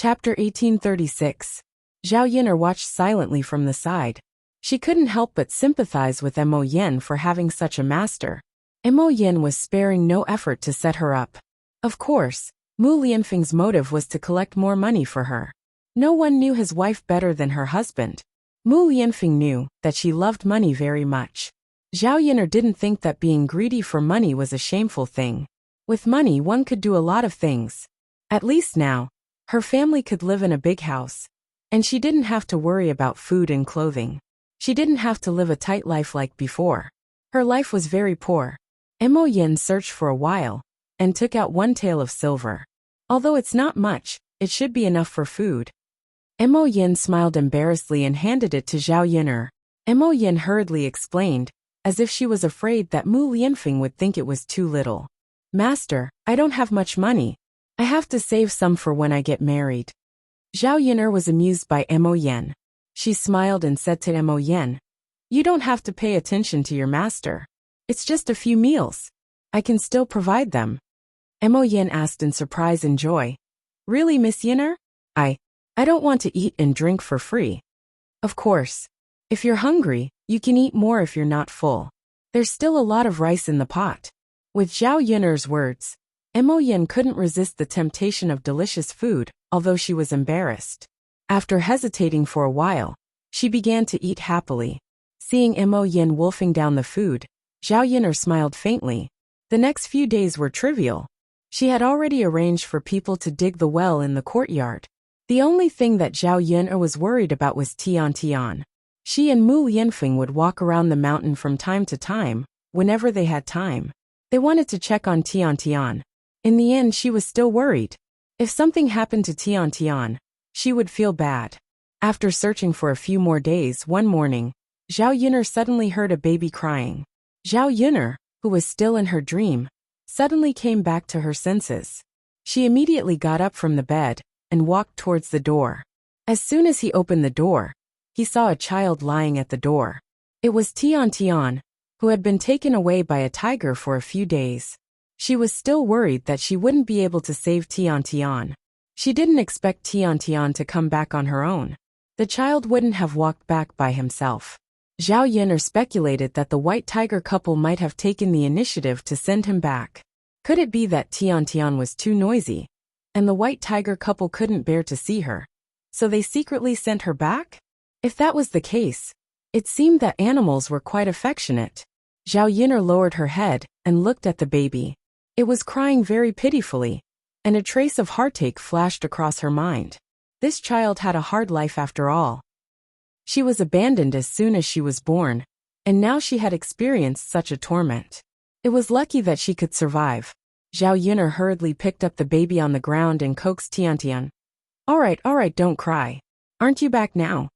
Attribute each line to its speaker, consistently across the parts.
Speaker 1: Chapter 1836. Zhao Yin'er watched silently from the side. She couldn't help but sympathize with Mo Yin for having such a master. Mo Yin was sparing no effort to set her up. Of course, Mu Lianfeng's motive was to collect more money for her. No one knew his wife better than her husband. Mu Lianfeng knew that she loved money very much. Zhao Yin'er didn't think that being greedy for money was a shameful thing. With money one could do a lot of things. At least now, her family could live in a big house. And she didn't have to worry about food and clothing. She didn't have to live a tight life like before. Her life was very poor. Mo Yin searched for a while, and took out one tael of silver. Although it's not much, it should be enough for food. Mo Yin smiled embarrassedly and handed it to Zhao Yin'er. Mo Yin hurriedly explained, as if she was afraid that Mu Lianfeng would think it was too little. Master, I don't have much money. I have to save some for when I get married. Zhao Yin'er was amused by Mo Yin. She smiled and said to Mo Yin, "You don't have to pay attention to your master. It's just a few meals. I can still provide them." Mo Yin asked in surprise and joy, "Really, Miss Yin'er? I don't want to eat and drink for free." "Of course. If you're hungry, you can eat more if you're not full. There's still a lot of rice in the pot." With Zhao Yin'er's words, Mo Yin couldn't resist the temptation of delicious food, although she was embarrassed. After hesitating for a while, she began to eat happily. Seeing Mo Yin wolfing down the food, Zhao Yin'er smiled faintly. The next few days were trivial. She had already arranged for people to dig the well in the courtyard. The only thing that Zhao Yin'er was worried about was Tian. She and Mu Lianfeng would walk around the mountain from time to time, whenever they had time. They wanted to check on Tian. In the end, she was still worried. If something happened to Tian, she would feel bad. After searching for a few more days, one morning, Zhao Yin'er suddenly heard a baby crying. Zhao Yin'er, who was still in her dream, suddenly came back to her senses. She immediately got up from the bed and walked towards the door. As soon as he opened the door, he saw a child lying at the door. It was Tian, who had been taken away by a tiger for a few days. She was still worried that she wouldn't be able to save Tian. She didn't expect Tian to come back on her own. The child wouldn't have walked back by himself. Zhao Yin'er speculated that the white tiger couple might have taken the initiative to send him back. Could it be that Tian was too noisy, and the white tiger couple couldn't bear to see her, so they secretly sent her back? If that was the case, it seemed that animals were quite affectionate. Zhao Yin'er lowered her head and looked at the baby. It was crying very pitifully, and a trace of heartache flashed across her mind. This child had a hard life after all. She was abandoned as soon as she was born, and now she had experienced such a torment. It was lucky that she could survive. Zhao Yin'er hurriedly picked up the baby on the ground and coaxed Tian. All right, don't cry. Aren't you back now?"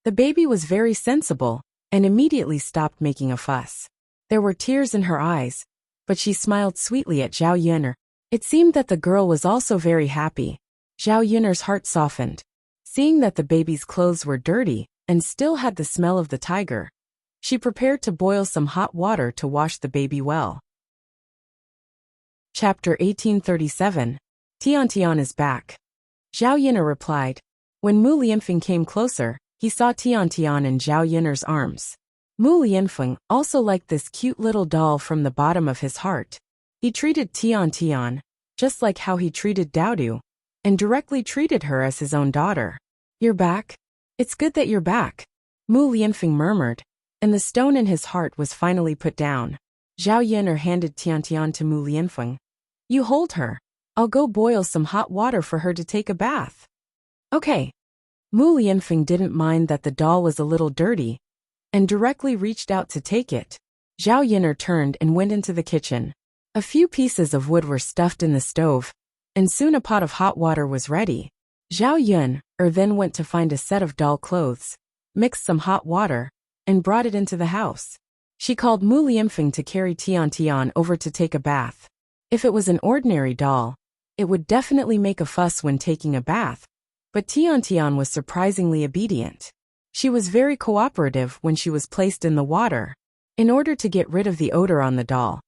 Speaker 1: The baby was very sensible, and immediately stopped making a fuss. There were tears in her eyes, but she smiled sweetly at Zhao Yin'er. It seemed that the girl was also very happy. Zhao Yin'er's heart softened. Seeing that the baby's clothes were dirty and still had the smell of the tiger, she prepared to boil some hot water to wash the baby well. Chapter 1837. Tian is back. Zhao Yin'er replied. When Mu Lianfeng came closer, he saw Tian in Zhao Yin'er's arms. Mu Lianfeng also liked this cute little doll from the bottom of his heart. He treated Tian just like how he treated Daodu, and directly treated her as his own daughter. "You're back? It's good that you're back," Mu Lianfeng murmured, and the stone in his heart was finally put down. Zhao Yin'er handed Tian to Mu Lianfeng. "You hold her. I'll go boil some hot water for her to take a bath." "Okay." Mu Lianfeng didn't mind that the doll was a little dirty, and directly reached out to take it. Zhao Yin'er turned and went into the kitchen. A few pieces of wood were stuffed in the stove, and soon a pot of hot water was ready. Zhao Yin'er then went to find a set of doll clothes, mixed some hot water, and brought it into the house. She called Mu Lianfeng to carry Tian over to take a bath. If it was an ordinary doll, it would definitely make a fuss when taking a bath, but Tian was surprisingly obedient. She was very cooperative when she was placed in the water. In order to get rid of the odor on the doll,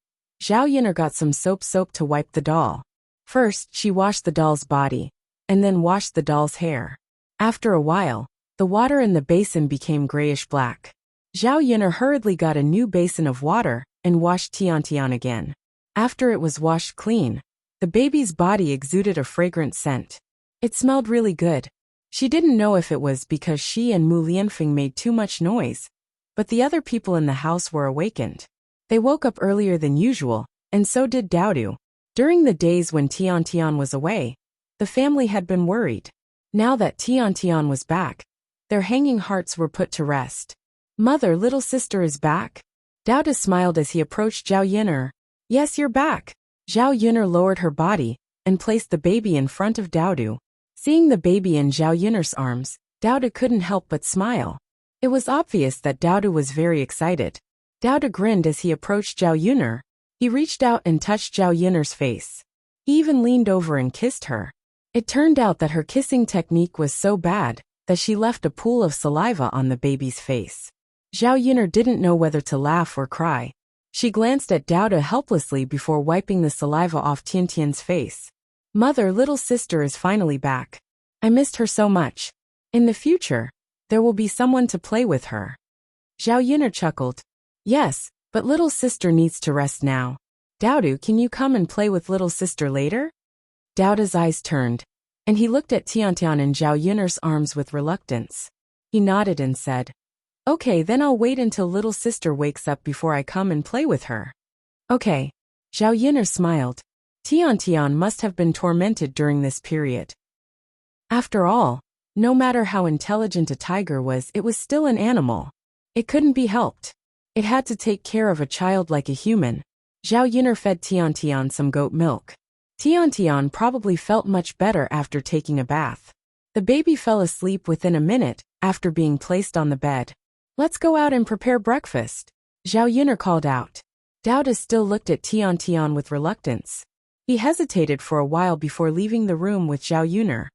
Speaker 1: Zhao Yin'er got some soap to wipe the doll. First, she washed the doll's body, and then washed the doll's hair. After a while, the water in the basin became grayish-black. Zhao Yun'er hurriedly got a new basin of water and washed Tian again. After it was washed clean, the baby's body exuded a fragrant scent. It smelled really good. She didn't know if it was because she and Mu Lianfeng made too much noise, but the other people in the house were awakened. They woke up earlier than usual, and so did Daodu. During the days when Tian was away, the family had been worried. Now that Tian was back, their hanging hearts were put to rest. Mother, little sister is back? Daodu smiled as he approached Zhao Yun'er. Yes, you're back. Zhao Yun'er lowered her body and placed the baby in front of Daodu. Seeing the baby in Zhao Yun'er's arms, Daodu couldn't help but smile. It was obvious that Daodu was very excited. Daodu grinned as he approached Zhao Yun'er. He reached out and touched Zhao Yun'er's face. He even leaned over and kissed her. It turned out that her kissing technique was so bad that she left a pool of saliva on the baby's face. Zhao Yun'er didn't know whether to laugh or cry. She glanced at Daodu helplessly before wiping the saliva off Tian's face. Mother, little sister is finally back. I missed her so much. In the future, there will be someone to play with her. Zhao Yun'er chuckled. Yes, but little sister needs to rest now. Daodu, can you come and play with little sister later? Daodu's eyes turned, and he looked at Tian in Zhao Yun'er's arms with reluctance. He nodded and said, Okay, then I'll wait until little sister wakes up before I come and play with her. Okay. Zhao Yun'er smiled. Tian must have been tormented during this period. After all, no matter how intelligent a tiger was, it was still an animal. It couldn't be helped. It had to take care of a child like a human. Zhao Yun'er fed Tian some goat milk. Tian probably felt much better after taking a bath. The baby fell asleep within a minute after being placed on the bed. Let's go out and prepare breakfast, Zhao Yun'er called out. Daodu still looked at Tian with reluctance. He hesitated for a while before leaving the room with Zhao Yun'er.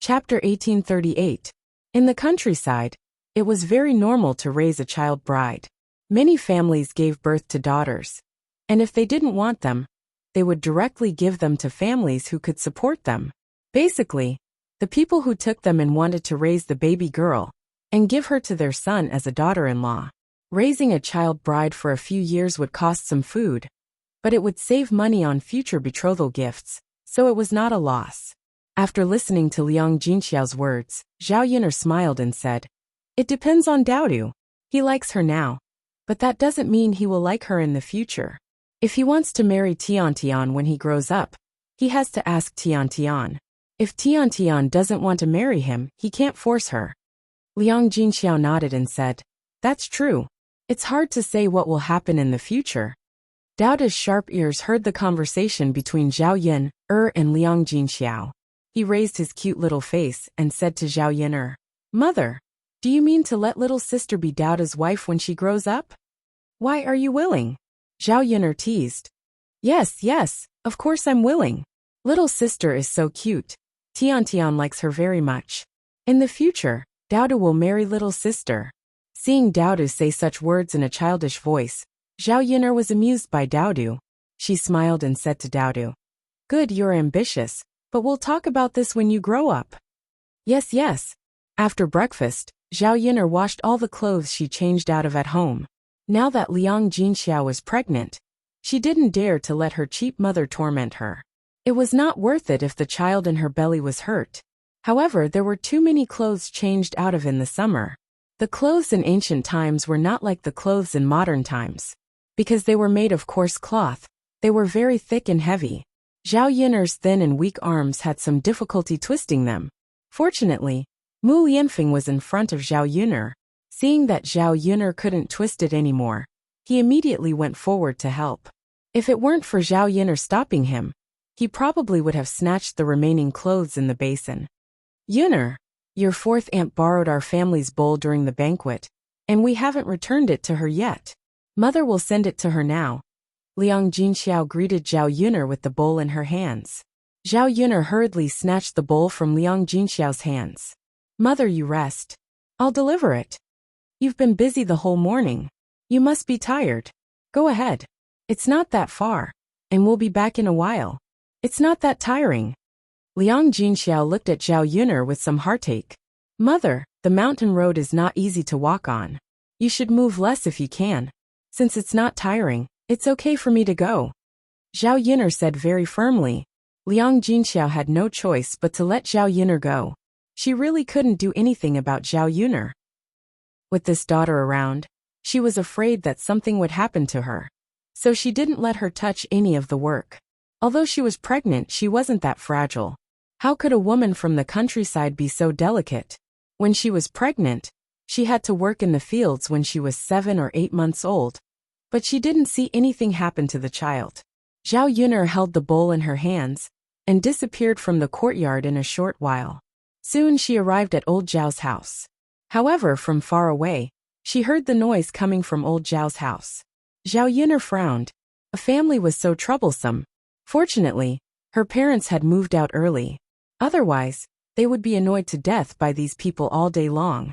Speaker 1: Chapter 1838. In the countryside, it was very normal to raise a child bride. Many families gave birth to daughters, and if they didn't want them, they would directly give them to families who could support them. Basically, the people who took them and wanted to raise the baby girl and give her to their son as a daughter-in-law. Raising a child bride for a few years would cost some food, but it would save money on future betrothal gifts, so it was not a loss. After listening to Liang Jinxiao's words, Zhao Yun'er smiled and said, It depends on Daodu. He likes her now, but that doesn't mean he will like her in the future. If he wants to marry Tian when he grows up, he has to ask Tian. If Tian doesn't want to marry him, he can't force her. Liang Jinxiao nodded and said, That's true. It's hard to say what will happen in the future. Daodu's sharp ears heard the conversation between Zhao Yun'er and Liang Jinxiao. He raised his cute little face and said to Zhao Yun'er, Mother, do you mean to let little sister be Daodu's wife when she grows up? Why are you willing? Zhao Yun'er teased. Yes, of course I'm willing. Little sister is so cute. Tian likes her very much. In the future, Daodu will marry little sister. Seeing Daodu say such words in a childish voice, Zhao Yun'er was amused by Daodu. She smiled and said to Daodu, Good, you're ambitious, but we'll talk about this when you grow up. Yes. After breakfast, Zhao Yun'er washed all the clothes she changed out of at home. Now that Liang Jinxiao was pregnant, she didn't dare to let her cheap mother torment her. It was not worth it if the child in her belly was hurt. However, there were too many clothes changed out of in the summer. The clothes in ancient times were not like the clothes in modern times. Because they were made of coarse cloth, they were very thick and heavy. Zhao Yun'er's thin and weak arms had some difficulty twisting them. Fortunately, Mu Lianfeng was in front of Zhao Yun'er. Seeing that Zhao Yun'er couldn't twist it anymore, he immediately went forward to help. If it weren't for Zhao Yun'er stopping him, he probably would have snatched the remaining clothes in the basin. Yun'er, your fourth aunt borrowed our family's bowl during the banquet, and we haven't returned it to her yet. Mother will send it to her now. Liang Jinxiao greeted Zhao Yun'er with the bowl in her hands. Zhao Yun'er hurriedly snatched the bowl from Liang Jinxiao's hands. Mother, you rest. I'll deliver it. You've been busy the whole morning. You must be tired. Go ahead. It's not that far, and we'll be back in a while. It's not that tiring. Liang Jinxiao looked at Zhao Yuner with some heartache. Mother, the mountain road is not easy to walk on. You should move less if you can. Since it's not tiring, it's okay for me to go. Zhao Yuner said very firmly. Liang Jinxiao had no choice but to let Zhao Yuner go. She really couldn't do anything about Zhao Yuner. With this daughter around, she was afraid that something would happen to her. So she didn't let her touch any of the work. Although she was pregnant, she wasn't that fragile. How could a woman from the countryside be so delicate? When she was pregnant, she had to work in the fields when she was 7 or 8 months old. But she didn't see anything happen to the child. Zhao Yuner held the bowl in her hands and disappeared from the courtyard in a short while. Soon she arrived at old Zhao's house. However, from far away, she heard the noise coming from old Zhao's house. Zhao Yuner frowned. A family was so troublesome. Fortunately, her parents had moved out early. Otherwise, they would be annoyed to death by these people all day long.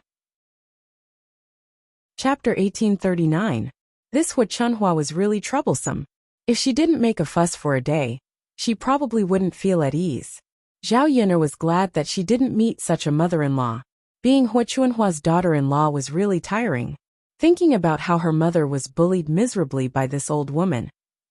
Speaker 1: Chapter 1839. This Hu Chunhua was really troublesome. If she didn't make a fuss for a day, she probably wouldn't feel at ease. Zhao Yuner was glad that she didn't meet such a mother-in-law. Being Hu Chunhua's daughter-in-law was really tiring. Thinking about how her mother was bullied miserably by this old woman.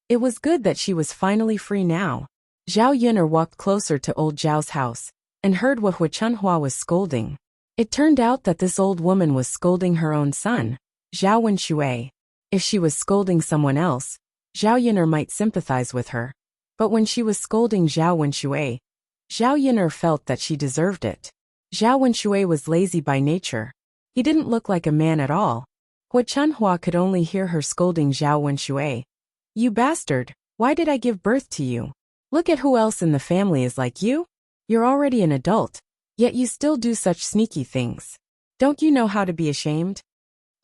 Speaker 1: It was good that she was finally free now. Zhao Yuner walked closer to old Zhao's house and heard what Hu Chunhua was scolding. It turned out that this old woman was scolding her own son, Zhao Wenshui. If she was scolding someone else, Zhao Yuner might sympathize with her. But when she was scolding Zhao Wenshui, Zhao Yuner felt that she deserved it. Zhao Wenshui was lazy by nature. He didn't look like a man at all. Hu Chunhua could only hear her scolding Zhao Wenshui. You bastard, why did I give birth to you? Look at who else in the family is like you. You're already an adult, yet you still do such sneaky things. Don't you know how to be ashamed?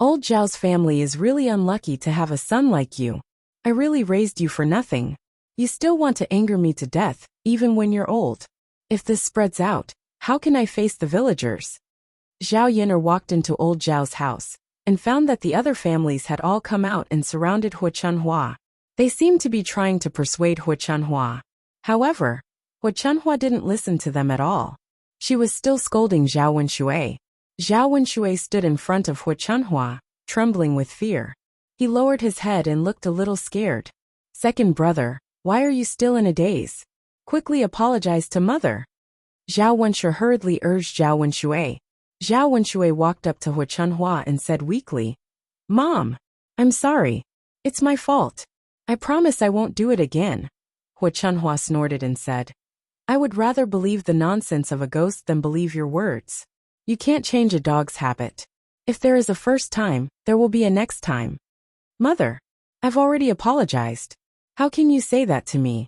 Speaker 1: Old Zhao's family is really unlucky to have a son like you. I really raised you for nothing. You still want to anger me to death, even when you're old. If this spreads out, how can I face the villagers? Zhao Yuner walked into old Zhao's house and found that the other families had all come out and surrounded Hu Chunhua. They seemed to be trying to persuade Hu Chunhua. However, Hu Chunhua didn't listen to them at all. She was still scolding Zhao Wenshui. Zhao Wenshui stood in front of Hu Chunhua, trembling with fear. He lowered his head and looked a little scared. Second brother, why are you still in a daze? Quickly apologize to mother. Zhao Wenshui hurriedly urged Zhao Wenshui. Zhao Wenshui walked up to Hu Chunhua and said weakly, Mom, I'm sorry. It's my fault. I promise I won't do it again. Hu Chunhua snorted and said, I would rather believe the nonsense of a ghost than believe your words. You can't change a dog's habit. If there is a first time, there will be a next time. Mother, I've already apologized. How can you say that to me?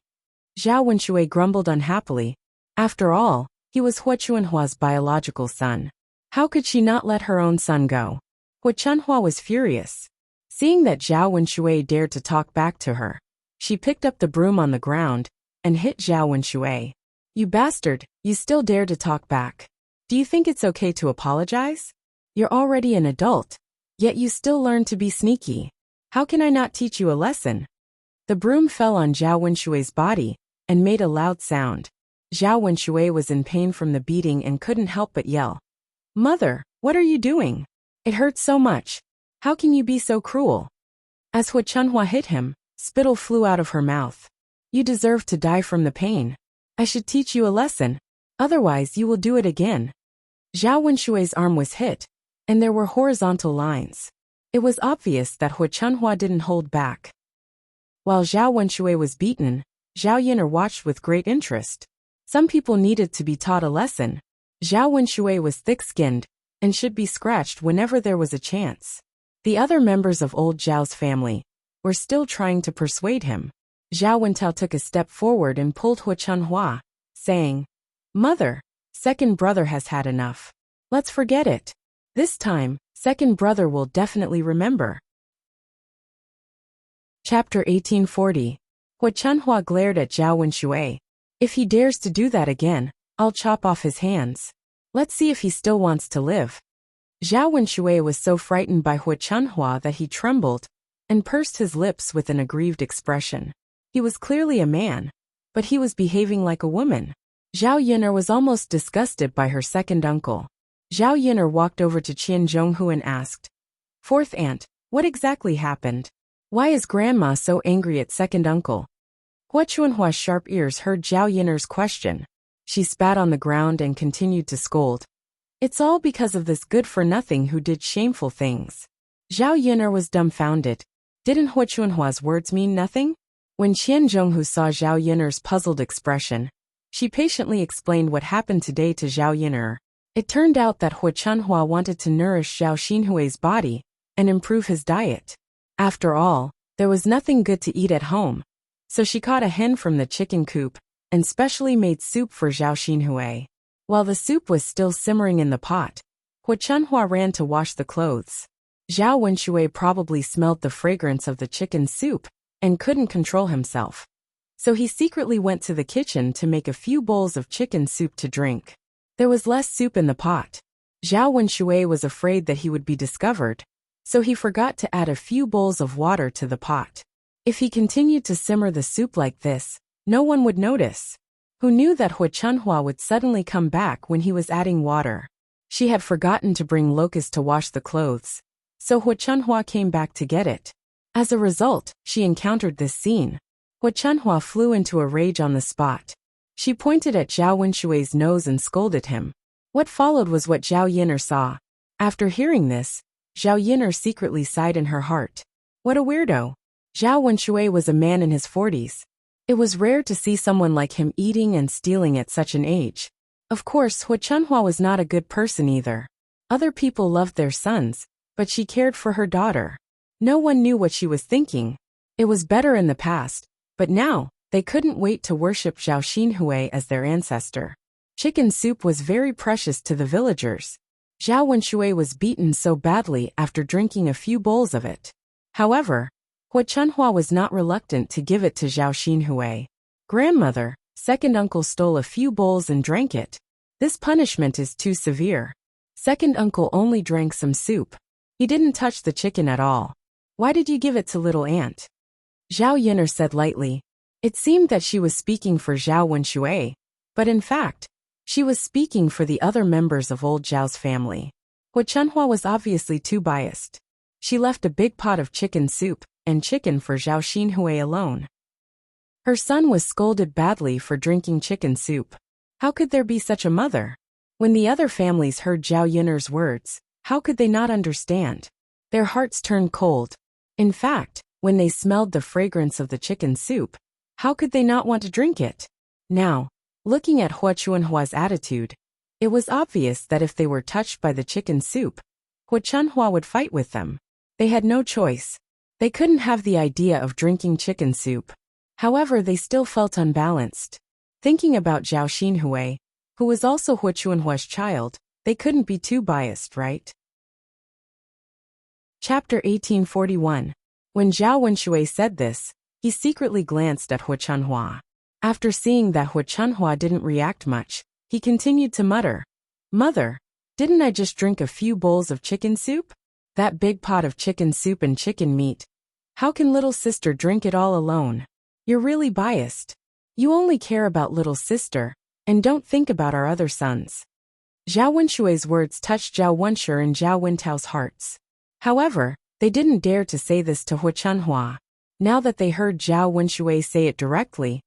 Speaker 1: Zhao Wenshui grumbled unhappily. After all, he was Hu Chunhua's biological son. How could she not let her own son go? Hu Chunhua was furious. Seeing that Zhao Wenshui dared to talk back to her, she picked up the broom on the ground and hit Zhao Wenshui. You bastard, you still dare to talk back. Do you think it's okay to apologize? You're already an adult, yet you still learn to be sneaky. How can I not teach you a lesson? The broom fell on Zhao Wenshui's body and made a loud sound. Zhao Wenshui was in pain from the beating and couldn't help but yell. Mother, what are you doing? It hurts so much. How can you be so cruel? As Hu Chunhua hit him, spittle flew out of her mouth. You deserve to die from the pain. I should teach you a lesson. Otherwise you will do it again. Zhao Wenshui's arm was hit, and there were horizontal lines. It was obvious that Hu Chunhua didn't hold back. While Zhao Wenshui was beaten, Zhao Yuner watched with great interest. Some people needed to be taught a lesson. Zhao Wenshui was thick-skinned and should be scratched whenever there was a chance. The other members of old Zhao's family were still trying to persuade him. Zhao Wentao took a step forward and pulled Hu Chunhua, saying, Mother, second brother has had enough. Let's forget it. This time, second brother will definitely remember. Chapter 1840. Hu Chunhua glared at Zhao Wenshui. If he dares to do that again, I'll chop off his hands. Let's see if he still wants to live. Zhao Wenshui was so frightened by Hu Chunhua that he trembled and pursed his lips with an aggrieved expression. He was clearly a man, but he was behaving like a woman. Zhao Yin'er was almost disgusted by her second uncle. Zhao Yin'er walked over to Qian Zhonghu and asked, "Fourth aunt, what exactly happened? Why is grandma so angry at second uncle?" Hua Chuanhua's sharp ears heard Zhao Yin'er's question. She spat on the ground and continued to scold. "It's all because of this good-for-nothing who did shameful things." Zhao Yin'er was dumbfounded. Didn't Hua Chuanhua's words mean nothing? When Qian Zhonghu saw Zhao Yin'er's puzzled expression, she patiently explained what happened today to Zhao Yin'er. It turned out that Hua Chuanhua wanted to nourish Zhao Xinhui's body and improve his diet. After all, there was nothing good to eat at home, so she caught a hen from the chicken coop and specially made soup for Zhao Xinhui. While the soup was still simmering in the pot, Hua Chuanhua ran to wash the clothes. Zhao Wenxue probably smelled the fragrance of the chicken soup and couldn't control himself. So he secretly went to the kitchen to make a few bowls of chicken soup to drink. There was less soup in the pot. Zhao Wenxue was afraid that he would be discovered, so he forgot to add a few bowls of water to the pot. If he continued to simmer the soup like this, no one would notice. Who knew that Hua Chuanhua would suddenly come back when he was adding water? She had forgotten to bring locust to wash the clothes, so Hua Chuanhua came back to get it. As a result, she encountered this scene. Hua Chuanhua flew into a rage on the spot. She pointed at Zhao Wenshui's nose and scolded him. What followed was what Zhao Yin'er saw. After hearing this, Zhao Yin'er secretly sighed in her heart. What a weirdo. Zhao Wenxue was a man in his 40s. It was rare to see someone like him eating and stealing at such an age. Of course, Hua Chuanhua was not a good person either. Other people loved their sons, but she cared for her daughter. No one knew what she was thinking. It was better in the past, but now, they couldn't wait to worship Zhao Xinhui as their ancestor. Chicken soup was very precious to the villagers. Zhao Wenxue was beaten so badly after drinking a few bowls of it. However, Hua Chuanhua was not reluctant to give it to Zhao Xinhui. Grandmother, second uncle stole a few bowls and drank it. This punishment is too severe. Second uncle only drank some soup. He didn't touch the chicken at all. Why did you give it to little aunt? Zhao Yin'er said lightly. It seemed that she was speaking for Zhao Wenxue, but in fact, she was speaking for the other members of old Zhao's family. Hua Chuanhua was obviously too biased. She left a big pot of chicken soup and chicken for Zhao Xinhui alone. Her son was scolded badly for drinking chicken soup. How could there be such a mother? When the other families heard Zhao Yin'er's words, how could they not understand? Their hearts turned cold. In fact, when they smelled the fragrance of the chicken soup, how could they not want to drink it? Now, looking at Hua Chuanhua's attitude, it was obvious that if they were touched by the chicken soup, Hua Chuanhua would fight with them. They had no choice. They couldn't have the idea of drinking chicken soup. However, they still felt unbalanced. Thinking about Zhao Xinhui, who was also Hua Chuanhua's child, they couldn't be too biased, right? Chapter 1841. When Zhao Wenxue said this, he secretly glanced at Hua Chuanhua. After seeing that Hua Chuanhua didn't react much, he continued to mutter, "Mother, didn't I just drink a few bowls of chicken soup? That big pot of chicken soup and chicken meat. How can little sister drink it all alone? You're really biased. You only care about little sister, and don't think about our other sons." Zhao Wenshui's words touched Zhao Wensher and Zhao Wentao's hearts. However, they didn't dare to say this to Hua Chuanhua. Now that they heard Zhao Wenxue say it directly,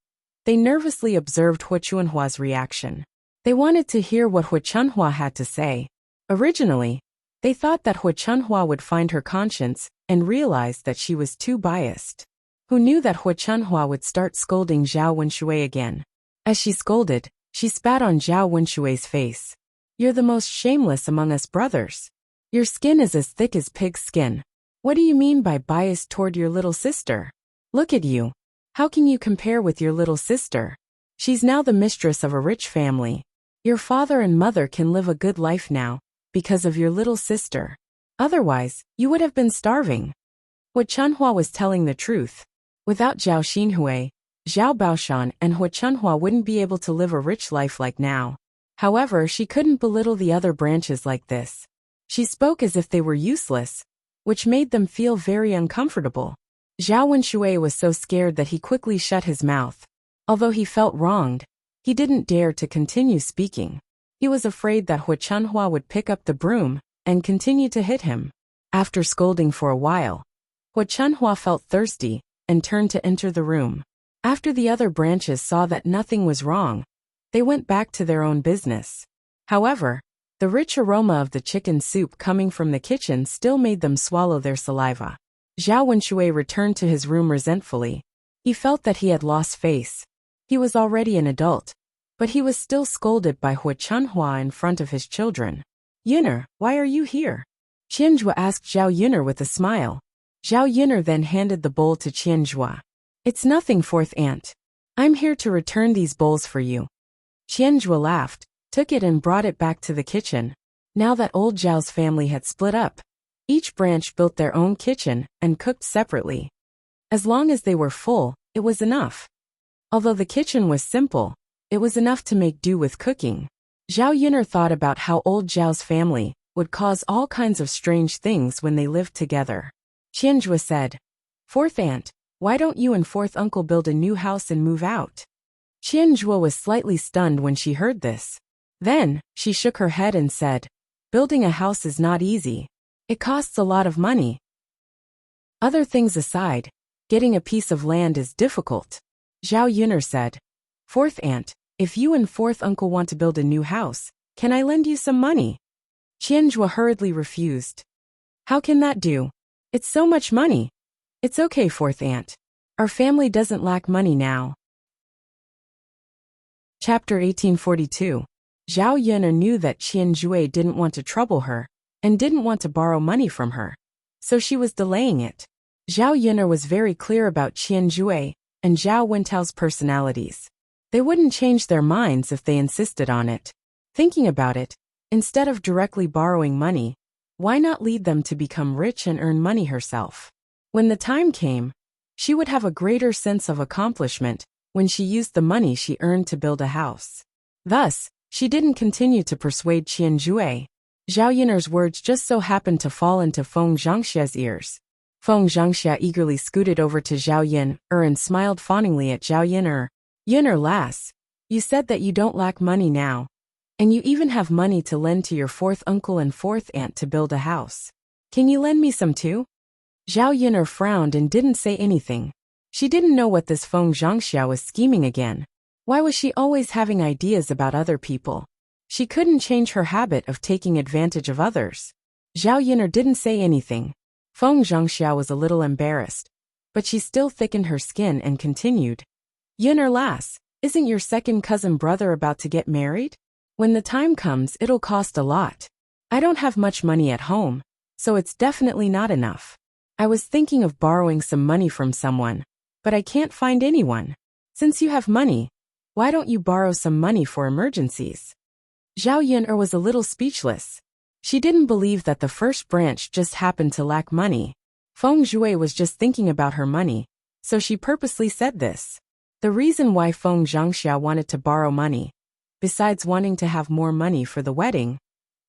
Speaker 1: they nervously observed Hua Chuanhua's reaction. They wanted to hear what Hua Chuanhua had to say. Originally, they thought that Hua Chuanhua would find her conscience and realize that she was too biased. Who knew that Hua Chuanhua would start scolding Zhao Wenxue again? As she scolded, she spat on Zhao Wenshue's face. "You're the most shameless among us brothers. Your skin is as thick as pig's skin. What do you mean by biased toward your little sister? Look at you. How can you compare with your little sister? She's now the mistress of a rich family. Your father and mother can live a good life now, because of your little sister. Otherwise, you would have been starving." Hua Chuanhua was telling the truth. Without Zhao Xinhui, Zhao Baoshan and Hua Chuanhua wouldn't be able to live a rich life like now. However, she couldn't belittle the other branches like this. She spoke as if they were useless, which made them feel very uncomfortable. Zhao Wenxue was so scared that he quickly shut his mouth. Although he felt wronged, He didn't dare to continue speaking. He was afraid that Hu Chunhua would pick up the broom and continue to hit him. After scolding for a while, Hu Chunhua felt thirsty and turned to enter the room. After the other branches saw that nothing was wrong, they went back to their own business. However, the rich aroma of the chicken soup coming from the kitchen still made them swallow their saliva. Zhao Wenshui returned to his room resentfully. He felt that he had lost face. He was already an adult, but he was still scolded by Hu Chunhua in front of his children. "Yun'er, why are you here?" Qianzhua asked Zhao Yun'er with a smile. Zhao Yun'er then handed the bowl to Qianzhua. "It's nothing, fourth aunt. I'm here to return these bowls for you." Qianzhua laughed, took it and brought it back to the kitchen. Now that old Zhao's family had split up, each branch built their own kitchen and cooked separately. As long as they were full, it was enough. Although the kitchen was simple, it was enough to make do with cooking. Zhao Yun'er thought about how old Zhao's family would cause all kinds of strange things when they lived together. Qianzhua said, "Fourth aunt, why don't you and fourth uncle build a new house and move out?" Qianzhua was slightly stunned when she heard this. Then, she shook her head and said, "Building a house is not easy. It costs a lot of money. Other things aside, getting a piece of land is difficult." Zhao Yun'er said, "Fourth aunt, if you and fourth uncle want to build a new house, can I lend you some money?" Qianzhua hurriedly refused. "How can that do? It's so much money." "It's okay, fourth aunt. Our family doesn't lack money now." Chapter 1842. Zhao Yun'er knew that Qianzhua didn't want to trouble her and didn't want to borrow money from her, so she was delaying it. Zhao Yun'er was very clear about Qianzhua and Zhao Wentao's personalities. They wouldn't change their minds if they insisted on it. Thinking about it, instead of directly borrowing money, why not lead them to become rich and earn money herself? When the time came, she would have a greater sense of accomplishment when she used the money she earned to build a house. Thus, she didn't continue to persuade Qianzhua. Zhao Yun'er's words just so happened to fall into Feng Zhangxia's ears. Feng Zhangxia eagerly scooted over to Zhao Yun'er and smiled fawningly at Zhao Yun'er. "Yun'er lass, you said that you don't lack money now, and you even have money to lend to your fourth uncle and fourth aunt to build a house. Can you lend me some too?" Zhao Yun'er frowned and didn't say anything. She didn't know what this Feng Zhangxia was scheming again. Why was she always having ideas about other people? She couldn't change her habit of taking advantage of others. Zhao Yun'er didn't say anything. Feng Zhangxia was a little embarrassed, but she still thickened her skin and continued. "Yun'er lass, isn't your second cousin brother about to get married? When the time comes, it'll cost a lot. I don't have much money at home, so it's definitely not enough. I was thinking of borrowing some money from someone, but I can't find anyone. Since you have money, why don't you borrow some money for emergencies?" Zhao Yun'er was a little speechless. She didn't believe that the first branch just happened to lack money. Feng Zhui was just thinking about her money, so she purposely said this. The reason why Feng Zhangxia wanted to borrow money, besides wanting to have more money for the wedding,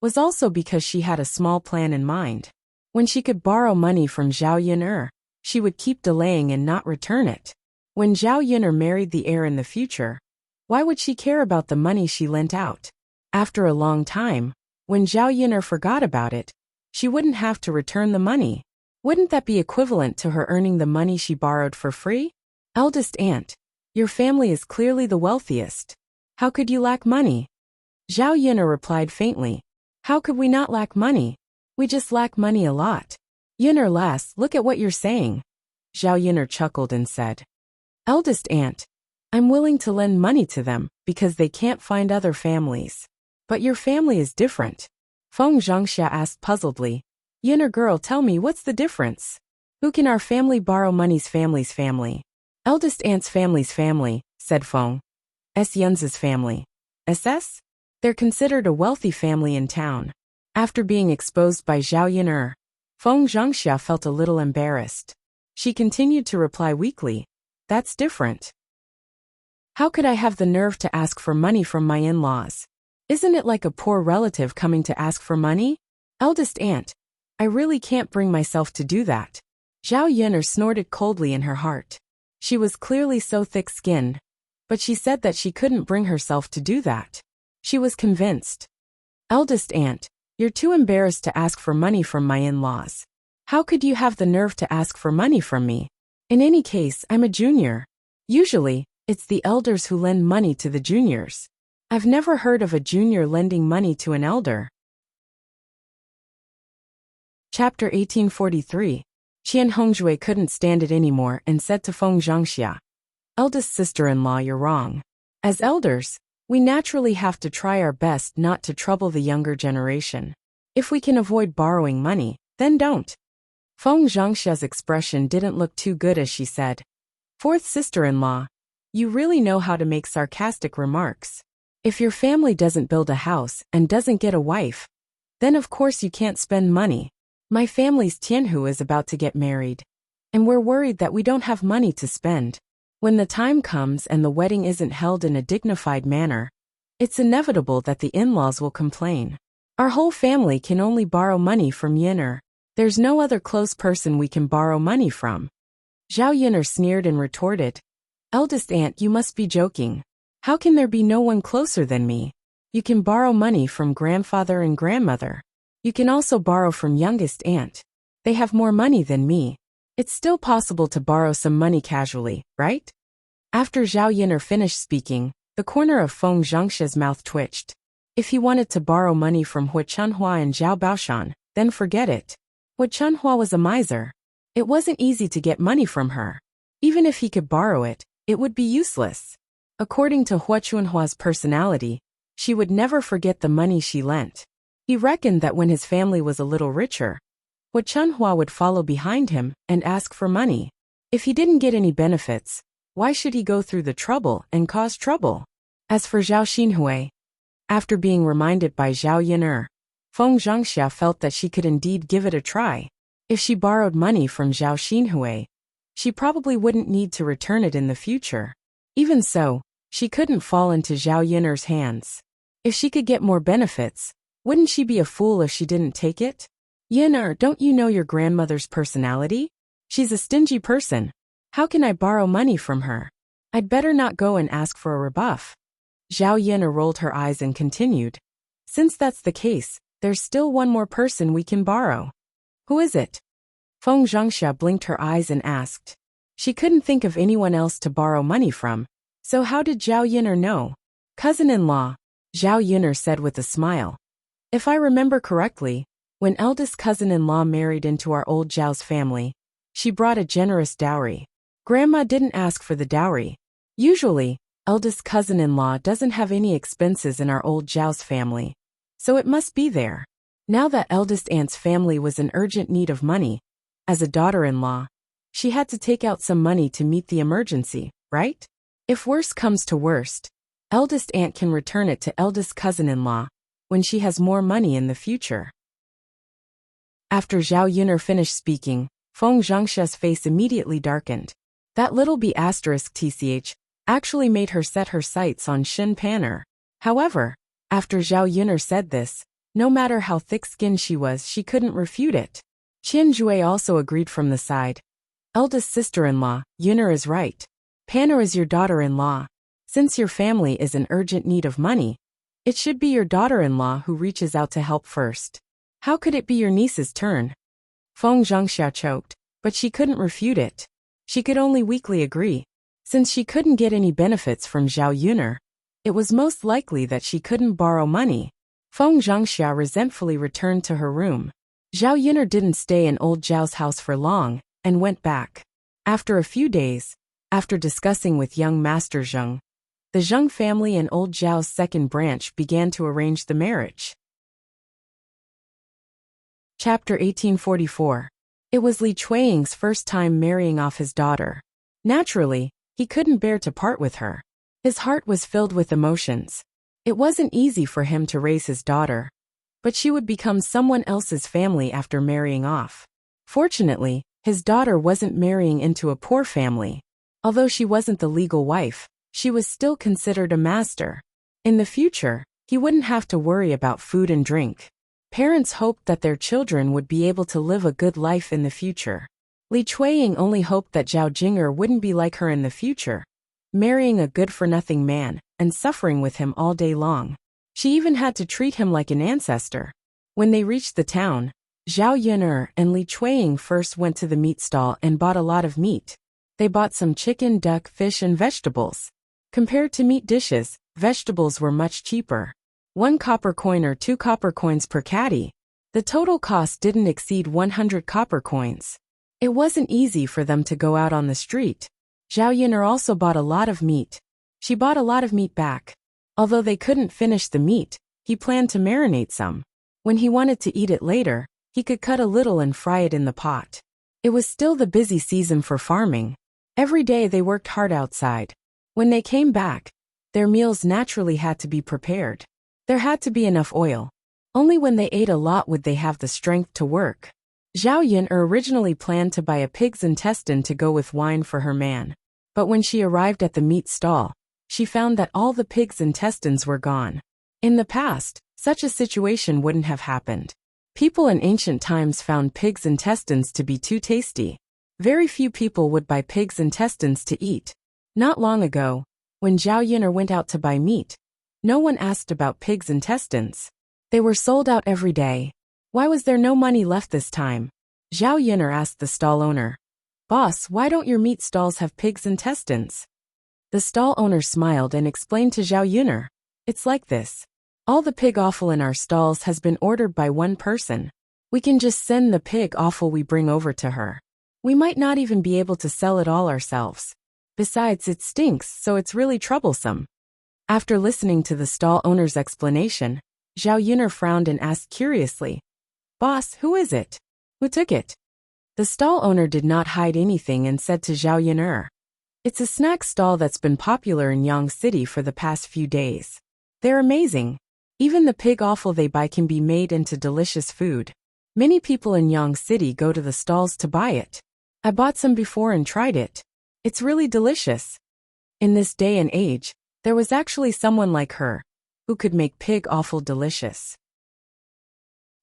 Speaker 1: was also because she had a small plan in mind. When she could borrow money from Zhao Yun'er, she would keep delaying and not return it. When Zhao Yun'er married the heir in the future, why would she care about the money she lent out? After a long time, when Zhao Yun'er forgot about it, she wouldn't have to return the money. Wouldn't that be equivalent to her earning the money she borrowed for free? Eldest aunt, your family is clearly the wealthiest. How could you lack money? Zhao Yun'er replied faintly. How could we not lack money? We just lack money a lot. Yun'er lass, look at what you're saying. Zhao Yun'er chuckled and said. Eldest aunt, I'm willing to lend money to them because they can't find other families. But your family is different. Feng Zhangxia asked puzzledly. Yun'er girl, tell me what's the difference? Who can our family borrow money's family's family? Eldest aunt's family's family, said Feng. S. Yun's family. SS? They're considered a wealthy family in town. After being exposed by Zhao Yun'er, Feng Zhangxia felt a little embarrassed. She continued to reply weakly. That's different. How could I have the nerve to ask for money from my in-laws? Isn't it like a poor relative coming to ask for money? Eldest aunt, I really can't bring myself to do that. Zhao Yun'er snorted coldly in her heart. She was clearly so thick-skinned. but she said that she couldn't bring herself to do that. She was convinced. Eldest aunt, you're too embarrassed to ask for money from my in-laws. How could you have the nerve to ask for money from me? In any case, I'm a junior. Usually, it's the elders who lend money to the juniors. I've never heard of a junior lending money to an elder. Chapter 1843. Qian Hongzhui couldn't stand it anymore and said to Feng Zhangxia, Eldest sister-in-law, you're wrong. As elders, we naturally have to try our best not to trouble the younger generation. If we can avoid borrowing money, then don't. Feng Zhangxia's expression didn't look too good as she said, Fourth sister-in-law, you really know how to make sarcastic remarks. If your family doesn't build a house and doesn't get a wife, then of course you can't spend money. My family's Tianhu is about to get married, and we're worried that we don't have money to spend. When the time comes and the wedding isn't held in a dignified manner, it's inevitable that the in-laws will complain. Our whole family can only borrow money from Yin'er. There's no other close person we can borrow money from. Zhao Yin'er sneered and retorted, Eldest aunt, you must be joking. How can there be no one closer than me? You can borrow money from grandfather and grandmother. You can also borrow from youngest aunt. They have more money than me. It's still possible to borrow some money casually, right? After Zhao Yin'er finished speaking, the corner of Feng Zhangxia's mouth twitched. If he wanted to borrow money from Hu Chunhua and Zhao Baoshan, then forget it. Hu Chunhua was a miser. It wasn't easy to get money from her. Even if he could borrow it, it would be useless. According to Hu Chunhua's personality, she would never forget the money she lent. He reckoned that when his family was a little richer, Hu Chunhua would follow behind him and ask for money. If he didn't get any benefits, why should he go through the trouble and cause trouble? As for Zhao Xinhui, after being reminded by Zhao Yin'er, Feng Zhangxia felt that she could indeed give it a try. If she borrowed money from Zhao Xinhui, she probably wouldn't need to return it in the future. Even so, she couldn't fall into Zhao Yin'er's hands. If she could get more benefits, wouldn't she be a fool if she didn't take it? Yin'er, don't you know your grandmother's personality? She's a stingy person. How can I borrow money from her? I'd better not go and ask for a rebuff. Zhao Yin'er rolled her eyes and continued, Since that's the case, there's still one more person we can borrow. Who is it? Feng Zhangxia blinked her eyes and asked. She couldn't think of anyone else to borrow money from, so how did Zhao Yin'er know? Cousin-in-law, Zhao Yin'er said with a smile. If I remember correctly, when eldest cousin-in-law married into our old Zhao's family, she brought a generous dowry. Grandma didn't ask for the dowry. Usually, eldest cousin-in-law doesn't have any expenses in our old Zhao's family, so it must be there. Now that eldest aunt's family was in urgent need of money, as a daughter-in-law, she had to take out some money to meet the emergency, right? If worst comes to worst, eldest aunt can return it to eldest cousin-in-law when she has more money in the future. After Zhao Yin'er finished speaking, Feng Zhangxia's face immediately darkened. That little B***tch actually made her set her sights on Shin Panner. However, after Zhao Yin'er said this, no matter how thick-skinned she was, she couldn't refute it. Qian Jue also agreed from the side. Eldest sister-in-law, Yin'er is right. Panner is your daughter-in-law. Since your family is in urgent need of money, it should be your daughter-in-law who reaches out to help first. How could it be your niece's turn? Feng Zhangxia choked, but she couldn't refute it. She could only weakly agree. Since she couldn't get any benefits from Zhao Yin'er, it was most likely that she couldn't borrow money. Feng Zhangxia resentfully returned to her room. Zhao Yin'er didn't stay in old Zhao's house for long, and went back. After a few days, after discussing with young Master Zheng, the Zheng family and old Zhao's second branch began to arrange the marriage. Chapter 1844. It was Li Chuiying's first time marrying off his daughter. Naturally, he couldn't bear to part with her. His heart was filled with emotions. It wasn't easy for him to raise his daughter, but she would become someone else's family after marrying off. Fortunately, his daughter wasn't marrying into a poor family. Although she wasn't the legal wife, she was still considered a master. In the future, he wouldn't have to worry about food and drink. Parents hoped that their children would be able to live a good life in the future. Li Chuiying only hoped that Zhao Jing'er wouldn't be like her in the future, marrying a good-for-nothing man, and suffering with him all day long. She even had to treat him like an ancestor. When they reached the town, Zhao Yun'er and Li Chuiying first went to the meat stall and bought a lot of meat. They bought some chicken, duck, fish, and vegetables. Compared to meat dishes, vegetables were much cheaper. 1 copper coin or 2 copper coins per caddy. The total cost didn't exceed 100 copper coins. It wasn't easy for them to go out on the street. Zhao Yun'er also bought a lot of meat. She bought a lot of meat back. Although they couldn't finish the meat, he planned to marinate some. When he wanted to eat it later, he could cut a little and fry it in the pot. It was still the busy season for farming. Every day they worked hard outside. When they came back, their meals naturally had to be prepared. There had to be enough oil. Only when they ate a lot would they have the strength to work. Zhao Yun'er originally planned to buy a pig's intestine to go with wine for her man. But when she arrived at the meat stall, she found that all the pig's intestines were gone. In the past, such a situation wouldn't have happened. People in ancient times found pig's intestines to be too tasty. Very few people would buy pig's intestines to eat. Not long ago, when Zhao Yun'er went out to buy meat, no one asked about pig's intestines. They were sold out every day. Why was there no money left this time? Zhao Yun'er asked the stall owner, "Boss, why don't your meat stalls have pig's intestines?" The stall owner smiled and explained to Zhao Yun'er, "It's like this. All the pig offal in our stalls has been ordered by one person. We can just send the pig offal we bring over to her. We might not even be able to sell it all ourselves. Besides, it stinks, so it's really troublesome." After listening to the stall owner's explanation, Zhao Yun'er frowned and asked curiously, "Boss, who is it? Who took it?" The stall owner did not hide anything and said to Zhao Yun'er, "It's a snack stall that's been popular in Yang City for the past few days. They're amazing. Even the pig offal they buy can be made into delicious food. Many people in Yang City go to the stalls to buy it. I bought some before and tried it. It's really delicious." In this day and age, there was actually someone like her, who could make pig offal delicious.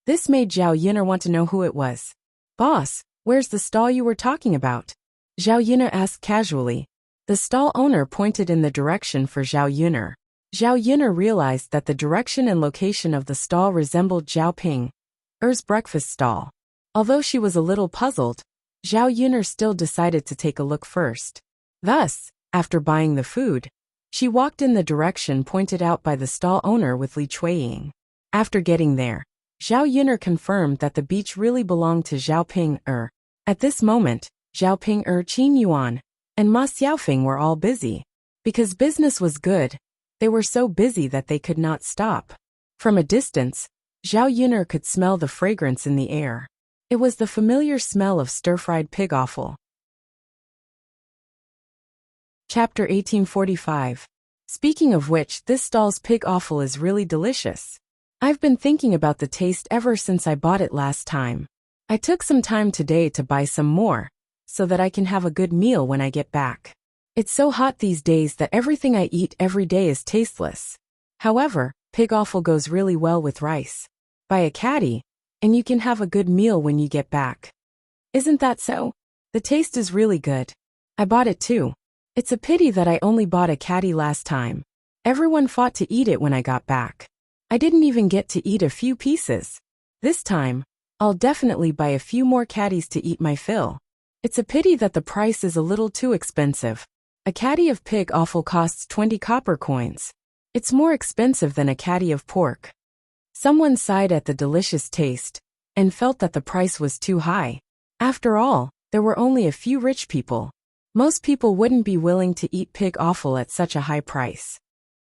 Speaker 1: This made Zhao Yun'er want to know who it was. "Boss, where's the stall you were talking about?" Zhao Yun'er asked casually. The stall owner pointed in the direction for Zhao Yun'er. Zhao Yun'er realized that the direction and location of the stall resembled Zhao Ping's breakfast stall. Although she was a little puzzled, Zhao Yun'er still decided to take a look first. Thus, after buying the food, she walked in the direction pointed out by the stall owner with Li Chuiying. After getting there, Zhao Yun'er confirmed that the beach really belonged to Zhao Ping'er. At this moment, Zhao Ping'er, Qin Yuan, and Ma Xiaofeng were all busy. Because business was good, they were so busy that they could not stop. From a distance, Zhao Yun'er could smell the fragrance in the air. It was the familiar smell of stir-fried pig offal. Chapter 1845. Speaking of which, this stall's pig offal is really delicious. I've been thinking about the taste ever since I bought it last time. I took some time today to buy some more, so that I can have a good meal when I get back. It's so hot these days that everything I eat every day is tasteless. However, pig offal goes really well with rice. Buy a caddy, and you can have a good meal when you get back. Isn't that so? The taste is really good. I bought it too. It's a pity that I only bought a caddy last time. Everyone fought to eat it when I got back. I didn't even get to eat a few pieces. This time, I'll definitely buy a few more caddies to eat my fill. It's a pity that the price is a little too expensive. A caddy of pig offal costs 20 copper coins. It's more expensive than a caddy of pork. Someone sighed at the delicious taste, and felt that the price was too high. After all, there were only a few rich people. Most people wouldn't be willing to eat pig offal at such a high price.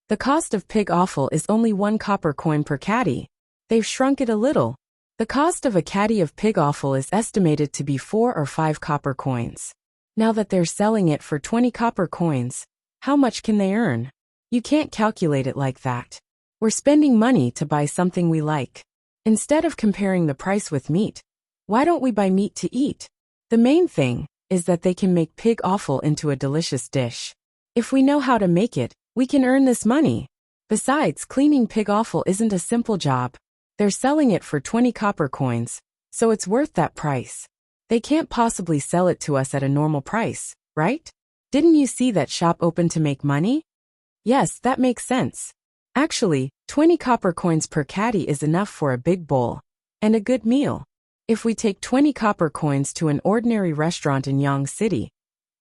Speaker 1: The cost of pig offal is only 1 copper coin per caddy. They've shrunk it a little. The cost of a caddy of pig offal is estimated to be 4 or 5 copper coins. Now that they're selling it for 20 copper coins, how much can they earn? You can't calculate it like that. We're spending money to buy something we like. Instead of comparing the price with meat, why don't we buy meat to eat? The main thing is that they can make pig offal into a delicious dish. If we know how to make it, we can earn this money. Besides, cleaning pig offal isn't a simple job. They're selling it for 20 copper coins, so it's worth that price. They can't possibly sell it to us at a normal price, right? Didn't you see that shop open to make money? Yes, that makes sense. Actually, 20 copper coins per caddy is enough for a big bowl. And a good meal. If we take 20 copper coins to an ordinary restaurant in Yang City,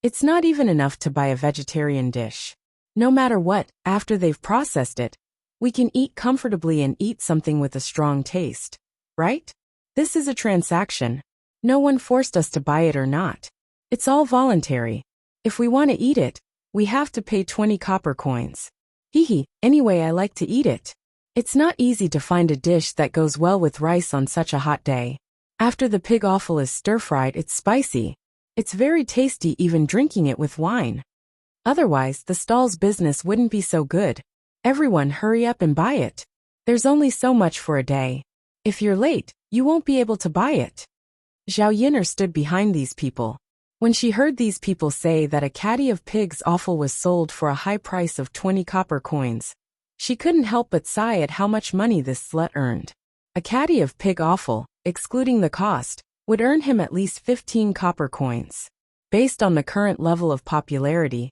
Speaker 1: it's not even enough to buy a vegetarian dish. No matter what, after they've processed it, we can eat comfortably and eat something with a strong taste. Right? This is a transaction. No one forced us to buy it or not. It's all voluntary. If we want to eat it, we have to pay 20 copper coins. Hehe, anyway I like to eat it. It's not easy to find a dish that goes well with rice on such a hot day. After the pig offal is stir-fried, it's spicy. It's very tasty even drinking it with wine. Otherwise, the stall's business wouldn't be so good. Everyone hurry up and buy it. There's only so much for a day. If you're late, you won't be able to buy it. Zhao Yin'er stood behind these people. When she heard these people say that a caddy of pig's offal was sold for a high price of 20 copper coins, she couldn't help but sigh at how much money this slut earned. A caddy of pig offal, excluding the cost, would earn him at least 15 copper coins. Based on the current level of popularity,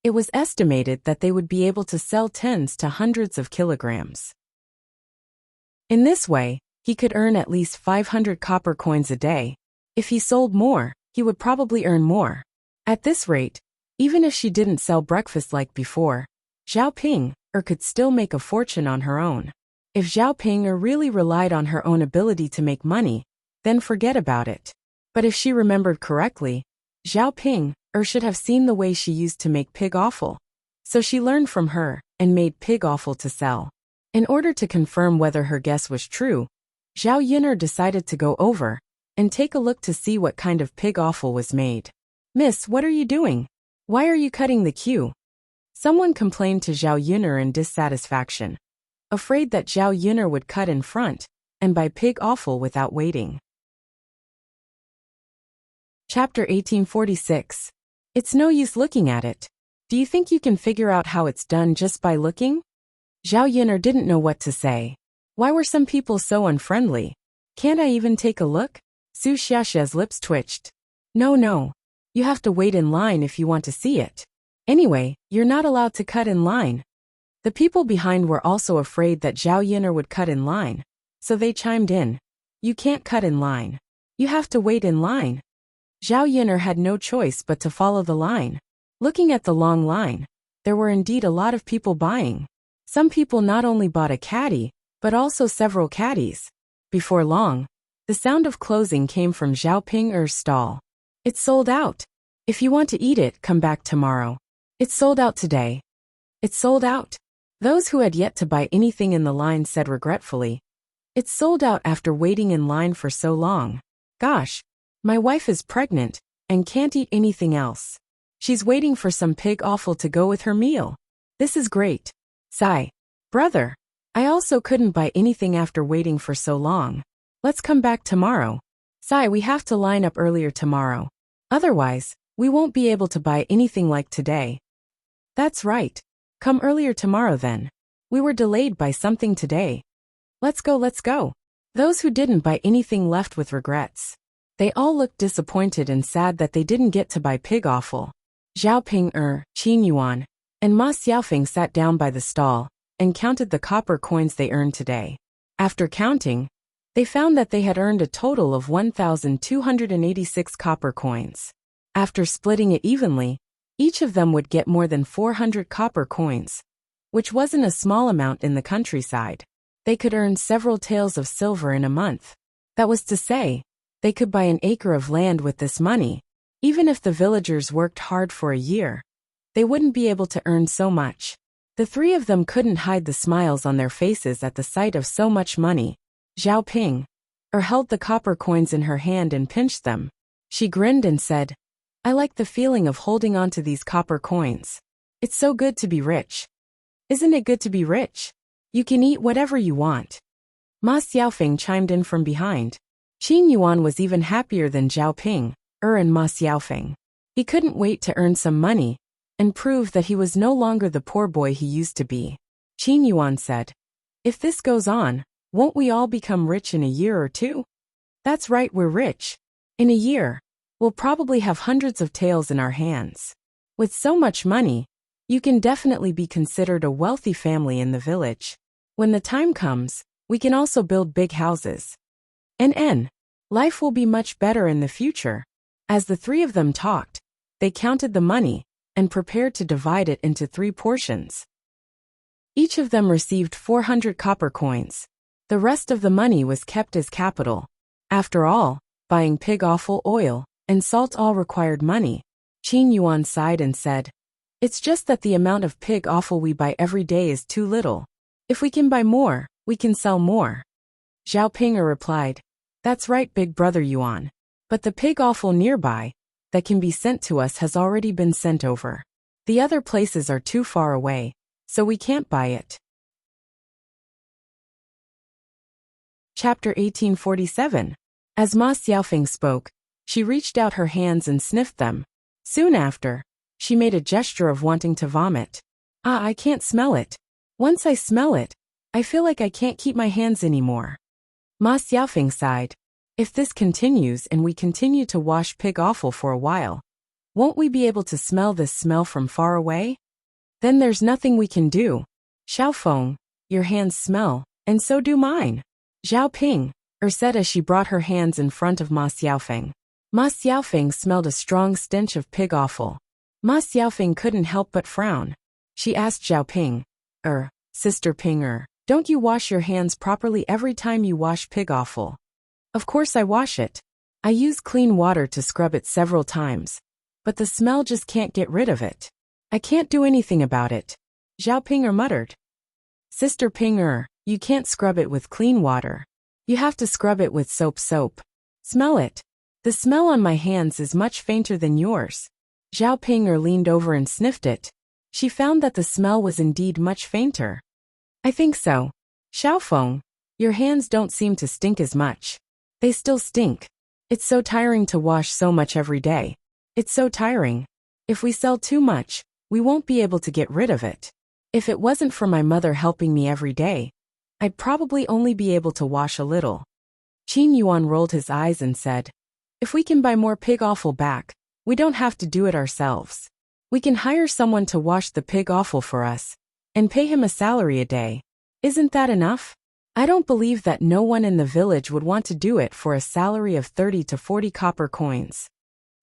Speaker 1: it was estimated that they would be able to sell tens to hundreds of kilograms. In this way, he could earn at least 500 copper coins a day. If he sold more, he would probably earn more. At this rate, even if she didn't sell breakfast like before, Zhao Ping could still make a fortune on her own. If Zhao Ping really relied on her own ability to make money, then forget about it. But if she remembered correctly, Zhao Ping should have seen the way she used to make pig offal. So she learned from her and made pig offal to sell. In order to confirm whether her guess was true, Zhao Yin'er decided to go over and take a look to see what kind of pig offal was made. Miss, what are you doing? Why are you cutting the queue? Someone complained to Zhao Yin'er in dissatisfaction, afraid that Zhao Yin'er would cut in front and buy pig offal without waiting. Chapter 1846. It's no use looking at it. Do you think you can figure out how it's done just by looking? Zhao Yin'er didn't know what to say. Why were some people so unfriendly? Can't I even take a look? Su Xiaxia's lips twitched. No. You have to wait in line if you want to see it. Anyway, you're not allowed to cut in line. The people behind were also afraid that Zhao Yin'er would cut in line, so they chimed in. You can't cut in line. You have to wait in line. Zhao Yin'er had no choice but to follow the line. Looking at the long line, there were indeed a lot of people buying. Some people not only bought a caddy, but also several caddies. Before long, the sound of closing came from Zhao Ping's stall. It's sold out. If you want to eat it, come back tomorrow. It's sold out today. It's sold out. Those who had yet to buy anything in the line said regretfully, it's sold out after waiting in line for so long. Gosh, my wife is pregnant and can't eat anything else. She's waiting for some pig offal to go with her meal. This is great. Sigh. Brother, I also couldn't buy anything after waiting for so long. Let's come back tomorrow. Sigh, we have to line up earlier tomorrow. Otherwise, we won't be able to buy anything like today. That's right. Come earlier tomorrow then. We were delayed by something today. Let's go. Those who didn't buy anything left with regrets. They all looked disappointed and sad that they didn't get to buy pig offal. Zhao Ping, Qin Yuan, and Ma Xiaofeng sat down by the stall and counted the copper coins they earned today. After counting, they found that they had earned a total of 1,286 copper coins. After splitting it evenly, each of them would get more than 400 copper coins, which wasn't a small amount in the countryside. They could earn several taels of silver in a month. That was to say, they could buy an acre of land with this money. Even if the villagers worked hard for a year, they wouldn't be able to earn so much. The three of them couldn't hide the smiles on their faces at the sight of so much money. Zhao Ping held the copper coins in her hand and pinched them. She grinned and said, I like the feeling of holding on to these copper coins. It's so good to be rich. Isn't it good to be rich? You can eat whatever you want. Ma Xiaofeng chimed in from behind. Qin Yuan was even happier than Zhao Ping, and Ma Xiaofeng. He couldn't wait to earn some money and prove that he was no longer the poor boy he used to be. Qin Yuan said, if this goes on, won't we all become rich in a year or two? That's right, we're rich. In a year, we'll probably have hundreds of taels in our hands. With so much money, you can definitely be considered a wealthy family in the village. When the time comes, we can also build big houses. And life will be much better in the future. As the three of them talked, they counted the money and prepared to divide it into 3 portions. Each of them received 400 copper coins. The rest of the money was kept as capital. After all, buying pig offal, oil, and salt all required money. Qin Yuan sighed and said, "It's just that the amount of pig offal we buy every day is too little. If we can buy more, we can sell more." Zhao Ping'er replied, "That's right, big brother Yuan. But the pig offal nearby that can be sent to us has already been sent over. The other places are too far away, so we can't buy it." Chapter 1847. As Ma Xiaofeng spoke, she reached out her hands and sniffed them. Soon after, she made a gesture of wanting to vomit. I can't smell it. Once I smell it, I feel like I can't keep my hands anymore." Ma Xiaofeng sighed. "If this continues and we continue to wash pig offal for a while, won't we be able to smell this smell from far away? Then there's nothing we can do. Xiaofeng, your hands smell, and so do mine." Zhao Ping'er said as she brought her hands in front of Ma Xiaofeng. Ma Xiaofeng smelled a strong stench of pig offal. Ma Xiaofeng couldn't help but frown. She asked Zhao Ping'er, "Sister Ping'er, don't you wash your hands properly every time you wash pig offal?" "Of course I wash it. I use clean water to scrub it several times. But the smell just can't get rid of it. I can't do anything about it," Zhao Ping'er muttered. "Sister Ping'er, you can't scrub it with clean water. You have to scrub it with soap. Smell it. The smell on my hands is much fainter than yours." Zhao Ping'er leaned over and sniffed it. She found that the smell was indeed much fainter. "I think so. Xiaofeng, your hands don't seem to stink as much. They still stink. It's so tiring to wash so much every day. It's so tiring. If we sell too much, we won't be able to get rid of it. If it wasn't for my mother helping me every day, I'd probably only be able to wash a little." Qin Yuan rolled his eyes and said, "If we can buy more pig offal back, we don't have to do it ourselves. We can hire someone to wash the pig offal for us, and pay him a salary a day. Isn't that enough? I don't believe that no one in the village would want to do it for a salary of 30 to 40 copper coins."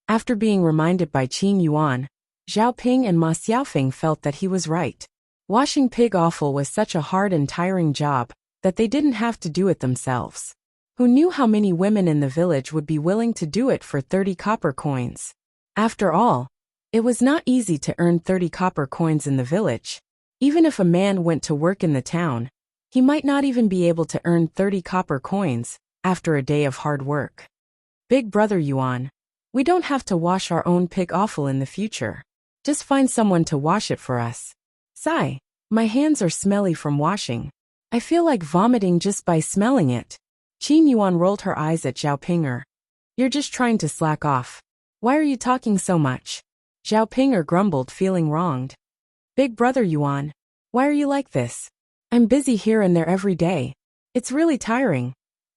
Speaker 1: After being reminded by Qin Yuan, Zhao Ping and Ma Xiaofeng felt that he was right. Washing pig offal was such a hard and tiring job that they didn't have to do it themselves. Who knew how many women in the village would be willing to do it for 30 copper coins? After all, it was not easy to earn 30 copper coins in the village. Even if a man went to work in the town, he might not even be able to earn 30 copper coins after a day of hard work. "Big brother Yuan, we don't have to wash our own pig offal in the future. Just find someone to wash it for us." "Sigh, my hands are smelly from washing. I feel like vomiting just by smelling it." Qin Yuan rolled her eyes at Zhao Ping'er. "You're just trying to slack off. Why are you talking so much?" Zhao Ping'er grumbled, feeling wronged. "Big brother Yuan, why are you like this? I'm busy here and there every day. It's really tiring."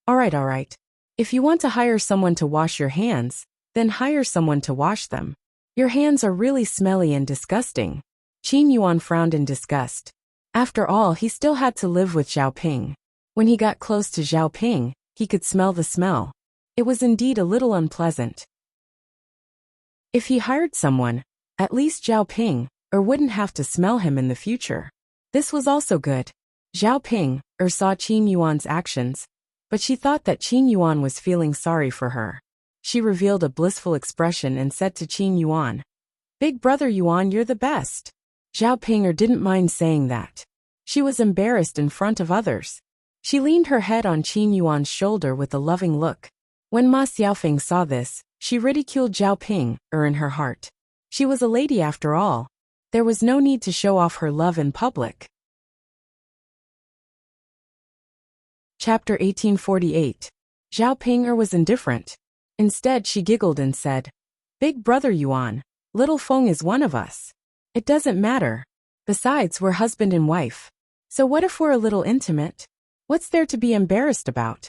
Speaker 1: All right. If you want to hire someone to wash your hands, then hire someone to wash them. Your hands are really smelly and disgusting." Qin Yuan frowned in disgust. After all, he still had to live with Zhao Ping. When he got close to Zhao Ping, he could smell the smell. It was indeed a little unpleasant. If he hired someone, at least Zhao Ping'er wouldn't have to smell him in the future. This was also good. Zhao Ping'er saw Qin Yuan's actions, but she thought that Qin Yuan was feeling sorry for her. She revealed a blissful expression and said to Qin Yuan, "Big brother Yuan, you're the best." Zhao Ping'er didn't mind saying that. She was embarrassed in front of others. She leaned her head on Qin Yuan's shoulder with a loving look. When Ma Xiaofeng saw this, she ridiculed Zhao Ping'er in her heart. She was a lady after all. There was no need to show off her love in public. Chapter 1848. Zhao Ping'er was indifferent. Instead, she giggled and said, "Big brother Yuan, little Feng is one of us. It doesn't matter. Besides, we're husband and wife. So what if we're a little intimate? What's there to be embarrassed about?"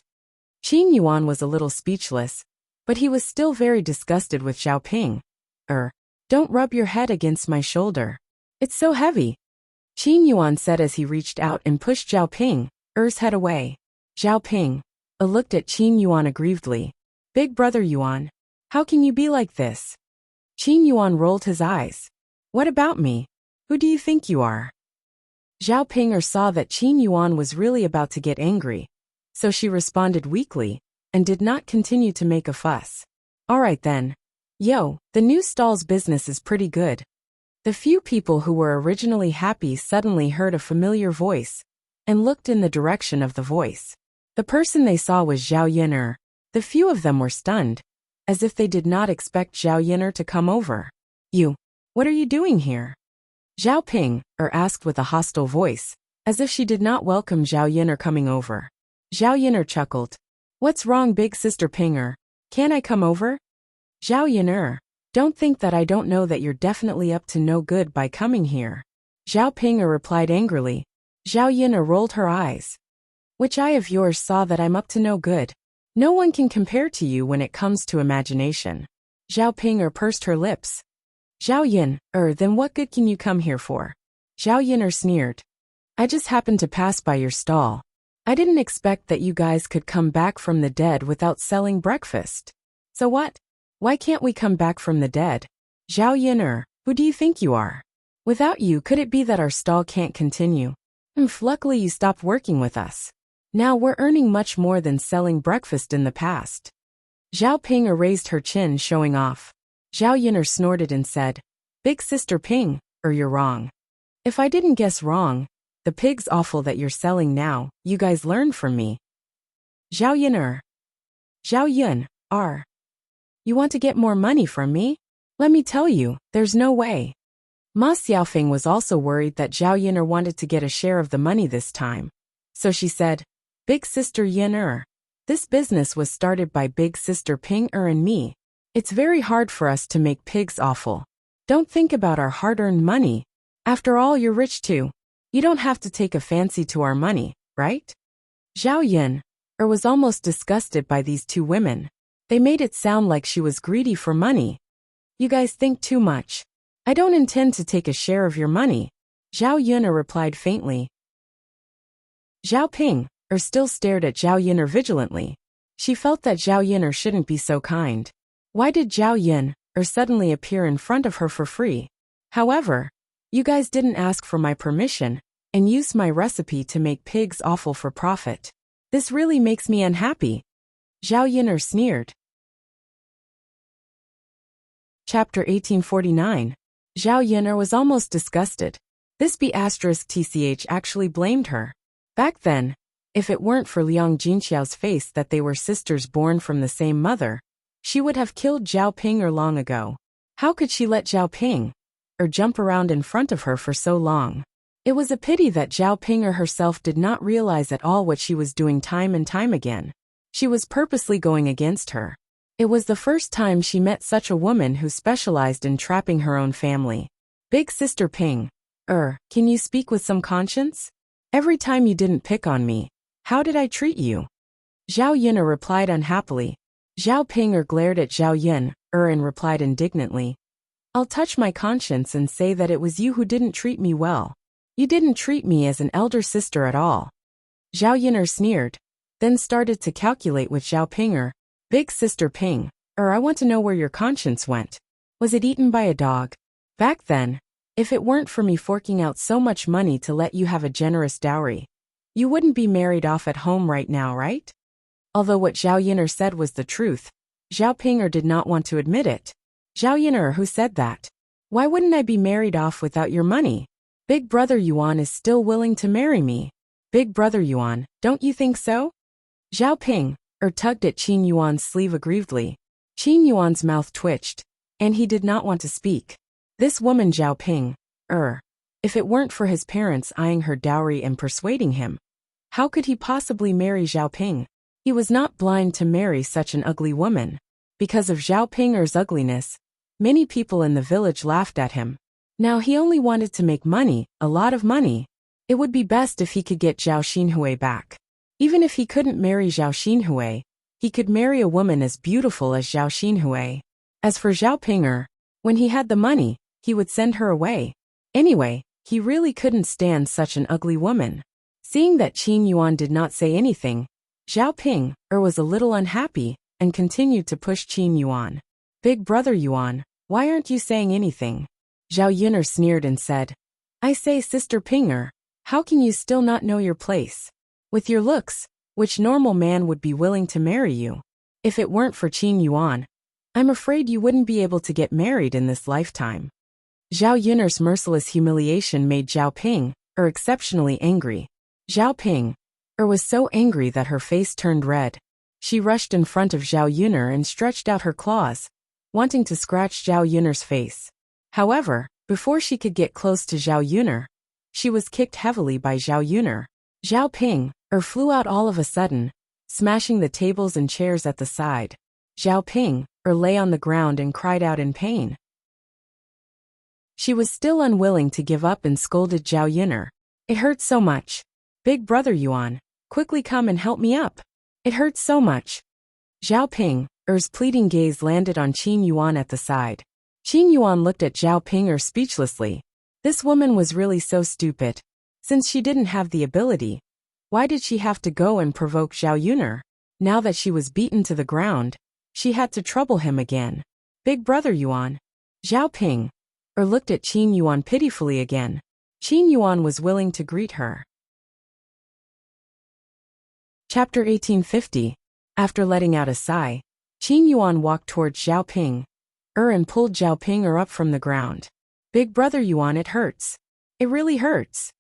Speaker 1: Qin Yuan was a little speechless, but he was still very disgusted with Zhao Ping'er. Don't rub your head against my shoulder. It's so heavy. Qin Yuan said as he reached out and pushed Zhao Ping's head away. Zhao Ping looked at Qin Yuan aggrievedly. Big brother Yuan, how can you be like this? Qin Yuan rolled his eyes. What about me? Who do you think you are? Zhao Ping saw that Qin Yuan was really about to get angry, so she responded weakly and did not continue to make a fuss. All right then. Yo, the new stall's business is pretty good. The few people who were originally happy suddenly heard a familiar voice and looked in the direction of the voice. The person they saw was Zhao Yin'er. The few of them were stunned, as if they did not expect Zhao Yin'er to come over. You, what are you doing here? Zhao Ping asked with a hostile voice, as if she did not welcome Zhao Yin'er coming over. Zhao Yin'er chuckled. What's wrong, big sister Pinger? Can't I come over? Zhao Yin'er, don't think that I don't know that you're definitely up to no good by coming here. Zhao Pinger replied angrily. Zhao Yin'er rolled her eyes. Which eye of yours saw that I'm up to no good? No one can compare to you when it comes to imagination. Zhao Pinger pursed her lips. Zhao Yin'er, then what good can you come here for? Zhao Yin'er sneered. I just happened to pass by your stall. I didn't expect that you guys could come back from the dead without selling breakfast. So what? Why can't we come back from the dead? Zhao Yin'er, who do you think you are? Without you, could it be that our stall can't continue? Luckily you stopped working with us. Now we're earning much more than selling breakfast in the past. Zhao Ping raised her chin, showing off. Zhao Yin'er snorted and said, Big sister Ping, you're wrong. If I didn't guess wrong, the pig's offal that you're selling now, you guys learned from me. Zhao Yin'er. Zhao Yin'er. You want to get more money from me? Let me tell you, there's no way. Ma Xiaofeng was also worried that Zhao Yin'er wanted to get a share of the money this time. So she said, Big sister Yin'er, this business was started by big sister Ping and me. It's very hard for us to make pigs offal. Don't think about our hard-earned money. After all, you're rich too. You don't have to take a fancy to our money, right? Zhao Yin'er was almost disgusted by these two women. They made it sound like she was greedy for money. You guys think too much. I don't intend to take a share of your money. Zhao Yin'er replied faintly. Zhao Ping still stared at Zhao Yin'er vigilantly. She felt that Zhao Yin'er shouldn't be so kind. Why did Zhao Yin'er suddenly appear in front of her for free? However, you guys didn't ask for my permission and used my recipe to make pigs offal for profit. This really makes me unhappy. Zhao Yin'er sneered. Chapter 1849. Zhao Yin'er was almost disgusted. This B***TCH actually blamed her. Back then, if it weren't for Liang Jinxiao's face that they were sisters born from the same mother, she would have killed Zhao Ping long ago. How could she let Zhao Ping jump around in front of her for so long? It was a pity that Zhao Ping herself did not realize at all what she was doing time and time again. She was purposely going against her. It was the first time she met such a woman who specialized in trapping her own family. Big sister Ping, can you speak with some conscience? Every time you didn't pick on me, how did I treat you? Zhao Yin'er replied unhappily. Zhao Ping glared at Zhao Yin'er and replied indignantly. I'll touch my conscience and say that it was you who didn't treat me well. You didn't treat me as an elder sister at all. Zhao Yin'er sneered, then started to calculate with Zhao Ping. Big sister Ping, I want to know where your conscience went. Was it eaten by a dog? Back then, if it weren't for me forking out so much money to let you have a generous dowry, you wouldn't be married off at home right now, right? Although what Zhao Yin'er said was the truth, Zhao Ping did not want to admit it. Zhao Yin'er, who said that? Why wouldn't I be married off without your money? Big brother Yuan is still willing to marry me. Big brother Yuan, don't you think so? Zhao Ping tugged at Qin Yuan's sleeve aggrievedly. Qin Yuan's mouth twitched, and he did not want to speak. This woman Zhao Ping, if it weren't for his parents eyeing her dowry and persuading him, how could he possibly marry Zhao Ping? He was not blind to marry such an ugly woman. Because of Zhao Ping's ugliness, many people in the village laughed at him. Now he only wanted to make money, a lot of money. It would be best if he could get Zhao Xinhui back. Even if he couldn't marry Zhao Xinhui, he could marry a woman as beautiful as Zhao Xinhui. As for Zhao Ping, When he had the money, he would send her away. Anyway, he really couldn't stand such an ugly woman. Seeing that Qin Yuan did not say anything, Zhao Ping was a little unhappy and continued to push Qin Yuan. Big brother Yuan, why aren't you saying anything? Zhao Yun'er sneered and said, I say sister Pinger, how can you still not know your place? With your looks, which normal man would be willing to marry you? If it weren't for Qin Yuan, I'm afraid you wouldn't be able to get married in this lifetime. Zhao Yun'er's merciless humiliation made Zhao Ping exceptionally angry. Zhao Ping was so angry that her face turned red. She rushed in front of Zhao Yun'er and stretched out her claws, wanting to scratch Zhao Yun'er's face. However, before she could get close to Zhao Yun'er, she was kicked heavily by Zhao Yun'er. Zhao Ping flew out all of a sudden, smashing the tables and chairs at the side. Zhao Ping lay on the ground and cried out in pain. She was still unwilling to give up and scolded Zhao Yun'er. It hurts so much. Big brother Yuan, quickly come and help me up. It hurts so much. Zhao Ping's pleading gaze landed on Qin Yuan at the side. Qin Yuan looked at Zhao Ping speechlessly. This woman was really so stupid. Since she didn't have the ability, why did she have to go and provoke Zhao Yun'er? Now that she was beaten to the ground, she had to trouble him again. Big brother Yuan. Zhao Ping looked at Qin Yuan pitifully again. Qin Yuan was willing to greet her. Chapter 1850. After letting out a sigh, Qin Yuan walked towards Zhao Ping and pulled Zhao Ping up from the ground. Big brother Yuan, it hurts. It really hurts.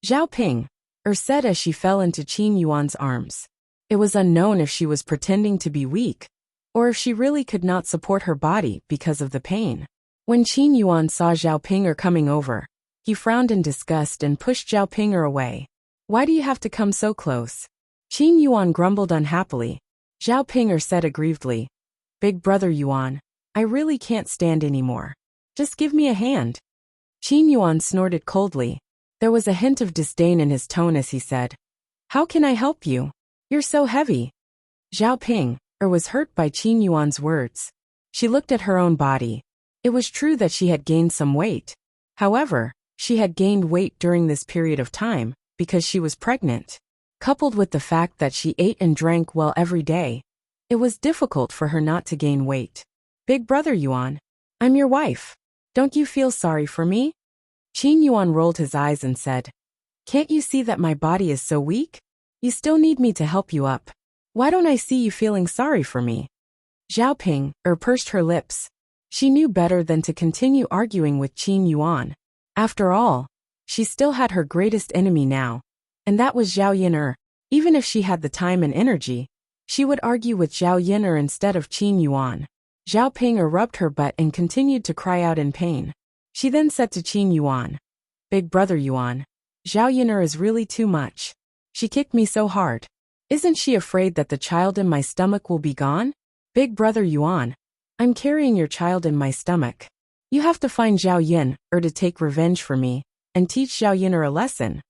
Speaker 1: Zhao Ping said as she fell into Qin Yuan's arms. It was unknown if she was pretending to be weak, or if she really could not support her body because of the pain. When Qin Yuan saw Zhao Ping coming over, he frowned in disgust and pushed Zhao Ping away. Why do you have to come so close? Qin Yuan grumbled unhappily. Zhao Ping said aggrievedly, Big brother Yuan, I really can't stand anymore. Just give me a hand. Qin Yuan snorted coldly. There was a hint of disdain in his tone as he said, How can I help you? You're so heavy. Zhao Ping was hurt by Qin Yuan's words. She looked at her own body. It was true that she had gained some weight. However, she had gained weight during this period of time because she was pregnant. Coupled with the fact that she ate and drank well every day, it was difficult for her not to gain weight. Big brother Yuan, I'm your wife. Don't you feel sorry for me? Qin Yuan rolled his eyes and said, Can't you see that my body is so weak? You still need me to help you up. Why don't I see you feeling sorry for me? Zhao Ping pursed her lips. She knew better than to continue arguing with Qin Yuan. After all, she still had her greatest enemy now, and that was Zhao Yun'er. Even if she had the time and energy, she would argue with Zhao Yun'er instead of Qin Yuan. Zhao Ping rubbed her butt and continued to cry out in pain. She then said to Qin Yuan, Big brother Yuan, Zhao Yun'er is really too much. She kicked me so hard. Isn't she afraid that the child in my stomach will be gone? Big brother Yuan, I'm carrying your child in my stomach. You have to find Zhao Yun'er to take revenge for me, and teach Zhao Yun'er a lesson.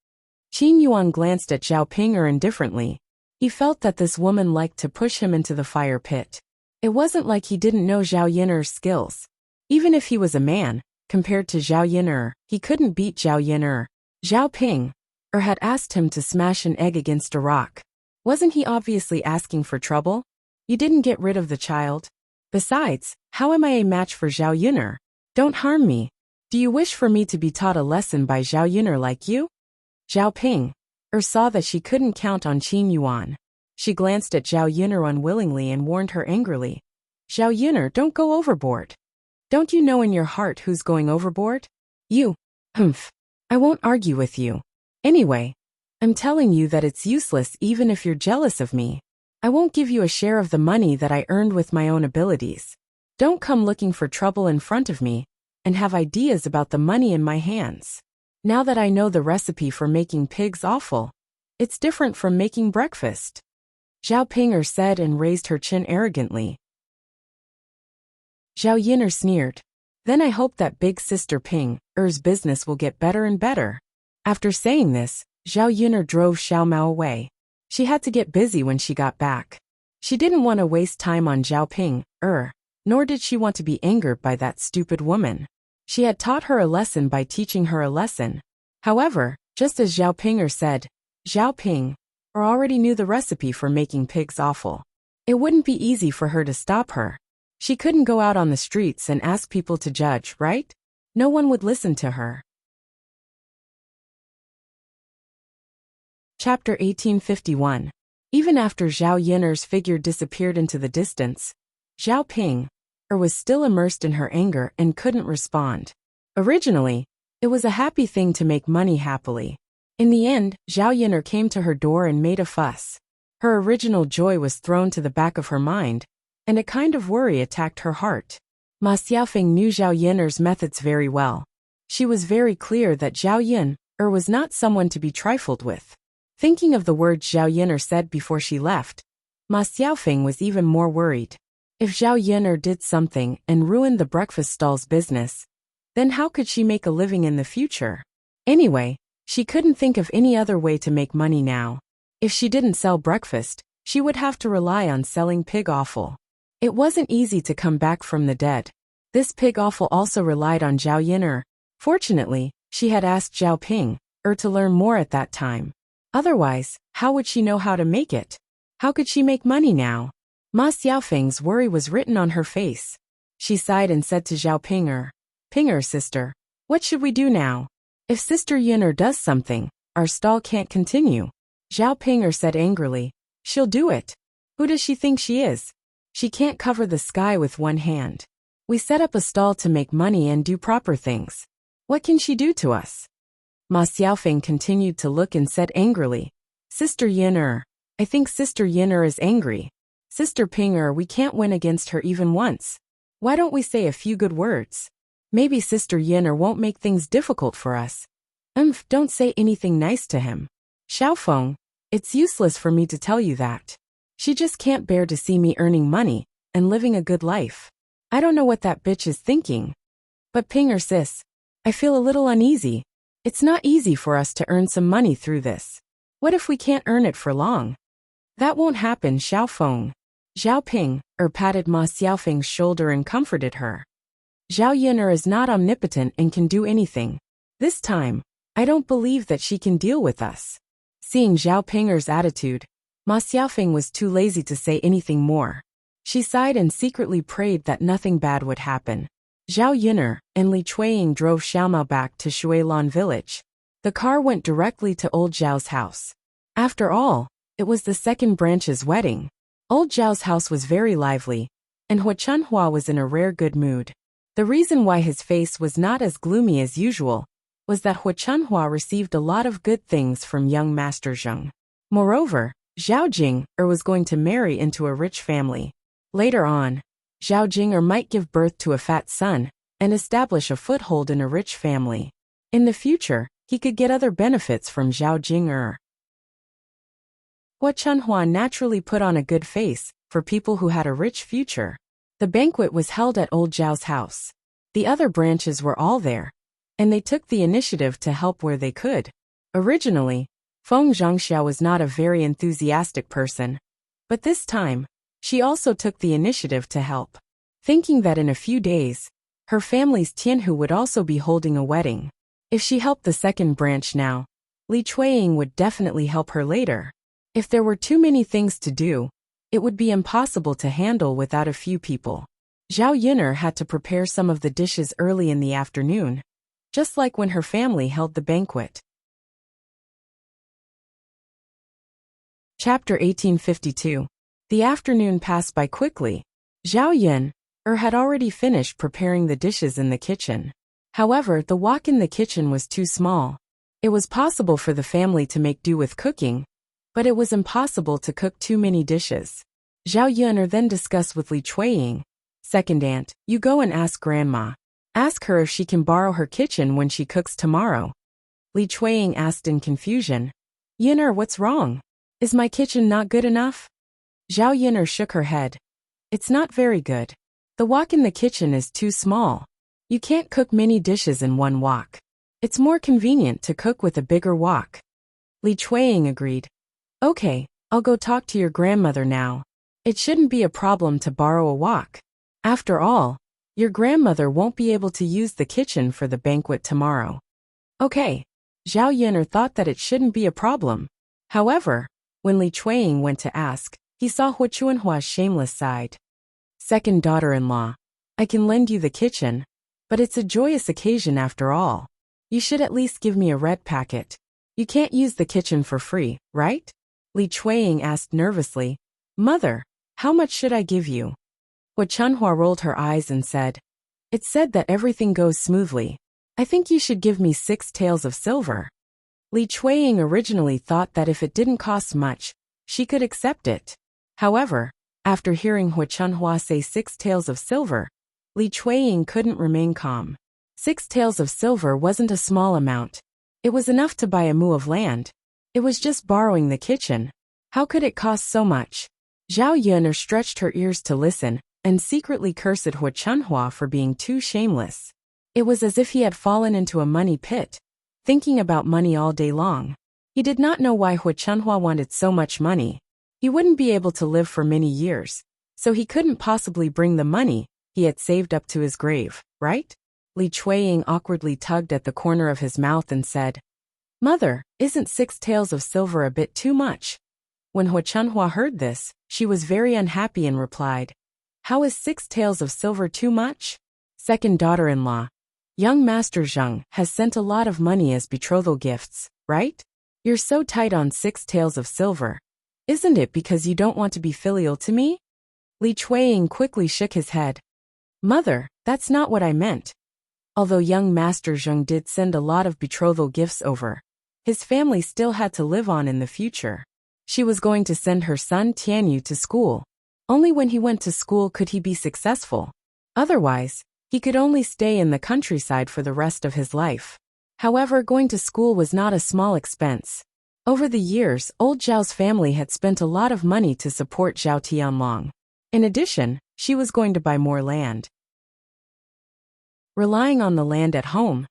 Speaker 1: Qin Yuan glanced at Zhao Ping indifferently. He felt that this woman liked to push him into the fire pit. It wasn't like he didn't know Zhao Yun'er's skills. Even if he was a man, compared to Zhao Yun'er, he couldn't beat Zhao Yun'er. Zhao Ping had asked him to smash an egg against a rock. Wasn't he obviously asking for trouble? You didn't get rid of the child. Besides, how am I a match for Zhao Yun'er? Don't harm me. Do you wish for me to be taught a lesson by Zhao Yun'er like you? Zhao Ping saw that she couldn't count on Qin Yuan. She glanced at Zhao Yun'er unwillingly and warned her angrily. Zhao Yun'er, don't go overboard. Don't you know in your heart who's going overboard? You. Humph. I won't argue with you. Anyway, I'm telling you that it's useless even if you're jealous of me. I won't give you a share of the money that I earned with my own abilities. Don't come looking for trouble in front of me and have ideas about the money in my hands. Now that I know the recipe for making pigs offal, it's different from making breakfast. Zhao Ping said and raised her chin arrogantly. Zhao Yun'er sneered. Then I hope that big sister Ping's business will get better and better. After saying this, Zhao Yun'er drove Xiao Mao away. She had to get busy when she got back. She didn't want to waste time on Zhao Ping. nor did she want to be angered by that stupid woman. She had taught her a lesson by teaching her a lesson. However, just as Zhao Pinger said, Zhao Ping already knew the recipe for making pigs awful. It wouldn't be easy for her to stop her. She couldn't go out on the streets and ask people to judge, right? No one would listen to her. Chapter 1851. Even after Zhao Yin'er's figure disappeared into the distance, Zhao Ping was still immersed in her anger and couldn't respond. Originally, it was a happy thing to make money happily. In the end, Zhao Yin'er came to her door and made a fuss. Her original joy was thrown to the back of her mind, and a kind of worry attacked her heart. Ma Xiaofeng knew Zhao Yin'er's methods very well. She was very clear that Zhao Yin'er was not someone to be trifled with. Thinking of the words Zhao Yin'er said before she left, Ma Xiaofeng was even more worried. If Zhao Yin'er did something and ruined the breakfast stall's business, then how could she make a living in the future? Anyway, she couldn't think of any other way to make money now. If she didn't sell breakfast, she would have to rely on selling pig offal. It wasn't easy to come back from the dead. This pig offal also relied on Zhao Yin'er. Fortunately, she had asked Zhao Ping to learn more at that time. Otherwise, how would she know how to make it? How could she make money now? Ma Xiaofeng's worry was written on her face. She sighed and said to Zhao Pinger, Pinger sister, what should we do now? If Sister Yin'er does something, our stall can't continue. Zhao Pinger said angrily, she'll do it. Who does she think she is? She can't cover the sky with one hand. We set up a stall to make money and do proper things. What can she do to us? Ma Xiaofeng continued to look and said angrily, Sister Yin'er, I think Sister Yin'er is angry. Sister Pinger, we can't win against her even once. Why don't we say a few good words? Maybe Sister Yin'er won't make things difficult for us. Don't say anything nice to him. Xiaofeng, it's useless for me to tell you that. She just can't bear to see me earning money and living a good life. I don't know what that bitch is thinking. But Pinger sis, I feel a little uneasy. It's not easy for us to earn some money through this. What if we can't earn it for long? That won't happen, Xiaofeng. Zhao Ping patted Ma Xiaofeng's shoulder and comforted her. Zhao Yin'er is not omnipotent and can do anything. This time, I don't believe that she can deal with us. Seeing Zhao Pinger's attitude, Ma Xiaofeng was too lazy to say anything more. She sighed and secretly prayed that nothing bad would happen. Zhao Yin'er and Li Chuiying drove Xiaomao back to Shuilan village. The car went directly to old Zhao's house. After all, it was the second branch's wedding. Old Zhao's house was very lively, and Hua Chunhua was in a rare good mood. The reason why his face was not as gloomy as usual was that Hua Chunhua received a lot of good things from young Master Zheng. Moreover, Zhao Jing was going to marry into a rich family. Later on, Zhao Jing might give birth to a fat son and establish a foothold in a rich family. In the future, he could get other benefits from Zhao Jing. Hua Chunhua naturally put on a good face for people who had a rich future. The banquet was held at old Zhao's house. The other branches were all there, and they took the initiative to help where they could. Originally, Feng Zhangxiao was not a very enthusiastic person, but this time, she also took the initiative to help. Thinking that in a few days, her family's Tianhu would also be holding a wedding. If she helped the second branch now, Li Chuiying would definitely help her later. If there were too many things to do, it would be impossible to handle without a few people. Zhao Yin'er had to prepare some of the dishes early in the afternoon, just like when her family held the banquet. Chapter 1852. The afternoon passed by quickly. Zhao Yin'er had already finished preparing the dishes in the kitchen. However, the wok in the kitchen was too small. It was possible for the family to make do with cooking, but it was impossible to cook too many dishes. Zhao Yin'er then discussed with Li Chuiying, second aunt, you go and ask Grandma. Ask her if she can borrow her kitchen when she cooks tomorrow. Li Chuiying asked in confusion, Yin'er, what's wrong? Is my kitchen not good enough? Zhao Yin'er shook her head. It's not very good. The wok in the kitchen is too small. You can't cook many dishes in one wok. It's more convenient to cook with a bigger wok. Li Chuiying agreed. Okay, I'll go talk to your grandmother now. It shouldn't be a problem to borrow a wok. After all, your grandmother won't be able to use the kitchen for the banquet tomorrow. Okay. Zhao Yun'er thought that it shouldn't be a problem. However, when Li Chuiying went to ask, he saw Hu Chuanhua's shameless side. Second daughter-in-law, I can lend you the kitchen, but it's a joyous occasion after all. You should at least give me a red packet. You can't use the kitchen for free, right? Li Chuiying asked nervously. Mother, how much should I give you? Hu Chunhua rolled her eyes and said, It's said that everything goes smoothly. I think you should give me 6 taels of silver. Li Chuiying originally thought that if it didn't cost much, she could accept it. However, after hearing Hu Chunhua say 6 taels of silver, Li Chuiying couldn't remain calm. 6 taels of silver wasn't a small amount. It was enough to buy a mu of land. It was just borrowing the kitchen. How could it cost so much? Zhao Yun'er stretched her ears to listen and secretly cursed Hu Chunhua for being too shameless. It was as if he had fallen into a money pit, thinking about money all day long. He did not know why Hu Chunhua wanted so much money. He wouldn't be able to live for many years, so he couldn't possibly bring the money he had saved up to his grave, right? Li Chuiying awkwardly tugged at the corner of his mouth and said, Mother, isn't 6 taels of silver a bit too much? When Hu Chunhua heard this, she was very unhappy and replied, How is 6 taels of silver too much? Second daughter-in-law, young Master Zheng has sent a lot of money as betrothal gifts, right? You're so tight on 6 taels of silver. Isn't it because you don't want to be filial to me? Li Chuiying quickly shook his head. Mother, that's not what I meant. Although young Master Zheng did send a lot of betrothal gifts over, his family still had to live on in the future. She was going to send her son Tianyu to school. Only when he went to school could he be successful. Otherwise, he could only stay in the countryside for the rest of his life. However, going to school was not a small expense. Over the years, old Zhao's family had spent a lot of money to support Zhao Tianlong. In addition, she was going to buy more land. Relying on the land at home,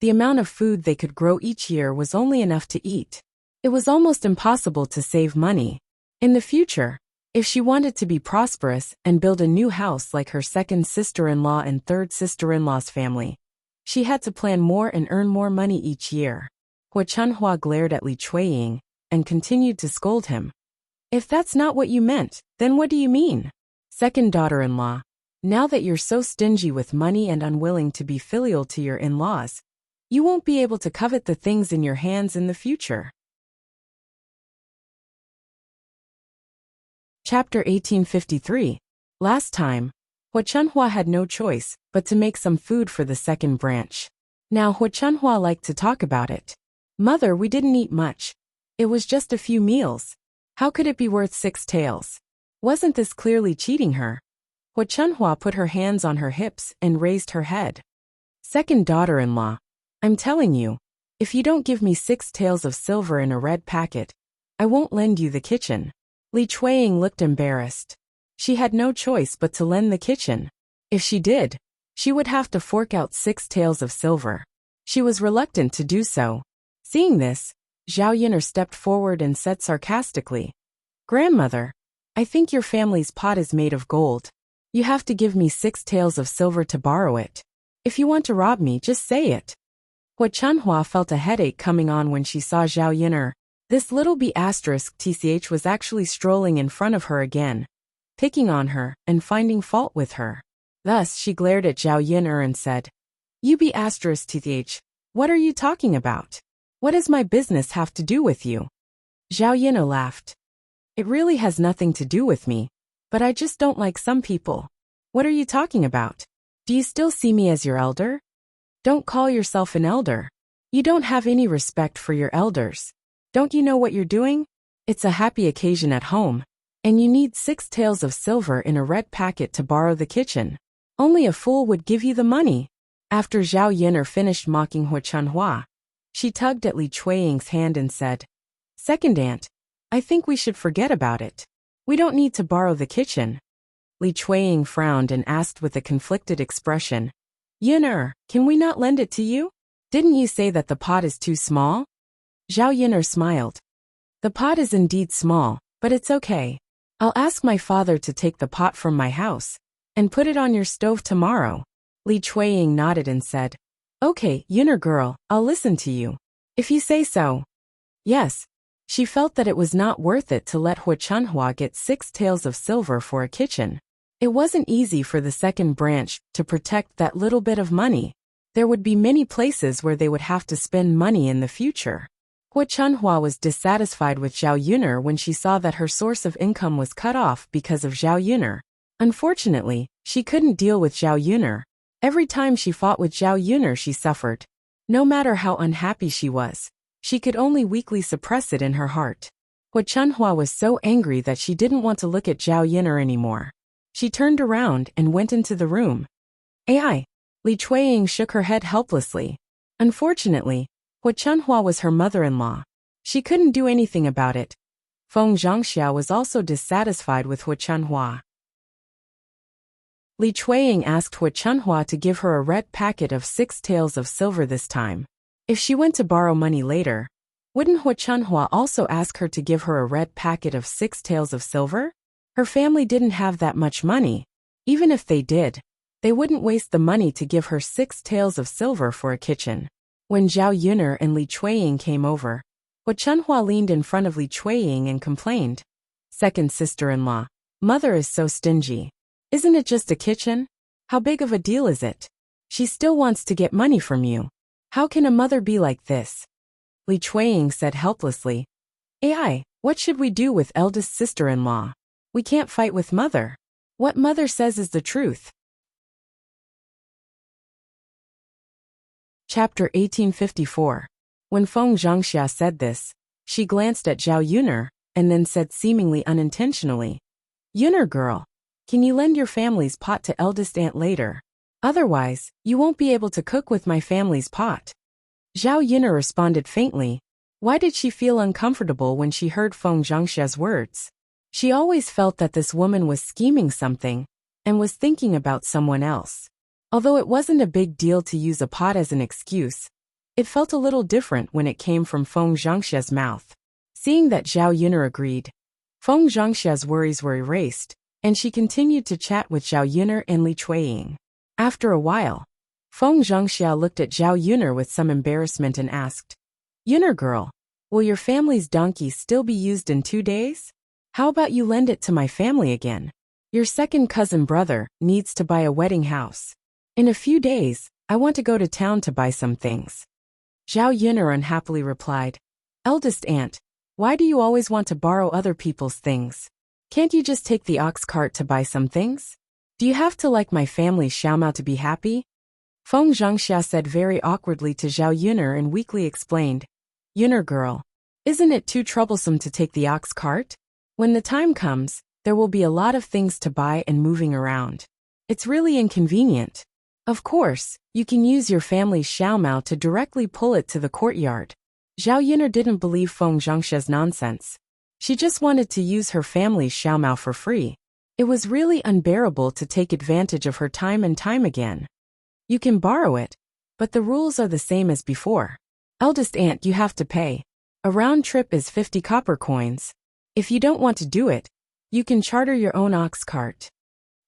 Speaker 1: the amount of food they could grow each year was only enough to eat. It was almost impossible to save money. In the future, if she wanted to be prosperous and build a new house like her second sister-in-law and third sister-in-law's family, she had to plan more and earn more money each year. Hu Chunhua glared at Li Chuiying and continued to scold him. If that's not what you meant, then what do you mean? Second daughter-in-law, now that you're so stingy with money and unwilling to be filial to your in-laws, you won't be able to covet the things in your hands in the future. Chapter 1853. Last time, Hu Chunhua had no choice but to make some food for the second branch. Now Hu Chunhua liked to talk about it. Mother, we didn't eat much. It was just a few meals. How could it be worth 6 taels? Wasn't this clearly cheating her? Hu Chunhua put her hands on her hips and raised her head. Second daughter-in-law, I'm telling you, if you don't give me 6 taels of silver in a red packet, I won't lend you the kitchen. Li Chuiying looked embarrassed. She had no choice but to lend the kitchen. If she did, she would have to fork out 6 taels of silver. She was reluctant to do so. Seeing this, Zhao Yun'er stepped forward and said sarcastically, Grandmother, I think your family's pot is made of gold. You have to give me 6 taels of silver to borrow it. If you want to rob me, just say it. Hu Chunhua felt a headache coming on when she saw Zhao Yun'er. This little B***th was actually strolling in front of her again, picking on her and finding fault with her. Thus she glared at Zhao Yun'er and said, You B***th, what are you talking about? What does my business have to do with you? Zhao Yun'er laughed. It really has nothing to do with me, but I just don't like some people. What are you talking about? Do you still see me as your elder? Don't call yourself an elder. You don't have any respect for your elders. Don't you know what you're doing? It's a happy occasion at home, and you need 6 taels of silver in a red packet to borrow the kitchen. Only a fool would give you the money. After Zhao Yun'er finished mocking Hu Chunhua, she tugged at Li Chuiying's hand and said, Second aunt, I think we should forget about it. We don't need to borrow the kitchen. Li Chuiying frowned and asked with a conflicted expression, Yun'er, can we not lend it to you? Didn't you say that the pot is too small? Zhao Yun'er smiled. The pot is indeed small, but it's okay. I'll ask my father to take the pot from my house, and put it on your stove tomorrow. Li Chuiying nodded and said, Okay, Yuner girl, I'll listen to you. If you say so. Yes. She felt that it was not worth it to let Hua Chunhua get 6 taels of silver for a kitchen. It wasn't easy for the second branch to protect that little bit of money. There would be many places where they would have to spend money in the future. Hua Chunhua was dissatisfied with Zhao Yuner when she saw that her source of income was cut off because of Zhao Yuner. Unfortunately, she couldn't deal with Zhao Yuner. Every time she fought with Zhao Yuner she suffered. No matter how unhappy she was, she could only weakly suppress it in her heart. Hua Chunhua was so angry that she didn't want to look at Zhao Yuner anymore. She turned around and went into the room. Ai. Li Chuiying shook her head helplessly. Unfortunately, Hua Chunhua was her mother-in-law. She couldn't do anything about it. Feng Zhangxia was also dissatisfied with Hua Chunhua. Li Chuiying asked Hua Chunhua to give her a red packet of 6 taels of silver this time. If she went to borrow money later, wouldn't Hua Chunhua also ask her to give her a red packet of 6 taels of silver? Her family didn't have that much money. Even if they did, they wouldn't waste the money to give her 6 taels of silver for a kitchen. When Zhao Yuner and Li Chuiying came over, Hua Chunhua leaned in front of Li Chuiying and complained. Second sister-in-law, mother is so stingy. Isn't it just a kitchen? How big of a deal is it? She still wants to get money from you. How can a mother be like this? Li Chuiying said helplessly. Ai, what should we do with eldest sister-in-law? We can't fight with mother. What mother says is the truth. Chapter 1854. When Feng Zhangxia said this, she glanced at Zhao Yuner, and then said seemingly unintentionally, Yuner girl, can you lend your family's pot to eldest aunt later? Otherwise, you won't be able to cook with my family's pot. Zhao Yuner responded faintly. Why did she feel uncomfortable when she heard Feng Zhangxia's words? She always felt that this woman was scheming something, and was thinking about someone else. Although it wasn't a big deal to use a pot as an excuse, it felt a little different when it came from Feng Zhangxia's mouth. Seeing that Zhao Yuner agreed, Feng Zhangxia's worries were erased, and she continued to chat with Zhao Yuner and Li Chuiying. After a while, Feng Zhangxia looked at Zhao Yuner with some embarrassment and asked, Yuner girl, will your family's donkey still be used in 2 days? How about you lend it to my family again? Your second cousin brother needs to buy a wedding house. In a few days, I want to go to town to buy some things. Zhao Yuner unhappily replied, Eldest aunt, why do you always want to borrow other people's things? Can't you just take the ox cart to buy some things? Do you have to like my family's xiaomao to be happy? Feng Zhangxia said very awkwardly to Zhao Yuner and weakly explained, Yuner girl, isn't it too troublesome to take the ox cart? When the time comes, there will be a lot of things to buy and moving around. It's really inconvenient. Of course, you can use your family's xiaomao to directly pull it to the courtyard. Zhao Yuner didn't believe Feng Zhangxia's nonsense. She just wanted to use her family's xiaomao for free. It was really unbearable to take advantage of her time and time again. You can borrow it, but the rules are the same as before. Eldest aunt, you have to pay. A round trip is 50 copper coins. If you don't want to do it, you can charter your own ox cart.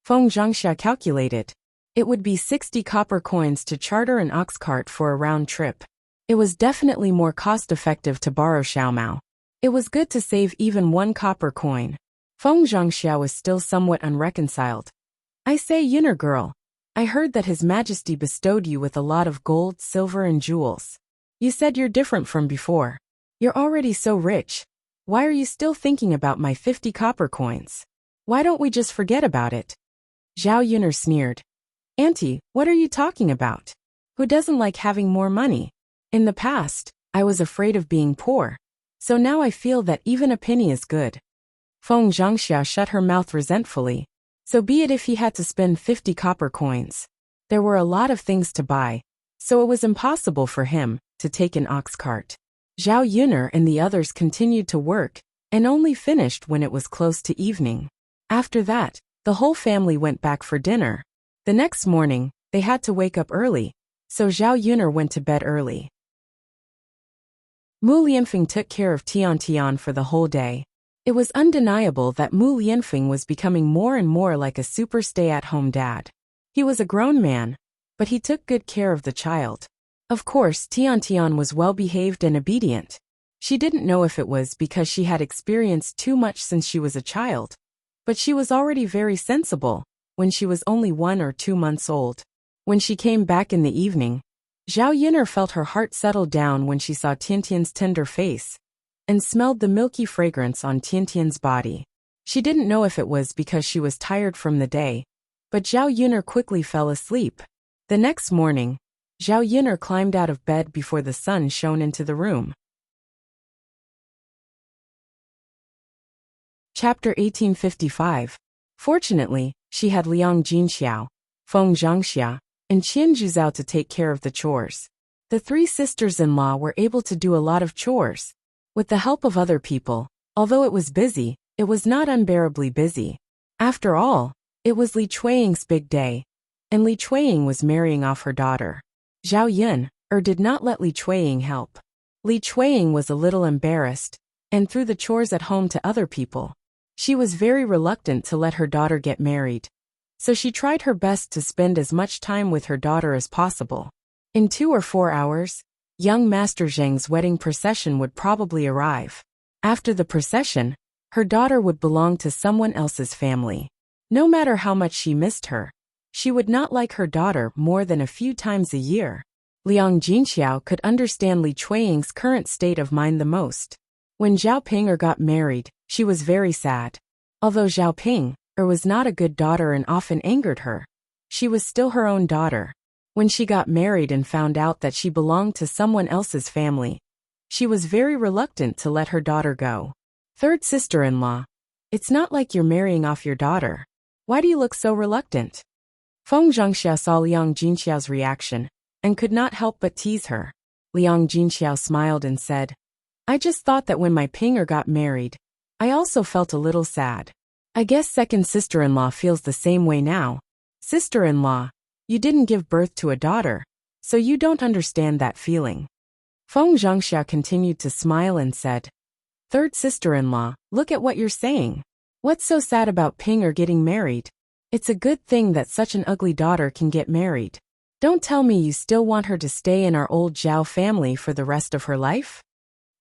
Speaker 1: Feng Zhangxia calculated. It would be 60 copper coins to charter an ox cart for a round trip. It was definitely more cost-effective to borrow xiaomao. It was good to save even 1 copper coin. Feng Zhangxia was still somewhat unreconciled. I say, Yuner girl, I heard that His Majesty bestowed you with a lot of gold, silver and jewels. You said you're different from before. You're already so rich. Why are you still thinking about my 50 copper coins? Why don't we just forget about it? Zhao Yuner sneered. Auntie, what are you talking about? Who doesn't like having more money? In the past, I was afraid of being poor. So now I feel that even a penny is good. Feng Zhangxia shut her mouth resentfully. So be it if he had to spend 50 copper coins. There were a lot of things to buy, so it was impossible for him to take an ox cart. Zhao Yuner and the others continued to work, and only finished when it was close to evening. After that, the whole family went back for dinner. The next morning, they had to wake up early, so Zhao Yuner went to bed early. Mu Lianfeng took care of Tian Tian for the whole day. It was undeniable that Mu Lianfeng was becoming more and more like a super stay-at-home dad. He was a grown man, but he took good care of the child. Of course, Tian was well-behaved and obedient. She didn't know if it was because she had experienced too much since she was a child, but she was already very sensible when she was only 1 or 2 months old. When she came back in the evening, Zhao Yun'er felt her heart settle down when she saw Tian's tender face and smelled the milky fragrance on Tian's body. She didn't know if it was because she was tired from the day, but Zhao Yun'er quickly fell asleep. The next morning, Zhao Yun'er climbed out of bed before the sun shone into the room. Chapter 1855. Fortunately, she had Liang Jinxiao, Feng Zhangxia, and Qian Zhuzhao to take care of the chores. The 3 sisters-in-law were able to do a lot of chores with the help of other people. Although it was busy, it was not unbearably busy. After all, it was Li Chuiying's big day, and Li Chuiying was marrying off her daughter. Zhao Yun'er did not let Li Chuiying help. Li Chuiying was a little embarrassed and threw the chores at home to other people. She was very reluctant to let her daughter get married, so she tried her best to spend as much time with her daughter as possible. In 2 or 4 hours, young Master Zheng's wedding procession would probably arrive. After the procession, her daughter would belong to someone else's family. No matter how much she missed her, she would not like her daughter more than a few times a year. Liang Jinxiao could understand Li Chuiying's current state of mind the most. When Zhao Ping'er got married, she was very sad. Although Zhao Ping'er was not a good daughter and often angered her, she was still her own daughter. When she got married and found out that she belonged to someone else's family, she was very reluctant to let her daughter go. Third sister-in-law, it's not like you're marrying off your daughter. Why do you look so reluctant? Feng Zhangxia saw Liang Jinxiao's reaction and could not help but tease her. Liang Jinxiao smiled and said, I just thought that when my Ping'er got married, I also felt a little sad. I guess second sister-in-law feels the same way now. Sister-in-law, you didn't give birth to a daughter, so you don't understand that feeling. Feng Zhangxia continued to smile and said, Third sister-in-law, look at what you're saying. What's so sad about Ping'er getting married? It's a good thing that such an ugly daughter can get married. Don't tell me you still want her to stay in our old Zhao family for the rest of her life?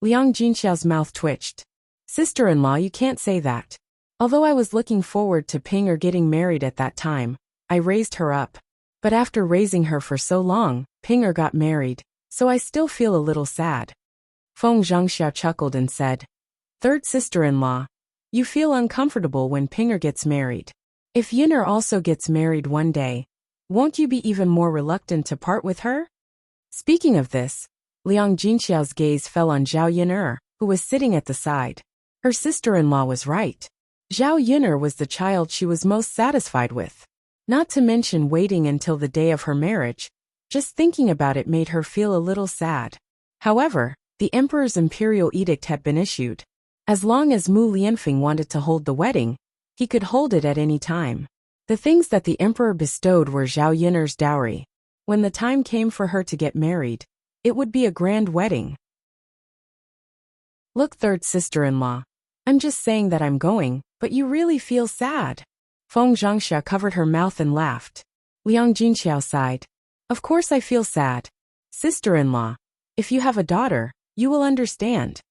Speaker 1: Liang Jinxiao's mouth twitched. Sister-in-law, you can't say that. Although I was looking forward to Ping'er getting married at that time, I raised her up. But after raising her for so long, Ping'er got married, so I still feel a little sad. Feng Zhangxia chuckled and said, Third sister-in-law, you feel uncomfortable when Ping'er gets married. If Yun'er also gets married one day, won't you be even more reluctant to part with her? Speaking of this, Liang Jinxiao's gaze fell on Zhao Yun'er, who was sitting at the side. Her sister-in-law was right. Zhao Yun'er was the child she was most satisfied with. Not to mention waiting until the day of her marriage. Just thinking about it made her feel a little sad. However, the emperor's imperial edict had been issued. As long as Mu Lianfeng wanted to hold the wedding, he could hold it at any time. The things that the emperor bestowed were Zhao Yun'er's dowry. When the time came for her to get married, it would be a grand wedding. Look, third sister-in-law, I'm just saying that I'm going, but you really feel sad. Feng Zhangxia covered her mouth and laughed. Liang Jinxiao sighed. Of course I feel sad. Sister-in-law, if you have a daughter, you will understand.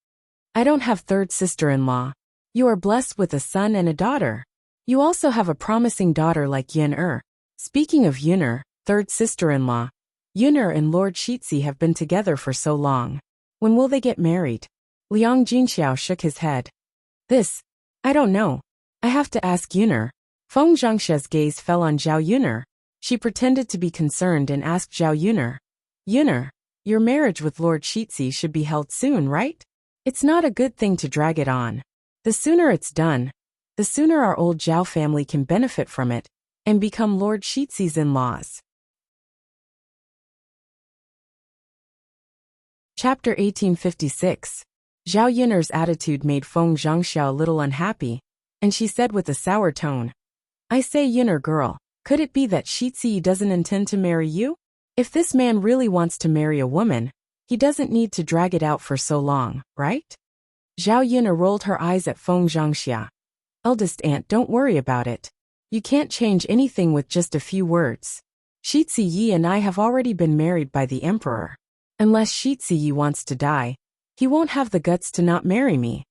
Speaker 1: I don't have third sister-in-law. You are blessed with a son and a daughter. You also have a promising daughter like Yun'er. Speaking of Yun'er, third sister-in-law, Yun'er and Lord Shizhi have been together for so long. When will they get married? Liang Jinxiao shook his head. I don't know. I have to ask Yun'er. Feng Zhangxia's gaze fell on Zhao Yun'er. She pretended to be concerned and asked Zhao Yun'er. Yun'er, your marriage with Lord Shizhi should be held soon, right? It's not a good thing to drag it on. The sooner it's done, the sooner our old Zhao family can benefit from it and become Lord Shizhi's in-laws. Chapter 1856. Zhao Yun'er's attitude made Feng Zhangxia a little unhappy, and she said with a sour tone, I say, Yun'er girl, could it be that Shizhi doesn't intend to marry you? If this man really wants to marry a woman, he doesn't need to drag it out for so long, right? Zhao Yin'er rolled her eyes at Feng Zhangxia. Eldest aunt, don't worry about it. You can't change anything with just a few words. Shi Yi and I have already been married by the emperor. Unless Shi Yi wants to die, he won't have the guts to not marry me.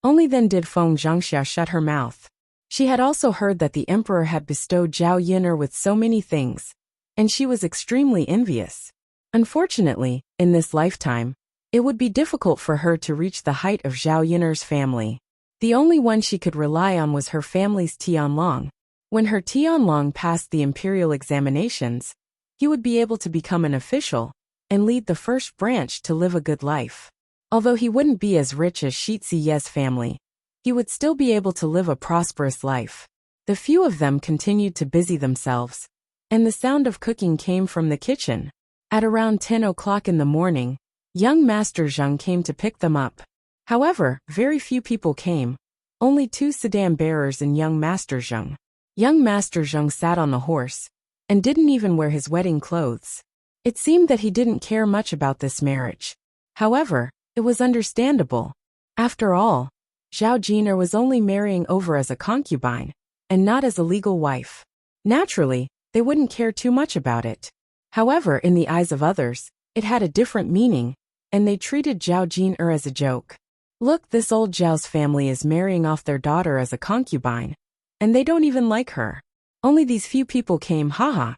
Speaker 1: Only then did Feng Zhangxia shut her mouth. She had also heard that the emperor had bestowed Zhao Yin'er with so many things, and she was extremely envious. Unfortunately, in this lifetime, it would be difficult for her to reach the height of Zhao Yin'er's family. The only one she could rely on was her family's Tianlong. When her Tianlong passed the imperial examinations, he would be able to become an official and lead the first branch to live a good life. Although he wouldn't be as rich as Shi Ye's family, he would still be able to live a prosperous life. The few of them continued to busy themselves, and the sound of cooking came from the kitchen. At around 10 o'clock in the morning, young Master Zheng came to pick them up. However, very few people came, only 2 sedan bearers and young Master Zheng. Young Master Zheng sat on the horse, and didn't even wear his wedding clothes. It seemed that he didn't care much about this marriage. However, it was understandable. After all, Zhao Yin'er was only marrying over as a concubine, and not as a legal wife. Naturally, they wouldn't care too much about it. However, in the eyes of others, it had a different meaning, and they treated Zhao Yin'er as a joke. Look, this old Zhao's family is marrying off their daughter as a concubine, and they don't even like her. Only these few people came, haha.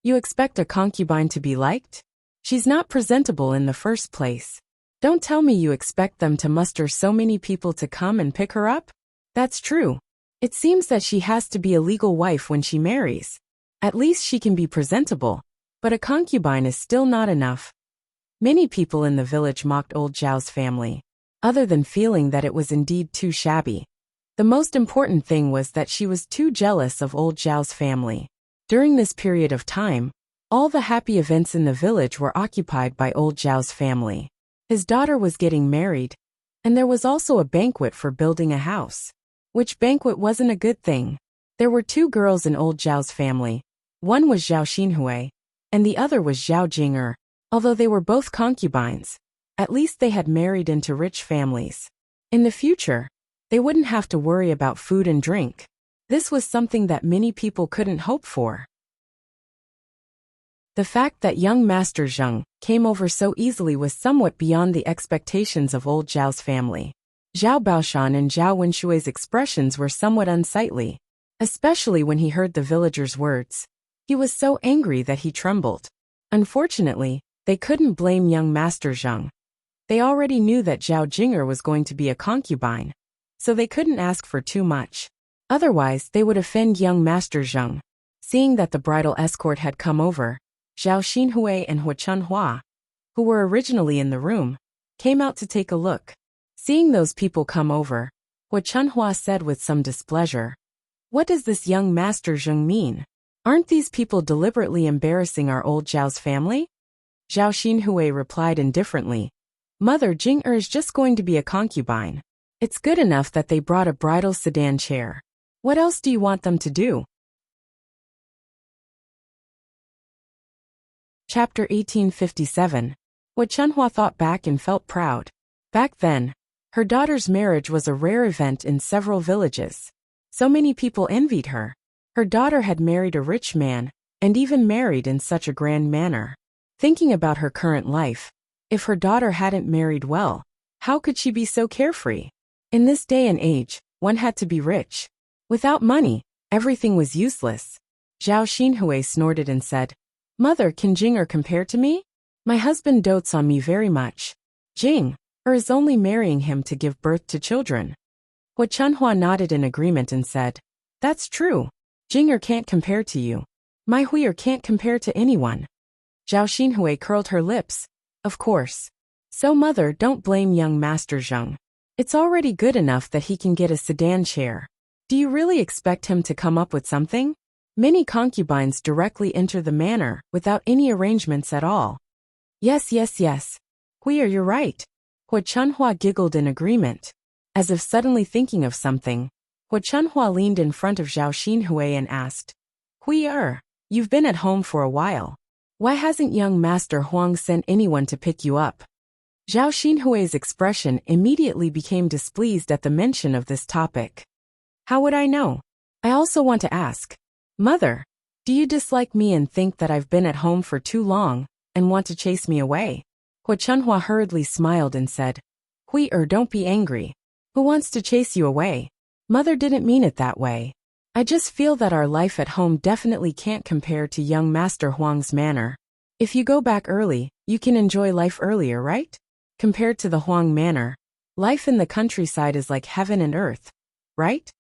Speaker 1: You expect a concubine to be liked? She's not presentable in the first place. Don't tell me you expect them to muster so many people to come and pick her up? That's true. It seems that she has to be a legal wife when she marries. At least she can be presentable, but a concubine is still not enough. Many people in the village mocked old Zhao's family, other than feeling that it was indeed too shabby. The most important thing was that she was too jealous of old Zhao's family. During this period of time, all the happy events in the village were occupied by old Zhao's family. His daughter was getting married, and there was also a banquet for building a house. Which banquet wasn't a good thing. There were 2 girls in old Zhao's family. One was Zhao Xinhui, and the other was Zhao Jing'er. Although they were both concubines, at least they had married into rich families. In the future, they wouldn't have to worry about food and drink. This was something that many people couldn't hope for. The fact that young Master Zheng came over so easily was somewhat beyond the expectations of old Zhao's family. Zhao Baoshan and Zhao Wenshui's expressions were somewhat unsightly, especially when he heard the villagers' words. He was so angry that he trembled. Unfortunately, they couldn't blame young Master Zheng. They already knew that Zhao Jing'er was going to be a concubine, so they couldn't ask for too much. Otherwise, they would offend young Master Zheng. Seeing that the bridal escort had come over, Zhao Xinhui and Hua Chunhua, who were originally in the room, came out to take a look. Seeing those people come over, Hua Chunhua said with some displeasure, "What does this young Master Zheng mean? Aren't these people deliberately embarrassing our old Zhao's family?" Zhao Xinhui replied indifferently, "Mother, Jing'er is just going to be a concubine. It's good enough that they brought a bridal sedan chair. What else do you want them to do?" Chapter 1857. Hua Chunhua thought back and felt proud. Back then, her daughter's marriage was a rare event in several villages. So many people envied her. Her daughter had married a rich man, and even married in such a grand manner. Thinking about her current life, if her daughter hadn't married well, how could she be so carefree? In this day and age, one had to be rich. Without money, everything was useless. Zhao Xinhui snorted and said, "Mother, can Jing'er compare to me? My husband dotes on me very much. Jing'er is only marrying him to give birth to children." Hua Chunhua nodded in agreement and said, "That's true. Jing'er can't compare to you. My Hui'er can't compare to anyone." Zhao Xinhui curled her lips. "Of course. So mother, don't blame young Master Zheng. It's already good enough that he can get a sedan chair. Do you really expect him to come up with something? Many concubines directly enter the manor without any arrangements at all." Yes. Hui'er, you're right." Hua Chunhua giggled in agreement. As if suddenly thinking of something, Hua Chunhua leaned in front of Zhao Xinhui and asked, "Hui'er, you've been at home for a while. Why hasn't young Master Huang sent anyone to pick you up?" Zhao Xinhui's expression immediately became displeased at the mention of this topic. How would I know? I also want to ask. Mother, do you dislike me and think that I've been at home for too long, and want to chase me away? Hua Chunhua hurriedly smiled and said, don't be angry. Who wants to chase you away? Mother didn't mean it that way. I just feel that our life at home definitely can't compare to young Master Huang's manor. If you go back early, you can enjoy life earlier, right? Compared to the Huang manor, life in the countryside is like heaven and earth, right?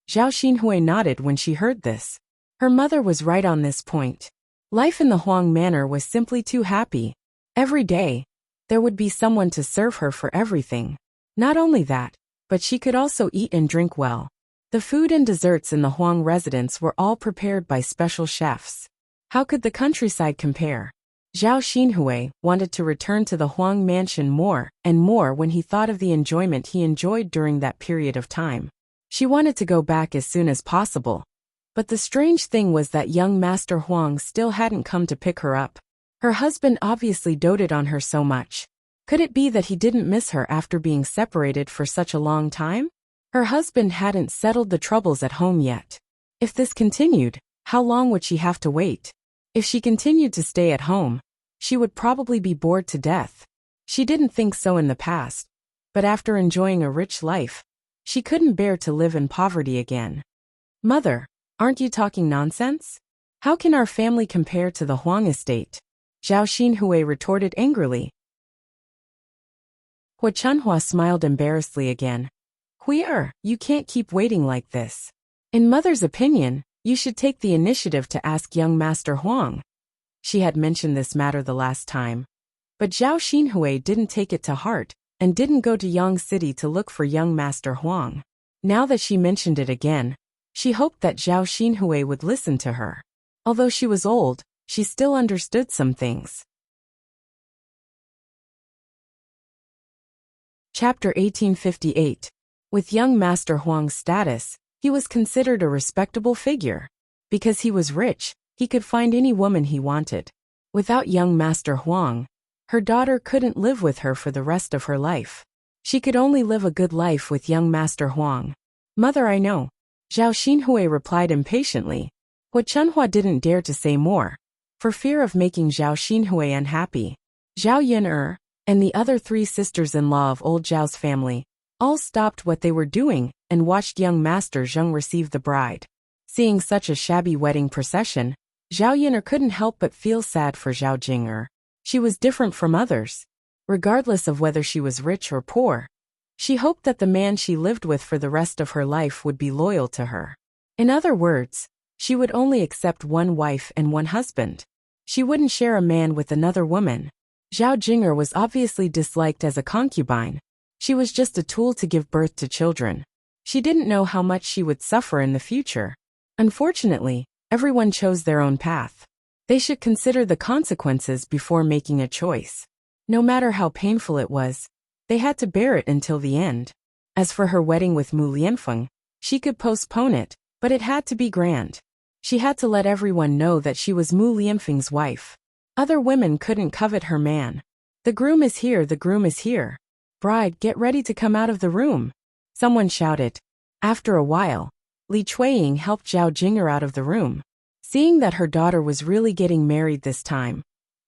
Speaker 1: Zhao Xinhui nodded when she heard this. Her mother was right on this point. Life in the Huang manor was simply too happy. Every day, there would be someone to serve her for everything. Not only that, but she could also eat and drink well. The food and desserts in the Huang residence were all prepared by special chefs. How could the countryside compare? Zhao Xinhui wanted to return to the Huang mansion more and more when he thought of the enjoyment he enjoyed during that period of time. She wanted to go back as soon as possible. But the strange thing was that young Master Huang still hadn't come to pick her up. Her husband obviously doted on her so much. Could it be that he didn't miss her after being separated for such a long time? Her husband hadn't settled the troubles at home yet. If this continued, how long would she have to wait? If she continued to stay at home, she would probably be bored to death. She didn't think so in the past, but after enjoying a rich life, she couldn't bear to live in poverty again. Mother, aren't you talking nonsense? How can our family compare to the Huang estate? Zhao Xinhui retorted angrily. Hua Chunhua smiled embarrassedly again. You can't keep waiting like this. In Mother's opinion, you should take the initiative to ask young Master Huang. She had mentioned this matter the last time. But Zhao Xinhui didn't take it to heart, and didn't go to Yang City to look for young Master Huang. Now that she mentioned it again, she hoped that Zhao Xinhui would listen to her. Although she was old, she still understood some things. Chapter 1858. With young Master Huang's status, he was considered a respectable figure. Because he was rich, he could find any woman he wanted. Without young Master Huang, her daughter couldn't live with her for the rest of her life. She could only live a good life with young Master Huang. Mother, I know. Zhao Xinhui replied impatiently. Hua Chunhua didn't dare to say more, for fear of making Zhao Xinhui unhappy. Zhao Yun'er, and the other 3 sisters-in-law of old Zhao's family, all stopped what they were doing and watched young Master Zheng receive the bride. Seeing such a shabby wedding procession, Zhao Yun'er couldn't help but feel sad for Zhao Jing'er. She was different from others. Regardless of whether she was rich or poor, she hoped that the man she lived with for the rest of her life would be loyal to her. In other words, she would only accept one wife and one husband. She wouldn't share a man with another woman. Zhao Jing'er was obviously disliked as a concubine. She was just a tool to give birth to children. She didn't know how much she would suffer in the future. Unfortunately, everyone chose their own path. They should consider the consequences before making a choice. No matter how painful it was, they had to bear it until the end. As for her wedding with Mu Lianfeng, she could postpone it, but it had to be grand. She had to let everyone know that she was Mu Lianfeng's wife. Other women couldn't covet her man. The groom is here, the groom is here. Bride, get ready to come out of the room. Someone shouted. After a while, Li Chuiying helped Zhao Jing'er out of the room. Seeing that her daughter was really getting married this time,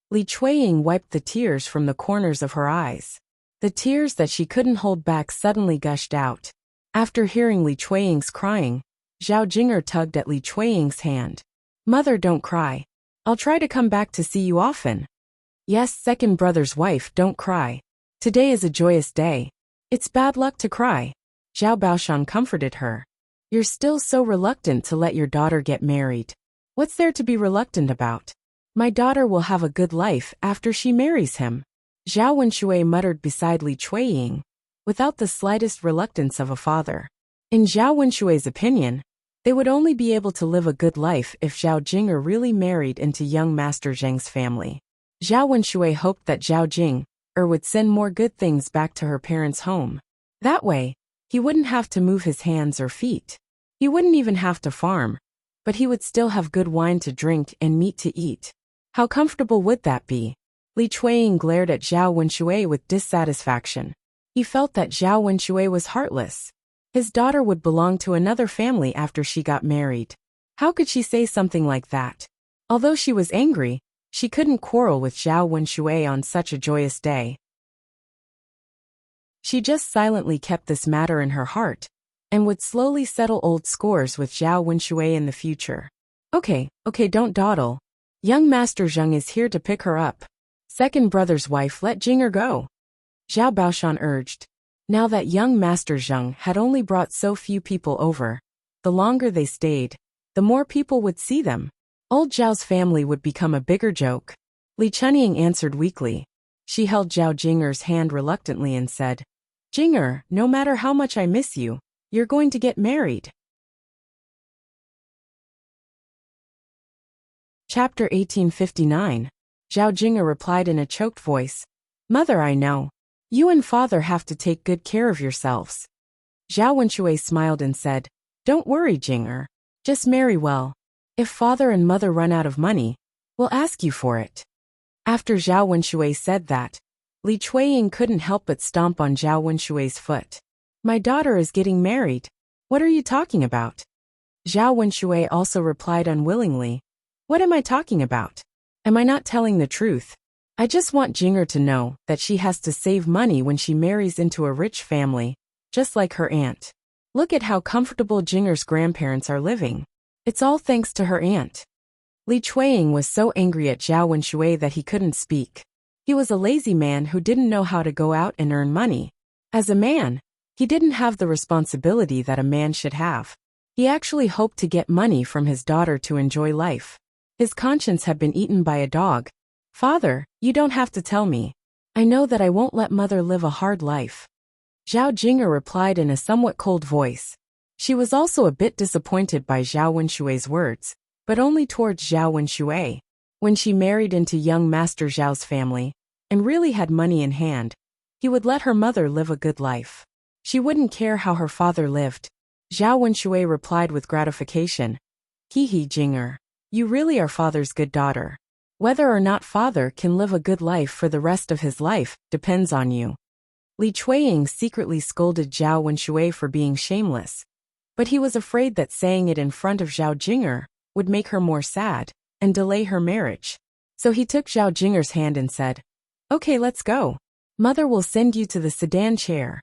Speaker 1: Li Chuiying wiped the tears from the corners of her eyes. The tears that she couldn't hold back suddenly gushed out. After hearing Li Chuiying's crying, Zhao Jing'er tugged at Li Chuiying's hand. Mother, don't cry. I'll try to come back to see you often. Yes, second brother's wife, don't cry. Today is a joyous day. It's bad luck to cry. Zhao Baoshan comforted her. You're still so reluctant to let your daughter get married. What's there to be reluctant about? My daughter will have a good life after she marries him. Zhao Wenshui muttered beside Li Chuiying, without the slightest reluctance of a father. In Zhao Wenshui's opinion, they would only be able to live a good life if Zhao Jing'er really married into young Master Zheng's family. Zhao Wenshui hoped that Zhao Jing'er would send more good things back to her parents' home. That way, he wouldn't have to move his hands or feet. He wouldn't even have to farm, but he would still have good wine to drink and meat to eat. How comfortable would that be? Li Chuiying glared at Zhao Wenshui with dissatisfaction. He felt that Zhao Wenshui was heartless. His daughter would belong to another family after she got married. How could she say something like that? Although she was angry, she couldn't quarrel with Zhao Wenshui on such a joyous day. She just silently kept this matter in her heart, and would slowly settle old scores with Zhao Wenshui in the future. Okay, don't dawdle. Young Master Zheng is here to pick her up. Second brother's wife, let Jinger go. Zhao Baoshan urged. Now that young Master Zheng had only brought so few people over, the longer they stayed, the more people would see them. Old Zhao's family would become a bigger joke. Li Chunying answered weakly. She held Zhao Jinger's hand reluctantly and said, Jinger, no matter how much I miss you, you're going to get married. Chapter 1859. Zhao Jinger replied in a choked voice. Mother, I know. You and father have to take good care of yourselves. Zhao Wenshui smiled and said, Don't worry, Jinger. Just marry well. If father and mother run out of money, we'll ask you for it. After Zhao Wenshui said that, Li Chuiying couldn't help but stomp on Zhao Wenshui's foot. My daughter is getting married. What are you talking about? Zhao Wenshui also replied unwillingly. What am I talking about? Am I not telling the truth? I just want Jinger to know that she has to save money when she marries into a rich family, just like her aunt. Look at how comfortable Jinger's grandparents are living. It's all thanks to her aunt. Li Chuiying was so angry at Zhao Wenshui that he couldn't speak. He was a lazy man who didn't know how to go out and earn money. As a man, he didn't have the responsibility that a man should have. He actually hoped to get money from his daughter to enjoy life. His conscience had been eaten by a dog. Father, you don't have to tell me. I know that I won't let mother live a hard life. Zhao Jinger replied in a somewhat cold voice. She was also a bit disappointed by Zhao Wenshui's words, but only towards Zhao Wenshui. When she married into young Master Zhao's family, and really had money in hand, he would let her mother live a good life. She wouldn't care how her father lived. Zhao Wenshui replied with gratification. Hee Jinger. You really are father's good daughter. Whether or not father can live a good life for the rest of his life depends on you. Li Chuiying secretly scolded Zhao Wenshui for being shameless, but he was afraid that saying it in front of Zhao Jinger would make her more sad and delay her marriage. So he took Zhao Jinger's hand and said, Okay, let's go. Mother will send you to the sedan chair.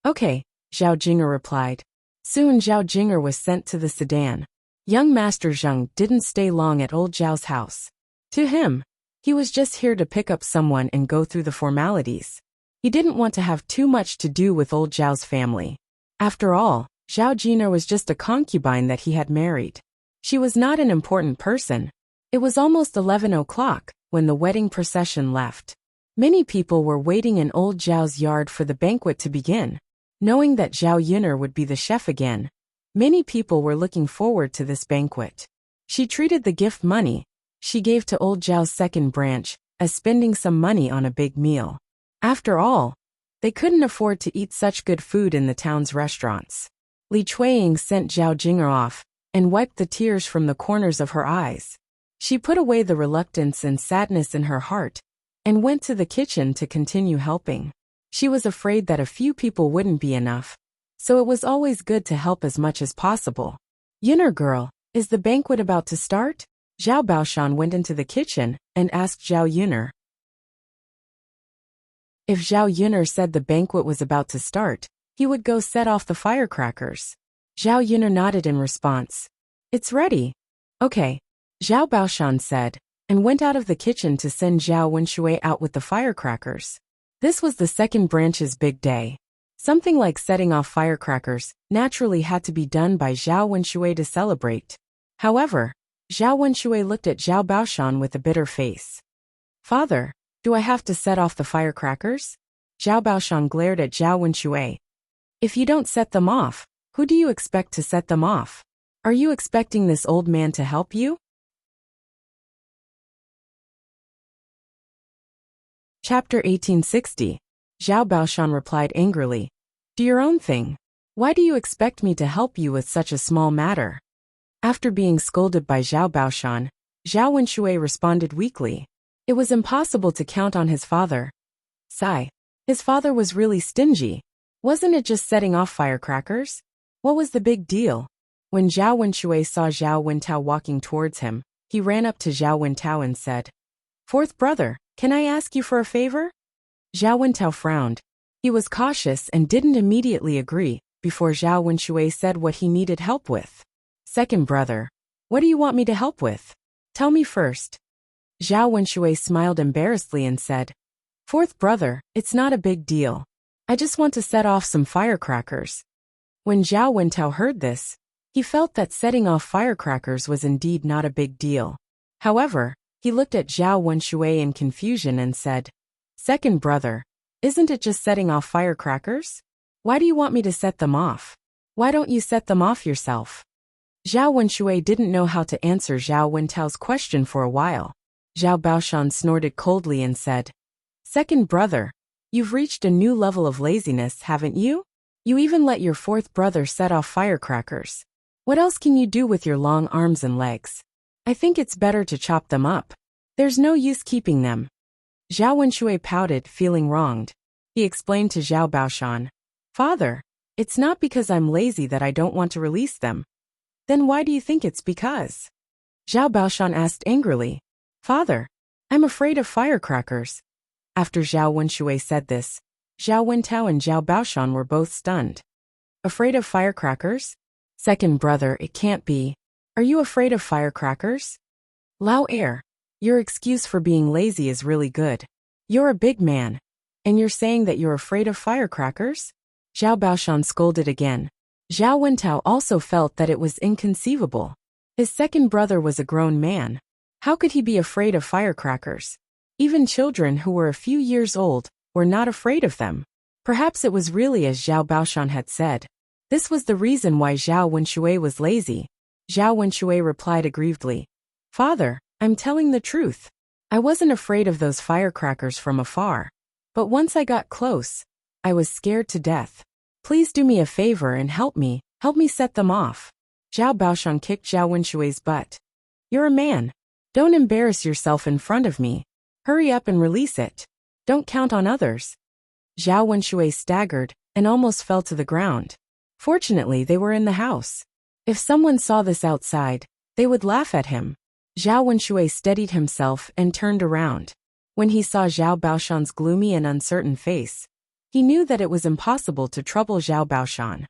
Speaker 1: Okay, Zhao Jinger replied. Soon Zhao Jinger was sent to the sedan. Young Master Zheng didn't stay long at old Zhao's house. To him, he was just here to pick up someone and go through the formalities. He didn't want to have too much to do with old Zhao's family. After all, Zhao Jinger was just a concubine that he had married. She was not an important person. It was almost 11 o'clock when the wedding procession left. Many people were waiting in old Zhao's yard for the banquet to begin. Knowing that Zhao Yun'er would be the chef again, many people were looking forward to this banquet. She treated the gift money she gave to old Zhao's second branch as spending some money on a big meal. After all, they couldn't afford to eat such good food in the town's restaurants. Li Chuiying sent Zhao Jinger off and wiped the tears from the corners of her eyes. She put away the reluctance and sadness in her heart and went to the kitchen to continue helping. She was afraid that a few people wouldn't be enough, so it was always good to help as much as possible. Yun'er girl, is the banquet about to start? Zhao Baoshan went into the kitchen and asked Zhao Yun'er. If Zhao Yun'er said the banquet was about to start, he would go set off the firecrackers. Zhao Yun'er nodded in response. It's ready. Okay, Zhao Baoshan said, and went out of the kitchen to send Zhao Wenshui out with the firecrackers. This was the second branch's big day. Something like setting off firecrackers naturally had to be done by Zhao Wenshui to celebrate. However, Zhao Wenshui looked at Zhao Baoshan with a bitter face. Father, do I have to set off the firecrackers? Zhao Baoshan glared at Zhao Wenshui. If you don't set them off, who do you expect to set them off? Are you expecting this old man to help you? Chapter 1860. Zhao Baoshan replied angrily. Do your own thing. Why do you expect me to help you with such a small matter? After being scolded by Zhao Baoshan, Zhao Wenshui responded weakly. It was impossible to count on his father. Sigh. His father was really stingy. Wasn't it just setting off firecrackers? What was the big deal? When Zhao Wenshui saw Zhao Wentao walking towards him, he ran up to Zhao Wentao and said, "Fourth brother, can I ask you for a favor?" Zhao Wentao frowned. He was cautious and didn't immediately agree, before Zhao Wenshui said what he needed help with. "Second brother, what do you want me to help with? Tell me first." Zhao Wenshui smiled embarrassedly and said, "Fourth brother, it's not a big deal. I just want to set off some firecrackers." When Zhao Wentao heard this, he felt that setting off firecrackers was indeed not a big deal. However, he looked at Zhao Wenshui in confusion and said, "Second brother, isn't it just setting off firecrackers? Why do you want me to set them off? Why don't you set them off yourself?" Zhao Wenshui didn't know how to answer Zhao Wentao's question for a while. Zhao Baoshan snorted coldly and said, "Second brother, you've reached a new level of laziness, haven't you? You even let your fourth brother set off firecrackers. What else can you do with your long arms and legs? I think it's better to chop them up. There's no use keeping them." Zhao Wenshui pouted, feeling wronged. He explained to Zhao Baoshan, "Father, it's not because I'm lazy that I don't want to release them." "Then why do you think it's because?" Zhao Baoshan asked angrily. "Father, I'm afraid of firecrackers." After Zhao Wenshui said this, Zhao Wentao and Zhao Baoshan were both stunned. "Afraid of firecrackers? Second brother, it can't be. Are you afraid of firecrackers?" "Lao Air, your excuse for being lazy is really good. You're a big man, and you're saying that you're afraid of firecrackers?" Zhao Baoshan scolded again. Zhao Wentao also felt that it was inconceivable. His second brother was a grown man. How could he be afraid of firecrackers? Even children who were a few years old were not afraid of them. Perhaps it was really as Zhao Baoshan had said. This was the reason why Zhao Wenshui was lazy. Zhao Wenshui replied aggrievedly, "Father, I'm telling the truth. I wasn't afraid of those firecrackers from afar. But once I got close, I was scared to death. Please do me a favor and help me set them off." Zhao Baoshan kicked Zhao Wenshui's butt. "You're a man. Don't embarrass yourself in front of me. Hurry up and release it. Don't count on others." Zhao Wenshui staggered and almost fell to the ground. Fortunately, they were in the house. If someone saw this outside, they would laugh at him. Zhao Wenshui steadied himself and turned around. When he saw Zhao Baoshan's gloomy and uncertain face, he knew that it was impossible to trouble Zhao Baoshan.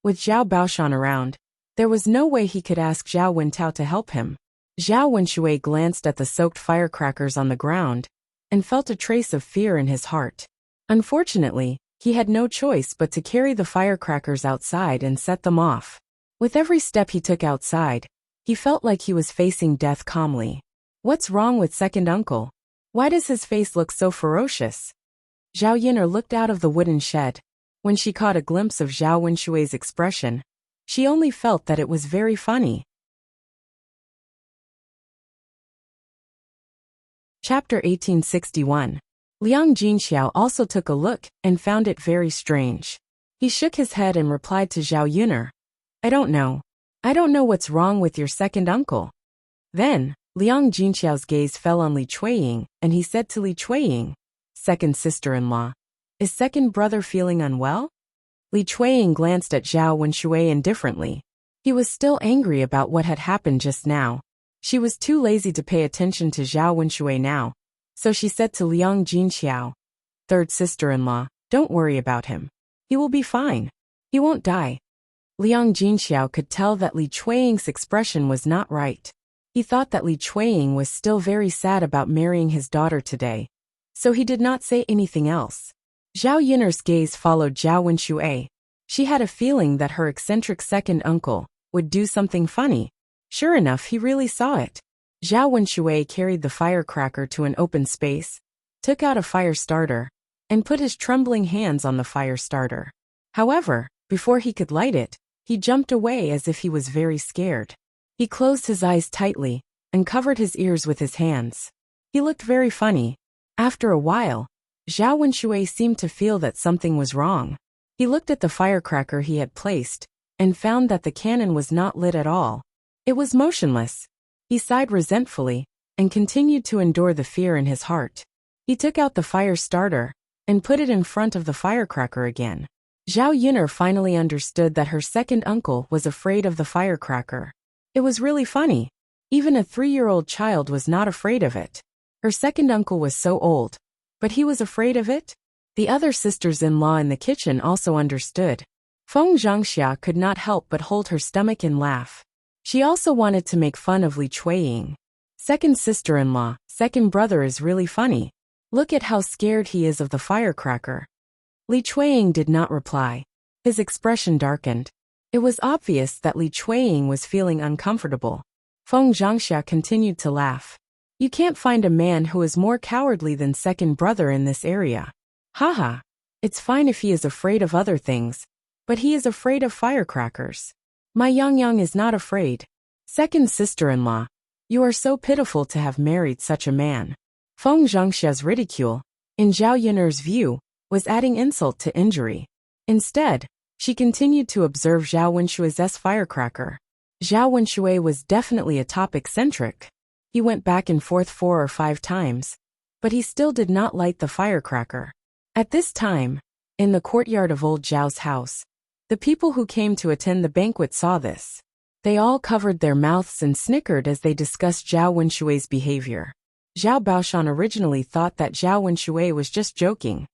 Speaker 1: With Zhao Baoshan around, there was no way he could ask Zhao Wentao to help him. Zhao Wenshui glanced at the soaked firecrackers on the ground and felt a trace of fear in his heart. Unfortunately, he had no choice but to carry the firecrackers outside and set them off. With every step he took outside, he felt like he was facing death calmly. What's wrong with second uncle? Why does his face look so ferocious? Zhao Yin'er looked out of the wooden shed. When she caught a glimpse of Zhao Wenshui's expression, she only felt that it was very funny. Chapter 1861. Liang Jinxiao also took a look and found it very strange. He shook his head and replied to Zhao Yin'er, I don't know what's wrong with your second uncle." Then, Liang Jinxiao's gaze fell on Li Chuiying, and he said to Li Chuiying, "Second sister-in-law, is second brother feeling unwell?" Li Chuiying glanced at Zhao Wenshui indifferently. He was still angry about what had happened just now. She was too lazy to pay attention to Zhao Wenshui now, so she said to Liang Jinxiao, "Third sister-in-law, don't worry about him. He will be fine. He won't die." Liang Jinxiao could tell that Li Chuiying's expression was not right. He thought that Li Chuiying was still very sad about marrying his daughter today, so he did not say anything else. Zhao Yin'er's gaze followed Zhao Wenshui. She had a feeling that her eccentric second uncle would do something funny. Sure enough, he really saw it. Zhao Wenshui carried the firecracker to an open space, took out a fire starter, and put his trembling hands on the fire starter. However, before he could light it, he jumped away as if he was very scared. He closed his eyes tightly and covered his ears with his hands. He looked very funny. After a while, Zhao Wenshui seemed to feel that something was wrong. He looked at the firecracker he had placed and found that the cannon was not lit at all. It was motionless. He sighed resentfully and continued to endure the fear in his heart. He took out the fire starter and put it in front of the firecracker again. Zhao Yun'er finally understood that her second uncle was afraid of the firecracker. It was really funny. Even a 3-year-old child was not afraid of it. Her second uncle was so old, but he was afraid of it? The other sisters-in-law in the kitchen also understood. Feng Zhangxia could not help but hold her stomach and laugh. She also wanted to make fun of Li Chuiying. Second sister-in-law, second brother is really funny. Look at how scared he is of the firecracker. Li Chuiying did not reply. His expression darkened. It was obvious that Li Chuiying was feeling uncomfortable. Feng Zhangxia continued to laugh. You can't find a man who is more cowardly than second brother in this area. Haha. It's fine if he is afraid of other things, but he is afraid of firecrackers. My Yang is not afraid. Second sister-in-law, you are so pitiful to have married such a man. Feng Zhangxia's ridicule, in Zhao Yun'er's view, was adding insult to injury. Instead, she continued to observe Zhao Wenshui's firecracker. Zhao Wenshui was definitely a top eccentric. He went back and forth 4 or 5 times, but he still did not light the firecracker. At this time, in the courtyard of old Zhao's house, the people who came to attend the banquet saw this. They all covered their mouths and snickered as they discussed Zhao Wenshui's behavior. Zhao Baoshan originally thought that Zhao Wenshui was just joking.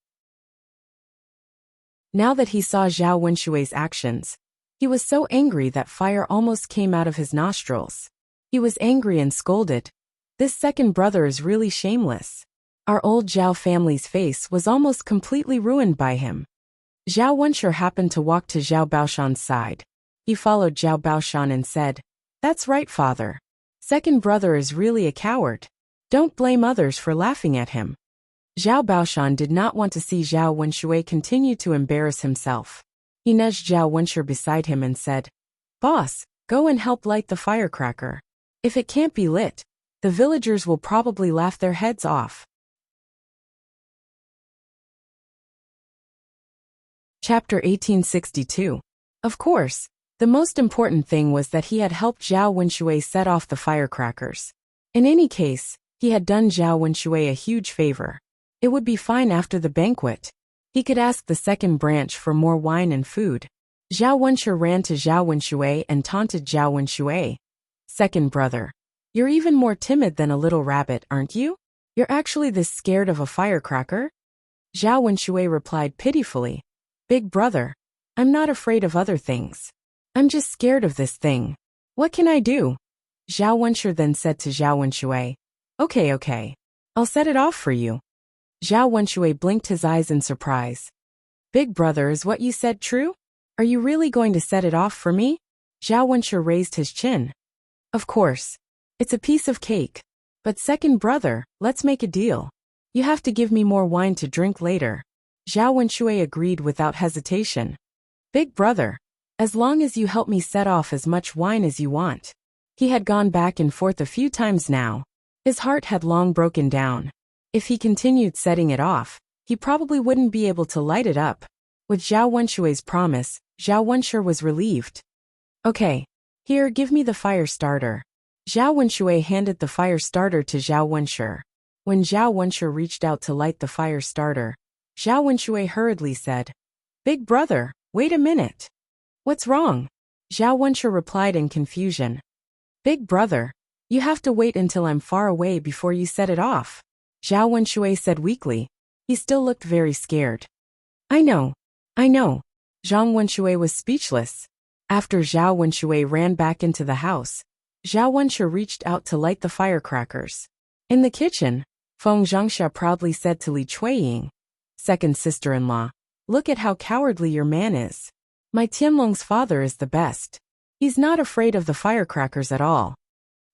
Speaker 1: Now that he saw Zhao Wenshui's actions, he was so angry that fire almost came out of his nostrils. He was angry and scolded. This second brother is really shameless. Our old Zhao family's face was almost completely ruined by him. Zhao Wenshu happened to walk to Zhao Baoshan's side. He followed Zhao Baoshan and said, "That's right, father. Second brother is really a coward. Don't blame others for laughing at him." Zhao Baoshan did not want to see Zhao Wenshui continue to embarrass himself. He nudged Zhao Wenshu beside him and said, "Boss, go and help light the firecracker. If it can't be lit, the villagers will probably laugh their heads off." Chapter 1862. Of course, the most important thing was that he had helped Zhao Wenshui set off the firecrackers. In any case, he had done Zhao Wenshui a huge favor. It would be fine after the banquet. He could ask the second branch for more wine and food. Zhao Wenshu ran to Zhao Wenshui and taunted Zhao Wenshui. "Second brother, you're even more timid than a little rabbit, aren't you? You're actually this scared of a firecracker?" Zhao Wenshui replied pitifully, "Big brother, I'm not afraid of other things. I'm just scared of this thing. What can I do?" Zhao Wenshu then said to Zhao Wenshui, Okay, I'll set it off for you." Zhao Wenshui blinked his eyes in surprise. "Big brother, is what you said true? Are you really going to set it off for me?" Zhao Wenshu raised his chin. "Of course. It's a piece of cake. But second brother, let's make a deal. You have to give me more wine to drink later." Zhao Wenshui agreed without hesitation. "Big brother, as long as you help me set off as much wine as you want." He had gone back and forth a few times now. His heart had long broken down. If he continued setting it off, he probably wouldn't be able to light it up. With Zhao Wenshui's promise, Zhao Wenshu was relieved. "Okay, here, give me the fire starter." Zhao Wenshui handed the fire starter to Zhao Wenshu. When Zhao Wenshu reached out to light the fire starter, Zhao Wenshui hurriedly said, "Big brother, wait a minute." "What's wrong?" Zhao Wenshu replied in confusion. "Big brother, you have to wait until I'm far away before you set it off." Zhao Wenshui said weakly. He still looked very scared. I know. Zhang Wenshui was speechless. After Zhao Wenshui ran back into the house, Zhao Wenshu reached out to light the firecrackers. In the kitchen, Feng Zhangxia proudly said to Li Chuiying, "Second sister-in-law, look at how cowardly your man is. My Tianlong's father is the best. He's not afraid of the firecrackers at all."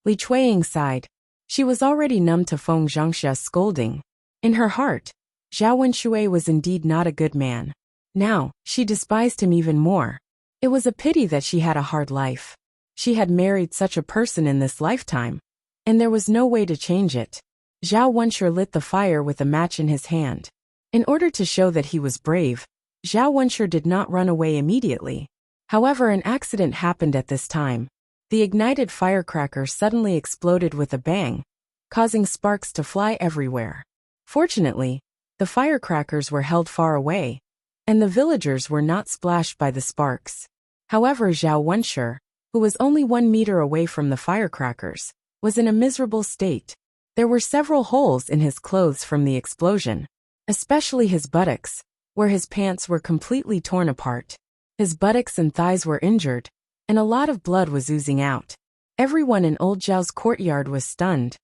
Speaker 1: Li Chuiying sighed. She was already numb to Feng Zhangxia's scolding. In her heart, Zhao Wenshui was indeed not a good man. Now, she despised him even more. It was a pity that she had a hard life. She had married such a person in this lifetime, and there was no way to change it. Zhao Wenshu lit the fire with a match in his hand. In order to show that he was brave, Zhao Wenshu did not run away immediately. However, an accident happened at this time. The ignited firecracker suddenly exploded with a bang. causing sparks to fly everywhere. Fortunately, the firecrackers were held far away, and the villagers were not splashed by the sparks. However, Zhao Wenshi, who was only 1 meter away from the firecrackers, was in a miserable state. There were several holes in his clothes from the explosion, especially his buttocks, where his pants were completely torn apart. His buttocks and thighs were injured, and a lot of blood was oozing out. Everyone in old Zhao's courtyard was stunned.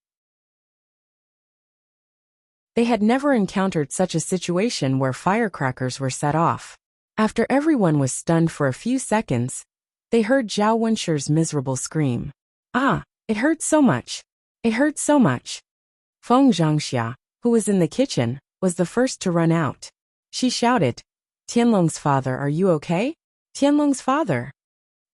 Speaker 1: They had never encountered such a situation where firecrackers were set off. After everyone was stunned for a few seconds, they heard Zhao Wenshi's miserable scream. "Ah, it hurts so much. It hurts so much." Feng Zhangxia, who was in the kitchen, was the first to run out. She shouted, "Tianlong's father, are you okay? Tianlong's father."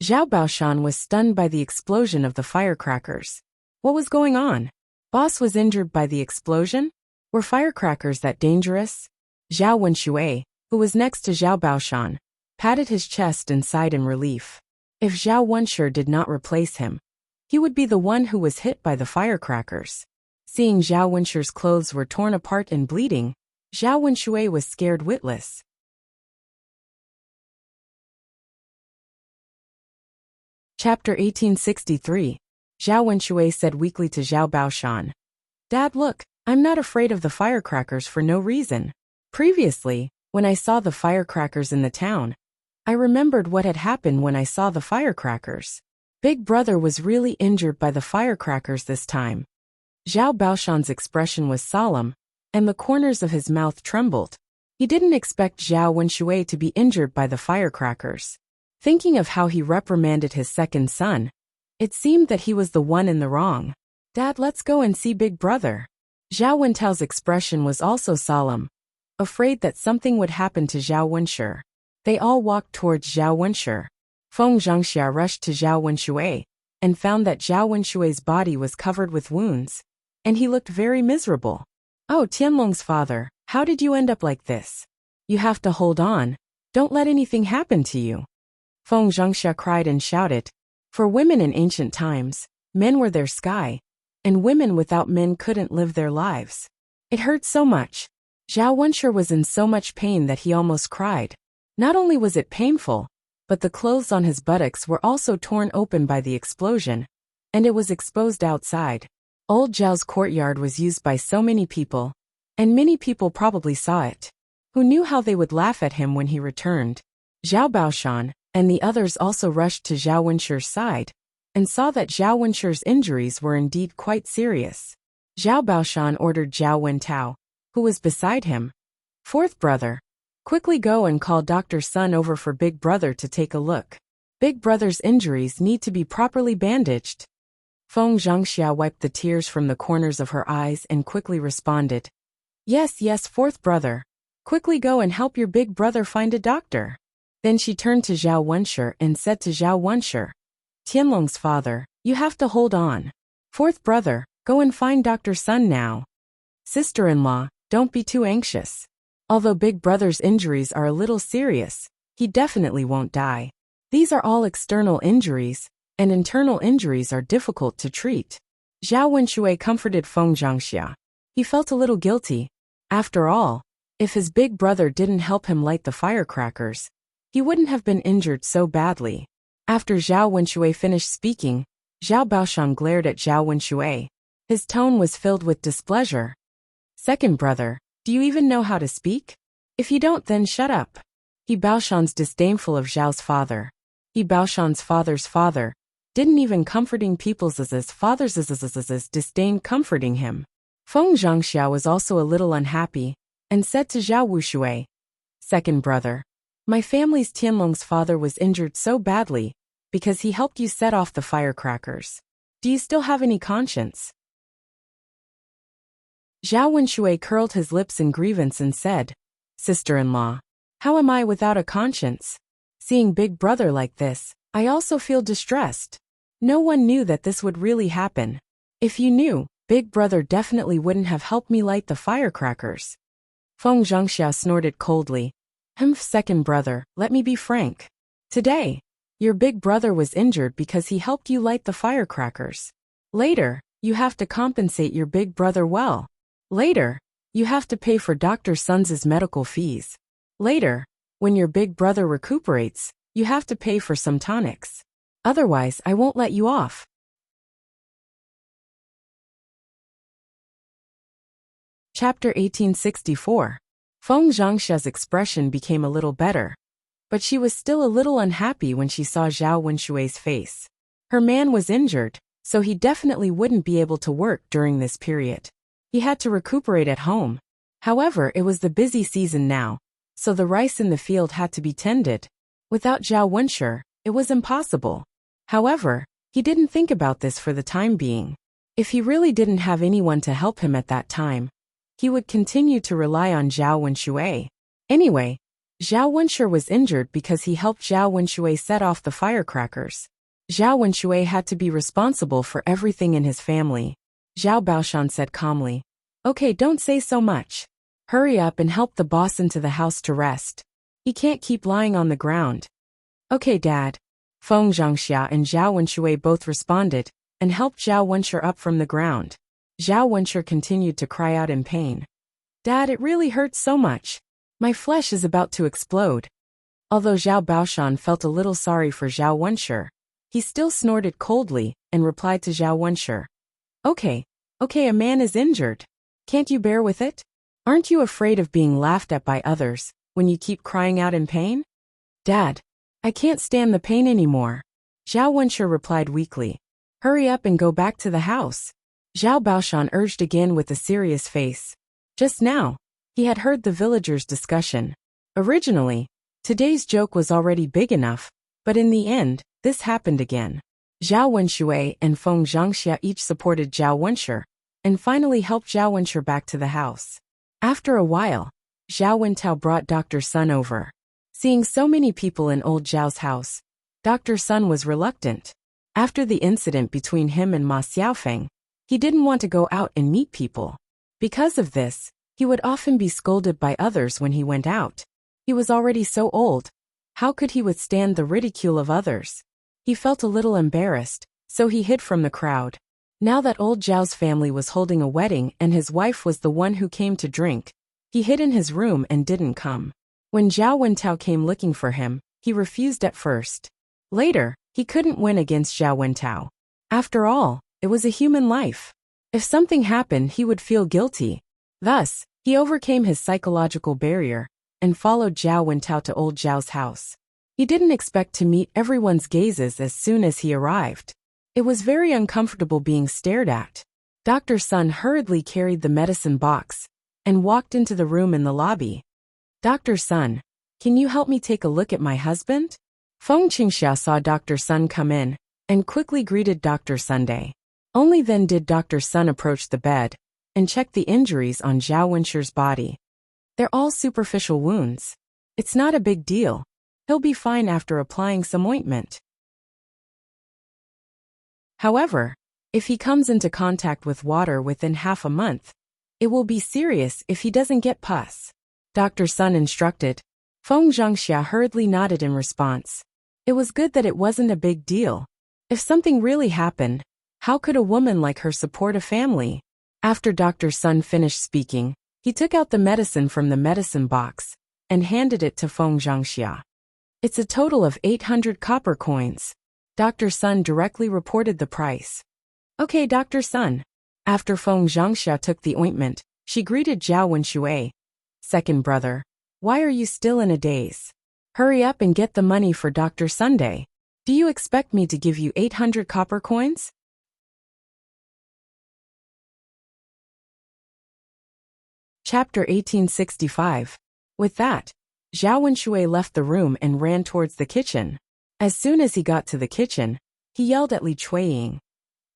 Speaker 1: Zhao Baoshan was stunned by the explosion of the firecrackers. What was going on? Boss was injured by the explosion? Were firecrackers that dangerous? Zhao Wenxue, who was next to Zhao Baoshan, patted his chest and sighed in relief. If Zhao Wenshi did not replace him, he would be the one who was hit by the firecrackers. Seeing Zhao Wenshi's clothes were torn apart and bleeding, Zhao Wenxue was scared witless. Chapter 1863. Zhao Wenxue said weakly to Zhao Baoshan, "Dad, look, I'm not afraid of the firecrackers for no reason. Previously, when I saw the firecrackers in the town, I remembered what had happened when I saw the firecrackers. Big brother was really injured by the firecrackers this time." Zhao Baoshan's expression was solemn, and the corners of his mouth trembled. He didn't expect Zhao Wenxue to be injured by the firecrackers. Thinking of how he reprimanded his second son, it seemed that he was the one in the wrong. "Dad, let's go and see Big Brother." Zhao Wentao's expression was also solemn, afraid that something would happen to Zhao Wenshi. They all walked towards Zhao Wenshi. Feng Zhangxia rushed to Zhao Wenxue and found that Zhao Wenshue's body was covered with wounds, and he looked very miserable. "Oh, Tianlong's father, how did you end up like this? You have to hold on. Don't let anything happen to you." Feng Zhangxia cried and shouted. For women in ancient times, men were their sky, and women without men couldn't live their lives. It hurt so much. Zhao Wenshi was in so much pain that he almost cried. Not only was it painful, but the clothes on his buttocks were also torn open by the explosion, and it was exposed outside. Old Zhao's courtyard was used by so many people, and many people probably saw it. Who knew how they would laugh at him when he returned? Zhao Baoshan and the others also rushed to Zhao Wenshi's side, and saw that Zhao Wenshi's injuries were indeed quite serious. Zhao Baoshan ordered Zhao Wentao, who was beside him, "Fourth brother, quickly go and call Dr. Sun over for Big Brother to take a look. Big Brother's injuries need to be properly bandaged." Feng Zhangxia wiped the tears from the corners of her eyes and quickly responded, "Yes, yes, fourth brother. Quickly go and help your big brother find a doctor." Then she turned to Zhao Wenshi and said to Zhao Wenshi, "Tianlong's father, you have to hold on. Fourth brother, go and find Dr. Sun now. Sister-in-law, don't be too anxious. Although Big Brother's injuries are a little serious, he definitely won't die. These are all external injuries, and internal injuries are difficult to treat." Zhao Wenxue comforted Feng Zhangxia. He felt a little guilty. After all, if his big brother didn't help him light the firecrackers, he wouldn't have been injured so badly. After Zhao Wenxue finished speaking, Zhao Baoshan glared at Zhao Wenxue. His tone was filled with displeasure. "Second brother, do you even know how to speak? If you don't, then shut up." He Baoshan's disdainful of Zhao's father. He Baoshan's father's father didn't even comforting people's father's disdain comforting him. Feng Zhangxia was also a little unhappy, and said to Zhao Wuxue, "Second brother, my family's Tianlong's father was injured so badly because he helped you set off the firecrackers. Do you still have any conscience?" Zhao Wenxue curled his lips in grievance and said, "Sister-in-law, how am I without a conscience? Seeing Big Brother like this, I also feel distressed. No one knew that this would really happen. If you knew, Big Brother definitely wouldn't have helped me light the firecrackers." Feng Zhangxia snorted coldly. Second brother, let me be frank. Today, your big brother was injured because he helped you light the firecrackers. Later, you have to compensate your big brother well. Later, you have to pay for Dr. Sun's medical fees. Later, when your big brother recuperates, you have to pay for some tonics. Otherwise, I won't let you off. Chapter 1864. Feng Zhangxia's expression became a little better, but she was still a little unhappy when she saw Zhao Wenshui's face. Her man was injured, so he definitely wouldn't be able to work during this period. He had to recuperate at home. However, it was the busy season now, so the rice in the field had to be tended. Without Zhao Wenshu, it was impossible. However, he didn't think about this for the time being. If he really didn't have anyone to help him at that time, he would continue to rely on Zhao Wenshui. Anyway, Zhao Wenshu was injured because he helped Zhao Wenshui set off the firecrackers. Zhao Wenshui had to be responsible for everything in his family. Zhao Baoshan said calmly, "Okay, don't say so much. Hurry up and help the boss into the house to rest. He can't keep lying on the ground." "Okay, Dad." Feng Zhangxia and Zhao Wenshui both responded and helped Zhao Wenshu up from the ground. Zhao Wenshu continued to cry out in pain. "Dad, it really hurts so much. My flesh is about to explode." Although Zhao Baoshan felt a little sorry for Zhao Wenshu, he still snorted coldly and replied to Zhao Wenshu, Okay, a man is injured. Can't you bear with it? Aren't you afraid of being laughed at by others when you keep crying out in pain?" "Dad, I can't stand the pain anymore," Zhao Wenshu replied weakly. "Hurry up and go back to the house." Zhao Baoshan urged again with a serious face. Just now, he had heard the villagers' discussion. Originally, today's joke was already big enough, but in the end, this happened again. Zhao Wenshui and Feng Zhangxia each supported Zhao Wenshu, and finally helped Zhao Wenshu back to the house. After a while, Zhao Wentao brought Dr. Sun over. Seeing so many people in old Zhao's house, Dr. Sun was reluctant. After the incident between him and Ma Xiaofeng, he didn't want to go out and meet people. Because of this, he would often be scolded by others when he went out. He was already so old. How could he withstand the ridicule of others? He felt a little embarrassed, so he hid from the crowd. Now that old Zhao's family was holding a wedding and his wife was the one who came to drink, he hid in his room and didn't come. When Zhao Wentao came looking for him, he refused at first. Later, he couldn't win against Zhao Wentao. After all, it was a human life. If something happened, he would feel guilty. Thus, he overcame his psychological barrier and followed Zhao Wentao to old Zhao's house. He didn't expect to meet everyone's gazes as soon as he arrived. It was very uncomfortable being stared at. Dr. Sun hurriedly carried the medicine box and walked into the room in the lobby. "Dr. Sun, can you help me take a look at my husband?" Feng Qingxia saw Dr. Sun come in and quickly greeted Dr. Sunday. Only then did Dr. Sun approach the bed and check the injuries on Zhao Wenshu's body. "They're all superficial wounds. It's not a big deal. He'll be fine after applying some ointment. However, if he comes into contact with water within half a month, it will be serious if he doesn't get pus," Dr. Sun instructed. Feng Zhangxia hurriedly nodded in response. It was good that it wasn't a big deal. If something really happened, how could a woman like her support a family? After Dr. Sun finished speaking, he took out the medicine from the medicine box and handed it to Feng Zhangxia. "It's a total of 800 copper coins." Dr. Sun directly reported the price. "Okay, Dr. Sun." After Feng Zhangxia took the ointment, she greeted Zhao Wenshui. "Second brother, why are you still in a daze? Hurry up and get the money for Dr. Sunday. Do you expect me to give you 800 copper coins?" Chapter 1865. With that, Zhao Wenshui left the room and ran towards the kitchen. As soon as he got to the kitchen, he yelled at Li Chuiying,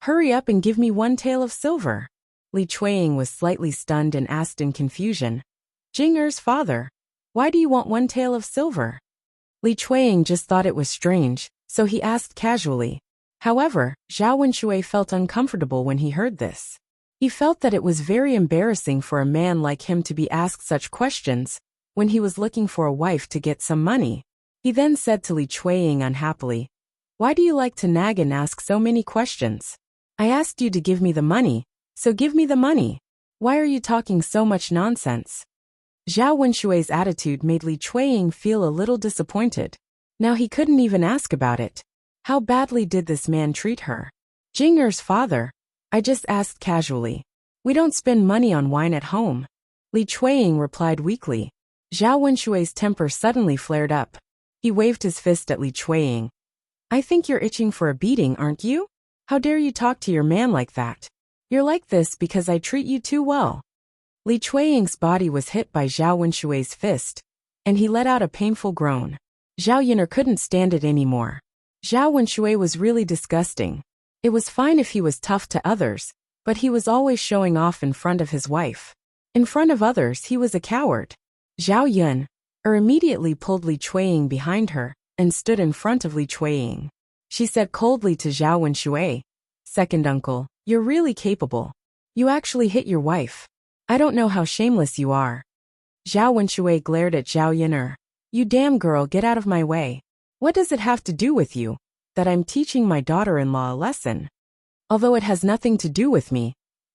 Speaker 1: "Hurry up and give me 1 tael of silver." Li Chuiying was slightly stunned and asked in confusion, "Jing Er's father, why do you want 1 tael of silver?" Li Chuiying just thought it was strange, so he asked casually. However, Zhao Wenshui felt uncomfortable when he heard this. He felt that it was very embarrassing for a man like him to be asked such questions when he was looking for a wife to get some money. He then said to Li Chuiying unhappily, "Why do you like to nag and ask so many questions? I asked you to give me the money, so give me the money. Why are you talking so much nonsense? Zhao Wenshui's attitude made Li Chuiying feel a little disappointed. Now he couldn't even ask about it. How badly did this man treat her? Jing'er's father. I just asked casually. We don't spend money on wine at home. Li Chuiying replied weakly. Zhao Wenshui's temper suddenly flared up. He waved his fist at Li Chuiying. I think you're itching for a beating, aren't you? How dare you talk to your man like that? You're like this because I treat you too well. Li Chuiying's body was hit by Zhao Wenshui's fist, and he let out a painful groan. Zhao Yin'er couldn't stand it anymore. Zhao Wenshui was really disgusting. It was fine if he was tough to others, but he was always showing off in front of his wife. In front of others he was a coward. Zhao Yin'er immediately pulled Li Chuiying behind her and stood in front of Li Chuiying. She said coldly to Zhao Wenshui, Second uncle, you're really capable. You actually hit your wife. I don't know how shameless you are. Zhao Wenshui glared at Zhao Yin'er. You damn girl, get out of my way. What does it have to do with you, that I'm teaching my daughter-in-law a lesson? Although it has nothing to do with me,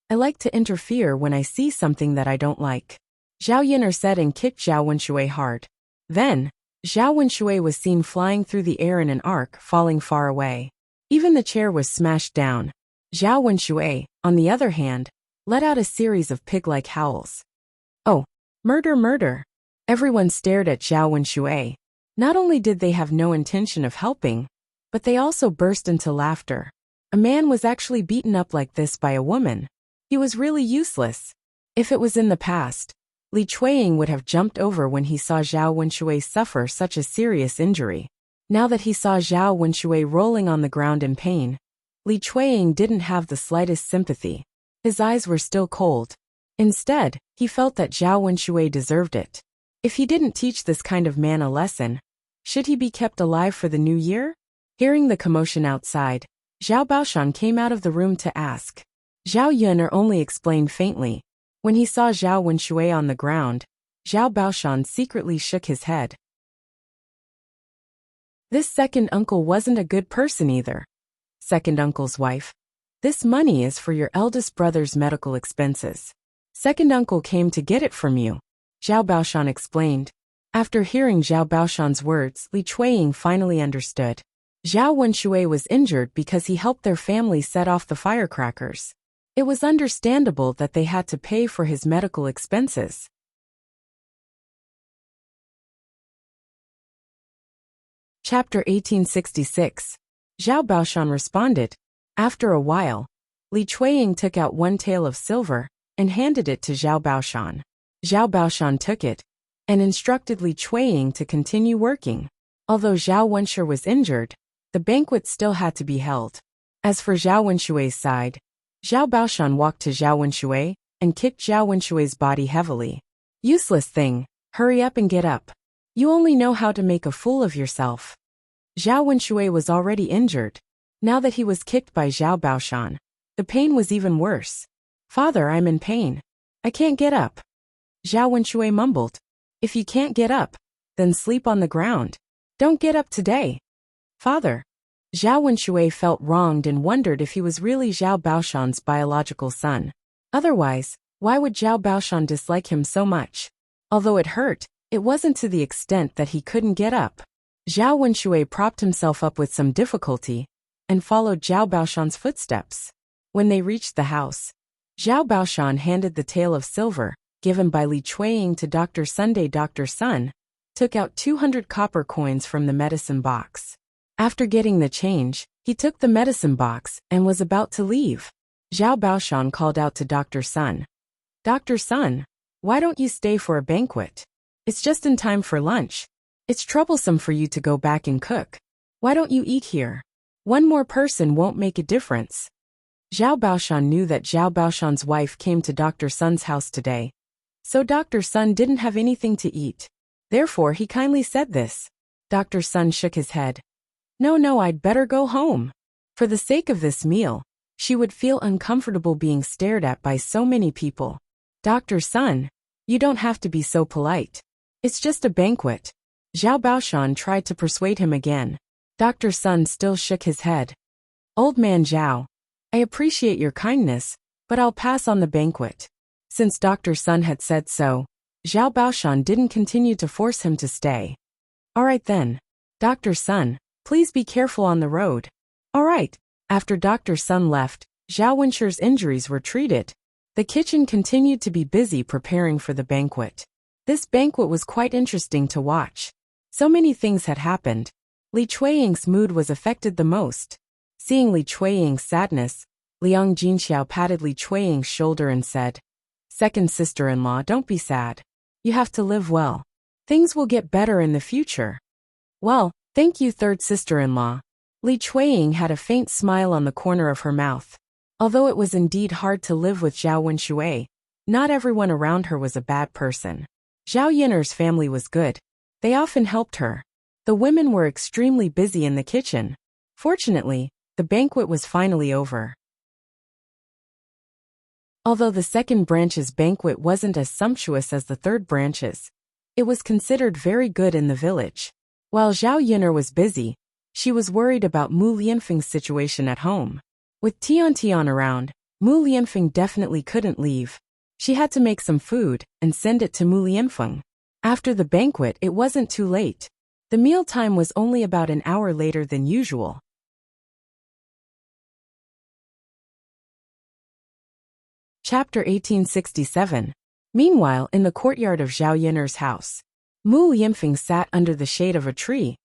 Speaker 1: I like to interfere when I see something that I don't like. Zhao Yin'er said and kicked Zhao Wenshui hard. Then, Zhao Wenshui was seen flying through the air in an arc, falling far away. Even the chair was smashed down. Zhao Wenshui, on the other hand, let out a series of pig-like howls. Oh, murder, murder! Everyone stared at Zhao Wenshui. Not only did they have no intention of helping, but they also burst into laughter. A man was actually beaten up like this by a woman. He was really useless. If it was in the past, Li Chuiying would have jumped over when he saw Zhao Wenshui suffer such a serious injury. Now that he saw Zhao Wenshui rolling on the ground in pain, Li Chuiying didn't have the slightest sympathy. His eyes were still cold. Instead, he felt that Zhao Wenshui deserved it. If he didn't teach this kind of man a lesson, should he be kept alive for the new year? Hearing the commotion outside, Zhao Baoshan came out of the room to ask. Zhao Yin'er only explained faintly. When he saw Zhao Wenshui on the ground, Zhao Baoshan secretly shook his head. This second uncle wasn't a good person either. Second uncle's wife. This money is for your eldest brother's medical expenses. Second uncle came to get it from you, Zhao Baoshan explained. After hearing Zhao Baoshan's words, Li Chuiying finally understood. Zhao Wenshui was injured because he helped their family set off the firecrackers. It was understandable that they had to pay for his medical expenses. Chapter 1866. Zhao Baoshan responded. After a while, Li Chuiying took out one tael of silver and handed it to Zhao Baoshan. Zhao Baoshan took it and instructed Li Chuiying to continue working. Although Zhao Wenshui was injured, the banquet still had to be held. As for Zhao Wenshui's side, Zhao Baoshan walked to Zhao Wenshui and kicked Zhao Wenshui's body heavily. Useless thing, hurry up and get up. You only know how to make a fool of yourself. Zhao Wenshui was already injured. Now that he was kicked by Zhao Baoshan, the pain was even worse. Father, I'm in pain. I can't get up. Zhao Wenshui mumbled. If you can't get up, then sleep on the ground. Don't get up today. Father. Zhao Wenshui felt wronged and wondered if he was really Zhao Baoshan's biological son. Otherwise, why would Zhao Baoshan dislike him so much? Although it hurt, it wasn't to the extent that he couldn't get up. Zhao Wenshui propped himself up with some difficulty and followed Zhao Baoshan's footsteps. When they reached the house, Zhao Baoshan handed the tael of silver, given by Li Chuiying to Dr. Sunday. Dr. Sun took out 200 copper coins from the medicine box. After getting the change, he took the medicine box and was about to leave. Zhao Baoshan called out to Dr. Sun. Dr. Sun, why don't you stay for a banquet? It's just in time for lunch. It's troublesome for you to go back and cook. Why don't you eat here? One more person won't make a difference. Zhao Baoshan knew that Zhao Baoshan's wife came to Dr. Sun's house today, so Dr. Sun didn't have anything to eat. Therefore he kindly said this. Dr. Sun shook his head. No, I'd better go home. For the sake of this meal, she would feel uncomfortable being stared at by so many people. Dr. Sun, you don't have to be so polite. It's just a banquet. Zhao Baoshan tried to persuade him again. Dr. Sun still shook his head. Old man Zhao, I appreciate your kindness, but I'll pass on the banquet. Since Dr. Sun had said so, Zhao Baoshan didn't continue to force him to stay. All right then. Dr. Sun, please be careful on the road. All right. After Dr. Sun left, Zhao Wenshi's injuries were treated. The kitchen continued to be busy preparing for the banquet. This banquet was quite interesting to watch. So many things had happened. Li Chuiying's mood was affected the most. Seeing Li Chuiying's sadness, Liang Jinxiao patted Li Chuiying's shoulder and said, "Second sister-in-law, don't be sad. You have to live well. Things will get better in the future." "Well, thank you, third sister-in-law." Li Chuiying had a faint smile on the corner of her mouth. Although it was indeed hard to live with Zhao Wenshui, not everyone around her was a bad person. Zhao Yiner's family was good. They often helped her. The women were extremely busy in the kitchen. Fortunately, the banquet was finally over. Although the second branch's banquet wasn't as sumptuous as the third branch's, it was considered very good in the village. While Zhao Yiner was busy, she was worried about Mu Lianfeng's situation at home. With Tian around, Mu Lianfeng definitely couldn't leave. She had to make some food and send it to Mu Lianfeng. After the banquet, it wasn't too late. The mealtime was only about an hour later than usual. Chapter 1867. Meanwhile, in the courtyard of Zhao Yiner's house, Mu Lianfeng sat under the shade of a tree,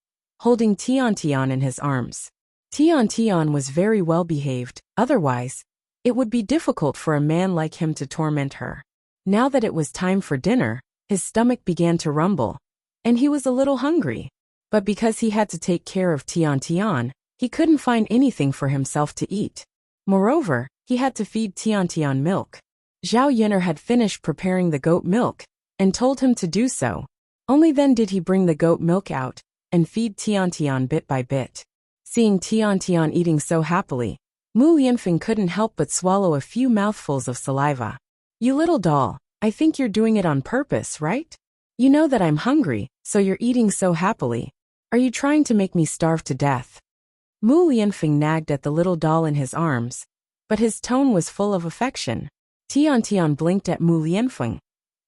Speaker 1: holding Tian in his arms. Tian was very well behaved, otherwise, it would be difficult for a man like him to torment her. Now that it was time for dinner, his stomach began to rumble, and he was a little hungry. But because he had to take care of Tian, he couldn't find anything for himself to eat. Moreover, he had to feed Tian milk. Zhao Yiner had finished preparing the goat milk, and told him to do so. Only then did he bring the goat milk out, and feed Tian bit by bit. Seeing Tian eating so happily, Mu Lianfeng couldn't help but swallow a few mouthfuls of saliva. "You little doll, I think you're doing it on purpose, right? You know that I'm hungry, so you're eating so happily. Are you trying to make me starve to death?" Mu Lianfeng nagged at the little doll in his arms, but his tone was full of affection. Tian blinked at Mu Lianfeng,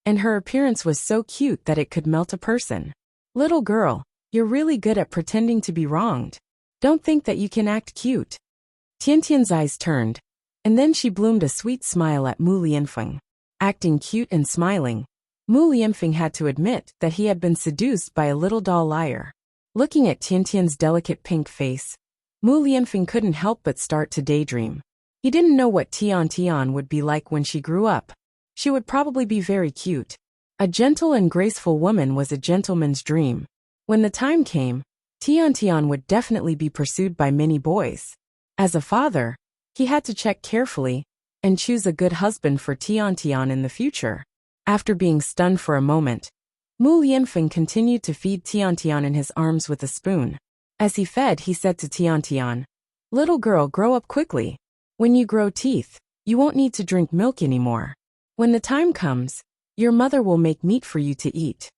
Speaker 1: and her appearance was so cute that it could melt a person. "Little girl, you're really good at pretending to be wronged. Don't think that you can act cute." Tian's eyes turned, and then she bloomed a sweet smile at Mu Lianfeng. Acting cute and smiling, Mu Lianfeng had to admit that he had been seduced by a little doll liar. Looking at Tian's delicate pink face, Mu Lianfeng couldn't help but start to daydream. He didn't know what Tian would be like when she grew up. She would probably be very cute. A gentle and graceful woman was a gentleman's dream. When the time came, Tian would definitely be pursued by many boys. As a father, he had to check carefully and choose a good husband for Tian in the future. After being stunned for a moment, Mu Lianfeng continued to feed Tian in his arms with a spoon. As he fed, he said to Tian, "Little girl, grow up quickly. When you grow teeth, you won't need to drink milk anymore. When the time comes, your mother will make meat for you to eat."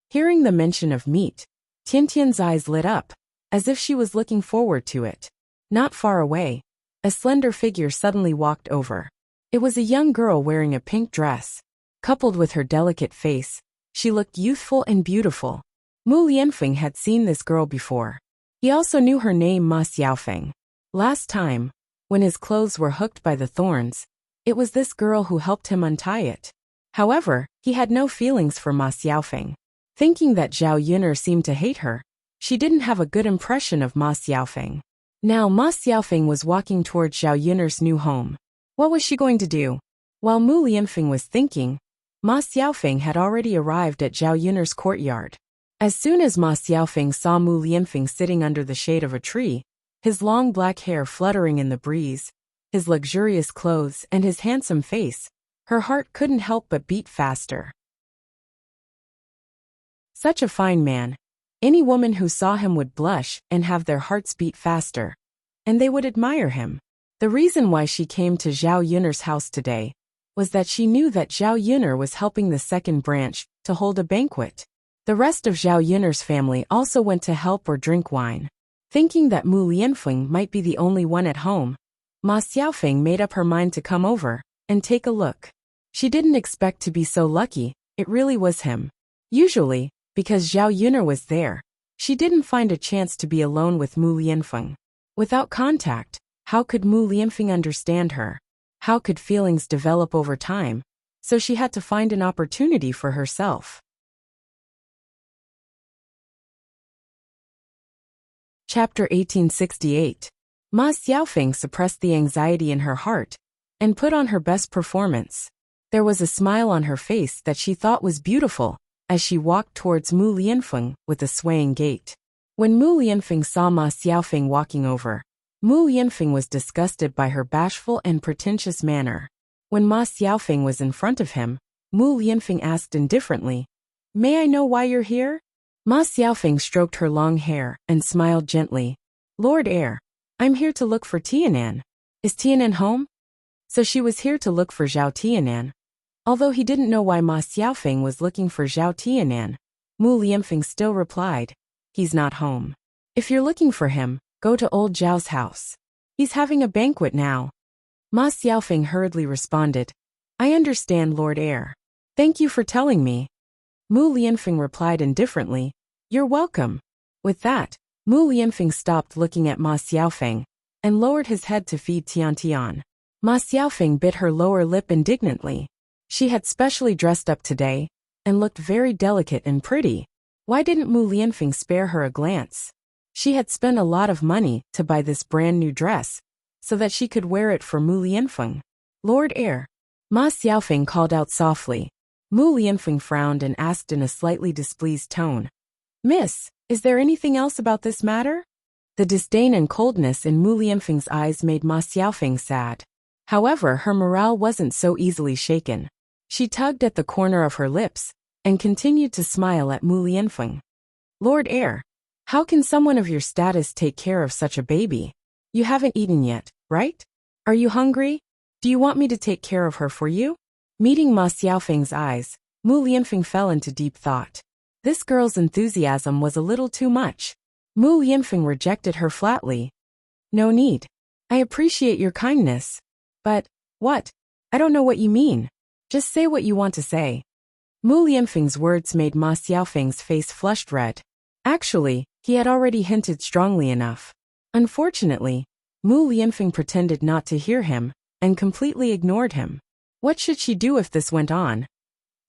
Speaker 1: Hearing the mention of meat, Tian's eyes lit up, as if she was looking forward to it. Not far away, a slender figure suddenly walked over. It was a young girl wearing a pink dress. Coupled with her delicate face, she looked youthful and beautiful. Mu Lianfeng had seen this girl before. He also knew her name, Ma Xiaofeng. Last time, when his clothes were hooked by the thorns, it was this girl who helped him untie it. However, he had no feelings for Ma Xiaofeng. Thinking that Zhao Yiner seemed to hate her, she didn't have a good impression of Ma Xiaofeng. Now Ma Xiaofeng was walking toward Zhao Yiner's new home. What was she going to do? While Mu Lianfeng was thinking, Ma Xiaofeng had already arrived at Zhao Yiner's courtyard. As soon as Ma Xiaofeng saw Mu Lianfeng sitting under the shade of a tree, his long black hair fluttering in the breeze, his luxurious clothes and his handsome face, her heart couldn't help but beat faster. Such a fine man. Any woman who saw him would blush and have their hearts beat faster, and they would admire him. The reason why she came to Zhao Yiner's house today was that she knew that Zhao Yiner was helping the second branch to hold a banquet. The rest of Zhao Yiner's family also went to help or drink wine. Thinking that Mu Lianfeng might be the only one at home, Ma Xiaofeng made up her mind to come over and take a look. She didn't expect to be so lucky, it really was him. Usually, because Zhao Yun'er was there, she didn't find a chance to be alone with Mu Lianfeng. Without contact, how could Mu Lianfeng understand her? How could feelings develop over time? So she had to find an opportunity for herself. Chapter 1868. Ma Xiaofeng suppressed the anxiety in her heart and put on her best performance. There was a smile on her face that she thought was beautiful as she walked towards Mu Lianfeng with a swaying gait. When Mu Lianfeng saw Ma Xiaofeng walking over, Mu Lianfeng was disgusted by her bashful and pretentious manner. When Ma Xiaofeng was in front of him, Mu Lianfeng asked indifferently, "May I know why you're here?" Ma Xiaofeng stroked her long hair and smiled gently. "Lord Heir, I'm here to look for Tianan. Is Tianan home?" So she was here to look for Zhao Tianan. Although he didn't know why Ma Xiaofeng was looking for Zhao Tianan, Mu Lianfeng still replied, "He's not home. If you're looking for him, go to old Zhao's house. He's having a banquet now." Ma Xiaofeng hurriedly responded, "I understand, Lord Heir. Thank you for telling me." Mu Lianfeng replied indifferently, "You're welcome." With that, Mu Lianfeng stopped looking at Ma Xiaofeng and lowered his head to feed Tian. Ma Xiaofeng bit her lower lip indignantly. She had specially dressed up today and looked very delicate and pretty. Why didn't Mu Lianfeng spare her a glance? She had spent a lot of money to buy this brand new dress so that she could wear it for Mu Lianfeng. "Lord Heir," Ma Xiaofeng called out softly. Mu Lianfeng frowned and asked in a slightly displeased tone, "Miss, is there anything else about this matter?" The disdain and coldness in Mu Lianfeng's eyes made Ma Xiaofeng sad. However, her morale wasn't so easily shaken. She tugged at the corner of her lips and continued to smile at Mu Lianfeng. "Lord Heir, how can someone of your status take care of such a baby? You haven't eaten yet, right? Are you hungry? Do you want me to take care of her for you?" Meeting Ma Xiaofeng's eyes, Mu Lianfeng fell into deep thought. This girl's enthusiasm was a little too much. Mu Lianfeng rejected her flatly. "No need. I appreciate your kindness. But, what? I don't know what you mean. Just say what you want to say." Mu Lianfeng's words made Ma Xiaofeng's face flushed red. Actually, he had already hinted strongly enough. Unfortunately, Mu Lianfeng pretended not to hear him and completely ignored him. What should she do if this went on?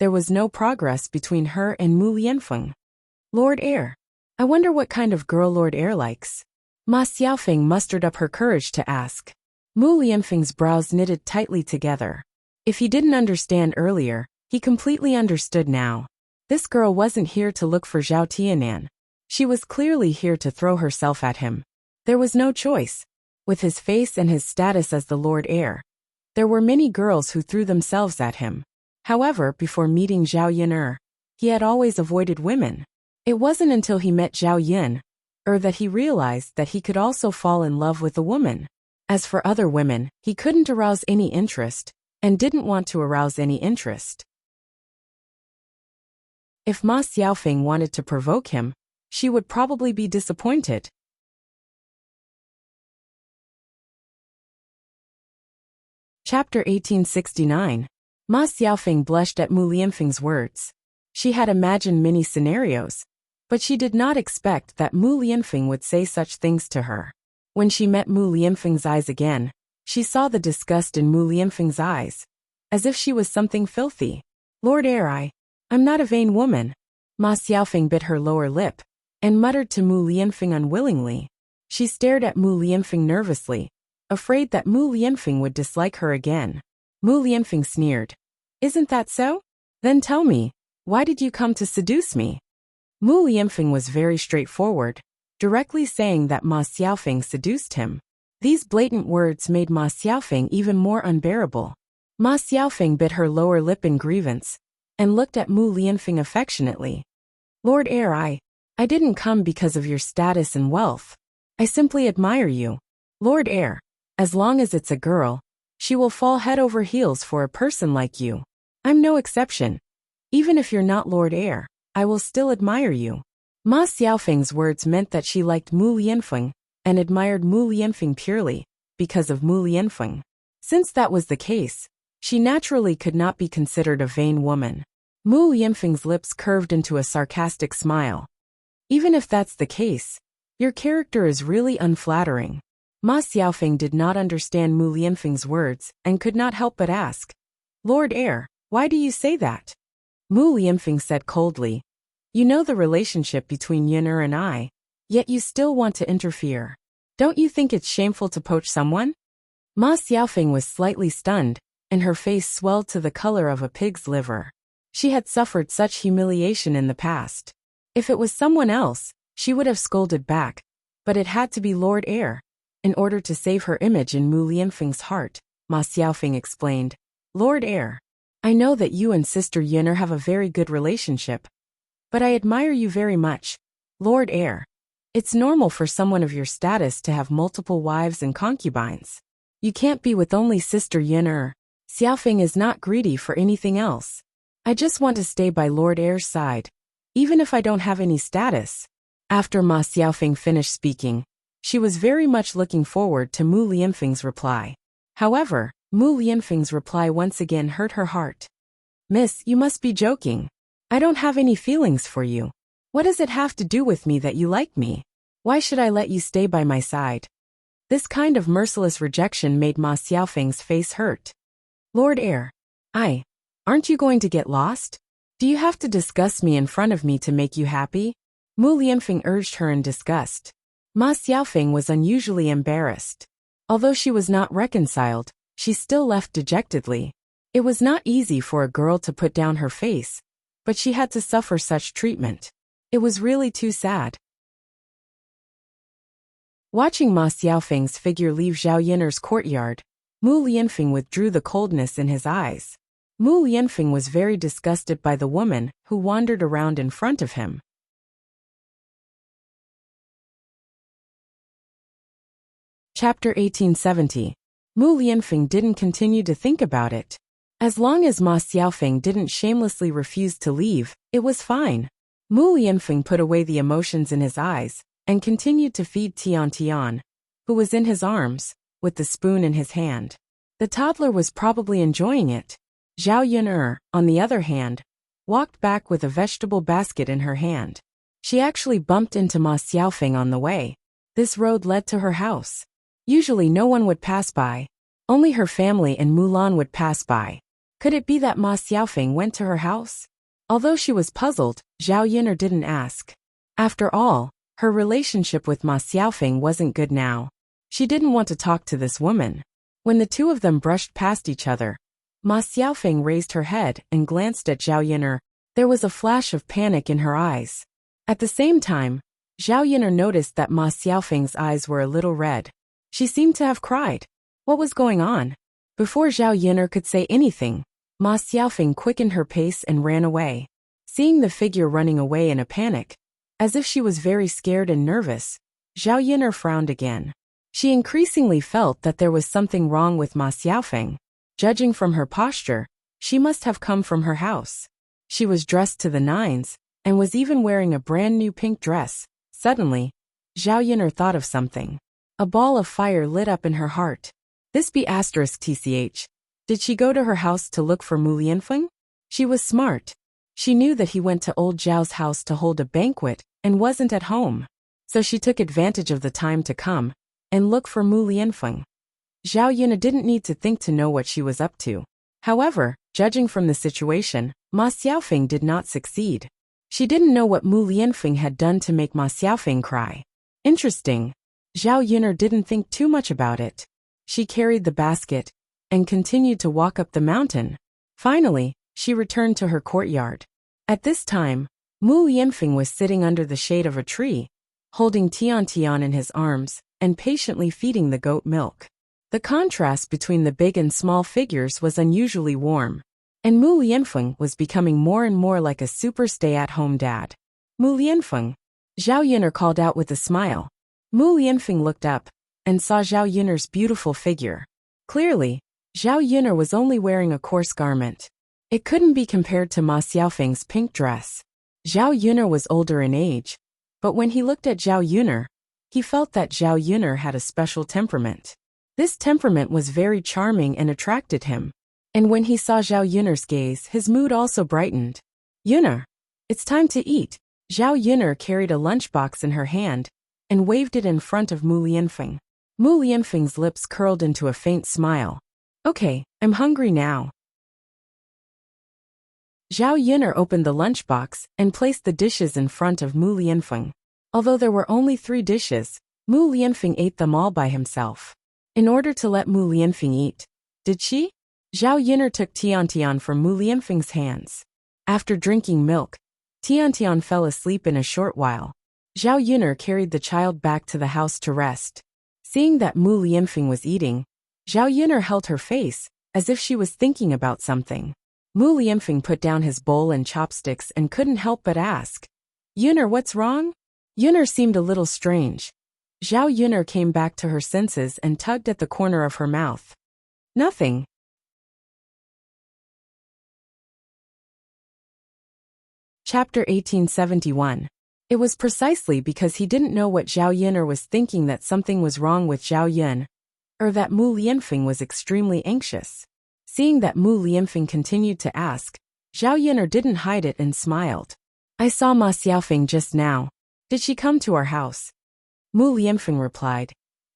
Speaker 1: There was no progress between her and Mu Lianfeng. "Lord Heir, I wonder what kind of girl Lord Heir likes." Ma Xiaofeng mustered up her courage to ask. Mu Lianfeng's brows knitted tightly together. If he didn't understand earlier, he completely understood now. This girl wasn't here to look for Zhao Tianan. She was clearly here to throw herself at him. There was no choice. With his face and his status as the Lord Heir, there were many girls who threw themselves at him. However, before meeting Zhao Yun'er, he had always avoided women. It wasn't until he met Zhao Yun'er that he realized that he could also fall in love with a woman. As for other women, he couldn't arouse any interest, and didn't want to arouse any interest. If Ma Xiaofeng wanted to provoke him, she would probably be disappointed. Chapter 1869. Ma Xiaofeng blushed at Mu Lianfeng's words. She had imagined many scenarios, but she did not expect that Mu Lianfeng would say such things to her. When she met Mu Lianfeng's eyes again, she saw the disgust in Mu Lianfeng's eyes, as if she was something filthy. "Lord Heir, I'm not a vain woman." Ma Xiaofeng bit her lower lip and muttered to Mu Lianfeng unwillingly. She stared at Mu Lianfeng nervously, afraid that Mu Lianfeng would dislike her again. Mu Lianfeng sneered. "Isn't that so? Then tell me, why did you come to seduce me?" Mu Lianfeng was very straightforward, directly saying that Ma Xiaofeng seduced him. These blatant words made Ma Xiaofeng even more unbearable. Ma Xiaofeng bit her lower lip in grievance and looked at Mu Lianfeng affectionately. "Lord Heir, I didn't come because of your status and wealth. I simply admire you. Lord Heir, as long as it's a girl, she will fall head over heels for a person like you. I'm no exception. Even if you're not Lord Heir, I will still admire you." Ma Xiaofeng's words meant that she liked Mu Lianfeng and admired Mu Lianfeng purely. because of Mu Lianfeng. Since that was the case, she naturally could not be considered a vain woman. Mu Lianfeng's lips curved into a sarcastic smile. Even if that's the case, your character is really unflattering. Ma Xiaofeng did not understand Mu Lianfeng's words and could not help but ask, Lord Heir, why do you say that? Mu Lianfeng said coldly, you know the relationship between Yin'er and I, yet you still want to interfere. Don't you think it's shameful to poach someone? Ma Xiaofeng was slightly stunned, and her face swelled to the color of a pig's liver. She had suffered such humiliation in the past. If it was someone else, she would have scolded back, but it had to be Lord Heir. In order to save her image in Mu Lianfeng's heart, Ma Xiaofeng explained, Lord Heir, I know that you and Sister Yin'er have a very good relationship, but I admire you very much, Lord Heir. It's normal for someone of your status to have multiple wives and concubines. You can't be with only Sister Yin'er. Xiaofeng is not greedy for anything else. I just want to stay by Lord Heir's side, even if I don't have any status. After Ma Xiaofeng finished speaking, she was very much looking forward to Mu Lianfeng's reply. However, Mu Lianfeng's reply once again hurt her heart. Miss, you must be joking. I don't have any feelings for you. What does it have to do with me that you like me? Why should I let you stay by my side? This kind of merciless rejection made Ma Xiaofeng's face hurt. Lord Heir, aren't you going to get lost? Do you have to discuss me in front of me to make you happy? Mu Lianfeng urged her in disgust. Ma Xiaofeng was unusually embarrassed. Although she was not reconciled, she still left dejectedly. It was not easy for a girl to put down her face, but she had to suffer such treatment. It was really too sad. Watching Ma Xiaofeng's figure leave Zhao Yin'er's courtyard, Mu Lianfeng withdrew the coldness in his eyes. Mu Lianfeng was very disgusted by the woman who wandered around in front of him. Chapter 1870. Mu Lianfeng didn't continue to think about it. As long as Ma Xiaofeng didn't shamelessly refuse to leave, it was fine. Mu Lianfeng put away the emotions in his eyes and continued to feed Tian Tian, who was in his arms, with the spoon in his hand. The toddler was probably enjoying it. Zhao Yin'er, on the other hand, walked back with a vegetable basket in her hand. She actually bumped into Ma Xiaofeng on the way. This road led to her house. Usually no one would pass by. Only her family and Mulan would pass by. Could it be that Ma Xiaofeng went to her house? Although she was puzzled, Zhao Yin'er didn't ask. After all, her relationship with Ma Xiaofeng wasn't good now. She didn't want to talk to this woman. When the two of them brushed past each other, Ma Xiaofeng raised her head and glanced at Zhao Yin'er. There was a flash of panic in her eyes. At the same time, Zhao Yin'er noticed that Ma Xiaofeng's eyes were a little red. She seemed to have cried. What was going on? Before Zhao Yin'er could say anything, Ma Xiaofeng quickened her pace and ran away. Seeing the figure running away in a panic, as if she was very scared and nervous, Zhao Yin'er frowned again. She increasingly felt that there was something wrong with Ma Xiaofeng. Judging from her posture, she must have come from her house. She was dressed to the nines, and was even wearing a brand new pink dress. Suddenly, Zhao Yin'er thought of something. A ball of fire lit up in her heart. This be *tch. Did she go to her house to look for Mu Lianfeng? She was smart. She knew that he went to old Zhao's house to hold a banquet and wasn't at home. So she took advantage of the time to come and look for Mu Lianfeng. Zhao Yin'er didn't need to think to know what she was up to. However, judging from the situation, Ma Xiaofeng did not succeed. She didn't know what Mu Lianfeng had done to make Ma Xiaofeng cry. Interesting. Zhao Yin'er didn't think too much about it. She carried the basket and continued to walk up the mountain. Finally, she returned to her courtyard. At this time, Mu Lianfeng was sitting under the shade of a tree, holding Tian Tian in his arms and patiently feeding the goat milk. The contrast between the big and small figures was unusually warm, and Mu Lianfeng was becoming more and more like a super stay-at-home dad. Mu Lianfeng, Zhao Yin'er called out with a smile. Mu Lianfeng looked up and saw Zhao Yin'er's beautiful figure. Clearly, Zhao Yin'er was only wearing a coarse garment. It couldn't be compared to Ma Xiaofeng's pink dress. Zhao Yin'er was older in age, but when he looked at Zhao Yin'er, he felt that Zhao Yin'er had a special temperament. This temperament was very charming and attracted him. And when he saw Zhao Yun'er's gaze, his mood also brightened. Yun'er, it's time to eat. Zhao Yun'er carried a lunchbox in her hand and waved it in front of Mu Lianfeng. Mu Lianfeng's lips curled into a faint smile. Okay, I'm hungry now. Zhao Yun'er opened the lunchbox and placed the dishes in front of Mu Lianfeng. Although there were only 3 dishes, Mu Lianfeng ate them all by himself. In order to let Mu Lianfeng eat, did she? Zhao Yun'er took Tiantian from Mu Lianfeng's hands. After drinking milk, Tiantian fell asleep in a short while. Zhao Yun'er carried the child back to the house to rest. Seeing that Mu Lianfeng was eating, Zhao Yun'er held her face, as if she was thinking about something. Mu Lianfeng put down his bowl and chopsticks and couldn't help but ask, Yun'er, what's wrong? Yun'er seemed a little strange. Zhao Yun'er came back to her senses and tugged at the corner of her mouth. Nothing. Chapter 1871. It was precisely because he didn't know what Zhao Yun'er was thinking that something was wrong with Zhao Yun, or that Mu Lianfeng was extremely anxious. Seeing that Mu Lianfeng continued to ask, Zhao Yun'er didn't hide it and smiled. I saw Ma Xiaofeng just now. Did she come to our house? Mu Lianfeng replied.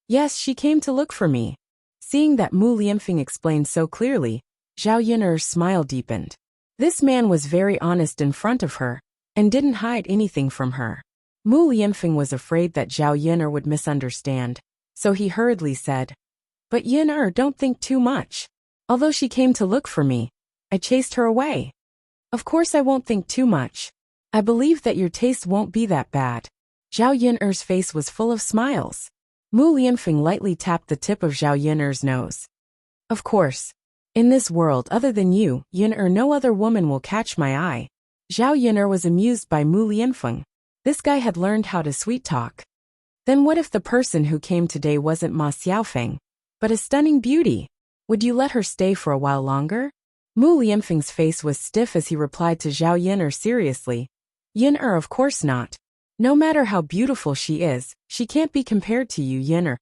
Speaker 1: Yes, she came to look for me. Seeing that Mu Lianfeng explained so clearly, Zhao Yun'er's smile deepened. This man was very honest in front of her, and didn't hide anything from her. Mu Lianfeng was afraid that Zhao Yun'er would misunderstand, so he hurriedly said, But Yun'er, don't think too much. Although she came to look for me, I chased her away. Of course I won't think too much. I believe that your taste won't be that bad. Zhao Yun'er's face was full of smiles. Mu Lianfeng lightly tapped the tip of Zhao Yun'er's nose. Of course. In this world other than you, Yun'er, no other woman will catch my eye. Zhao Yun'er was amused by Mu Lianfeng. This guy had learned how to sweet talk. Then what if the person who came today wasn't Ma Xiaofeng, but a stunning beauty? Would you let her stay for a while longer? Mu Lianfeng's face was stiff as he replied to Zhao Yun'er seriously. Yun'er, of course not. No matter how beautiful she is, she can't be compared to you, Yun'er.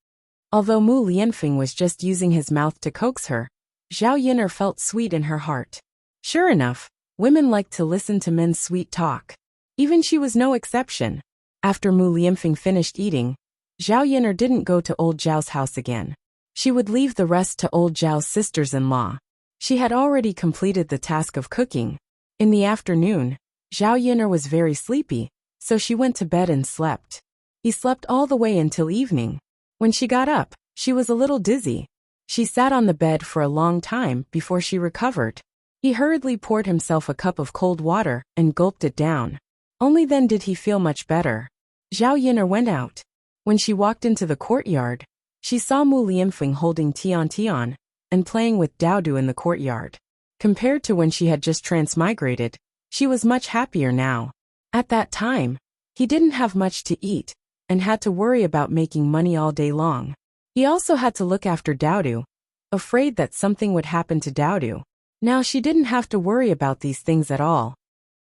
Speaker 1: Although Mu Lianfeng was just using his mouth to coax her, Zhao Yun'er felt sweet in her heart. Sure enough, women like to listen to men's sweet talk. Even she was no exception. After Mu Lianfeng finished eating, Zhao Yun'er didn't go to old Zhao's house again. She would leave the rest to old Zhao's sisters-in-law. She had already completed the task of cooking. In the afternoon, Zhao Yun'er was very sleepy, so she went to bed and slept. He slept all the way until evening. When she got up, she was a little dizzy. She sat on the bed for a long time before she recovered. He hurriedly poured himself a cup of cold water and gulped it down. Only then did he feel much better. Zhao Yun'er went out. When she walked into the courtyard, she saw Mu Lianfeng holding Tian and playing with Daodu in the courtyard. Compared to when she had just transmigrated, she was much happier now. At that time, he didn't have much to eat and had to worry about making money all day long. He also had to look after Daodu, afraid that something would happen to Daodu. Now she didn't have to worry about these things at all.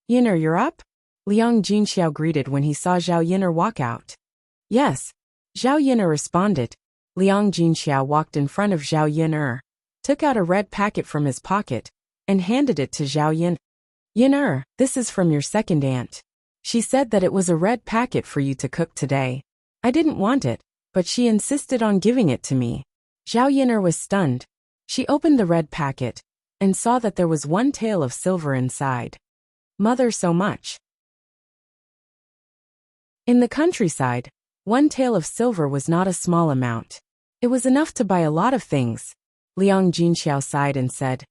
Speaker 1: Yun'er, you're up? Liang Jinxiao greeted when he saw Zhao Yun'er walk out. Yes. Zhao Yun'er responded. Liang Jinxiao walked in front of Zhao Yun'er, took out a red packet from his pocket, and handed it to Zhao Yun. Yun'er, this is from your second aunt. She said that it was a red packet for you to cook today. I didn't want it, but she insisted on giving it to me. Zhao Yun'er was stunned. She opened the red packet and saw that there was 1 tael of silver inside. Mother, so much. In the countryside, 1 tael of silver was not a small amount. It was enough to buy a lot of things. Liang Jinxiao sighed and said,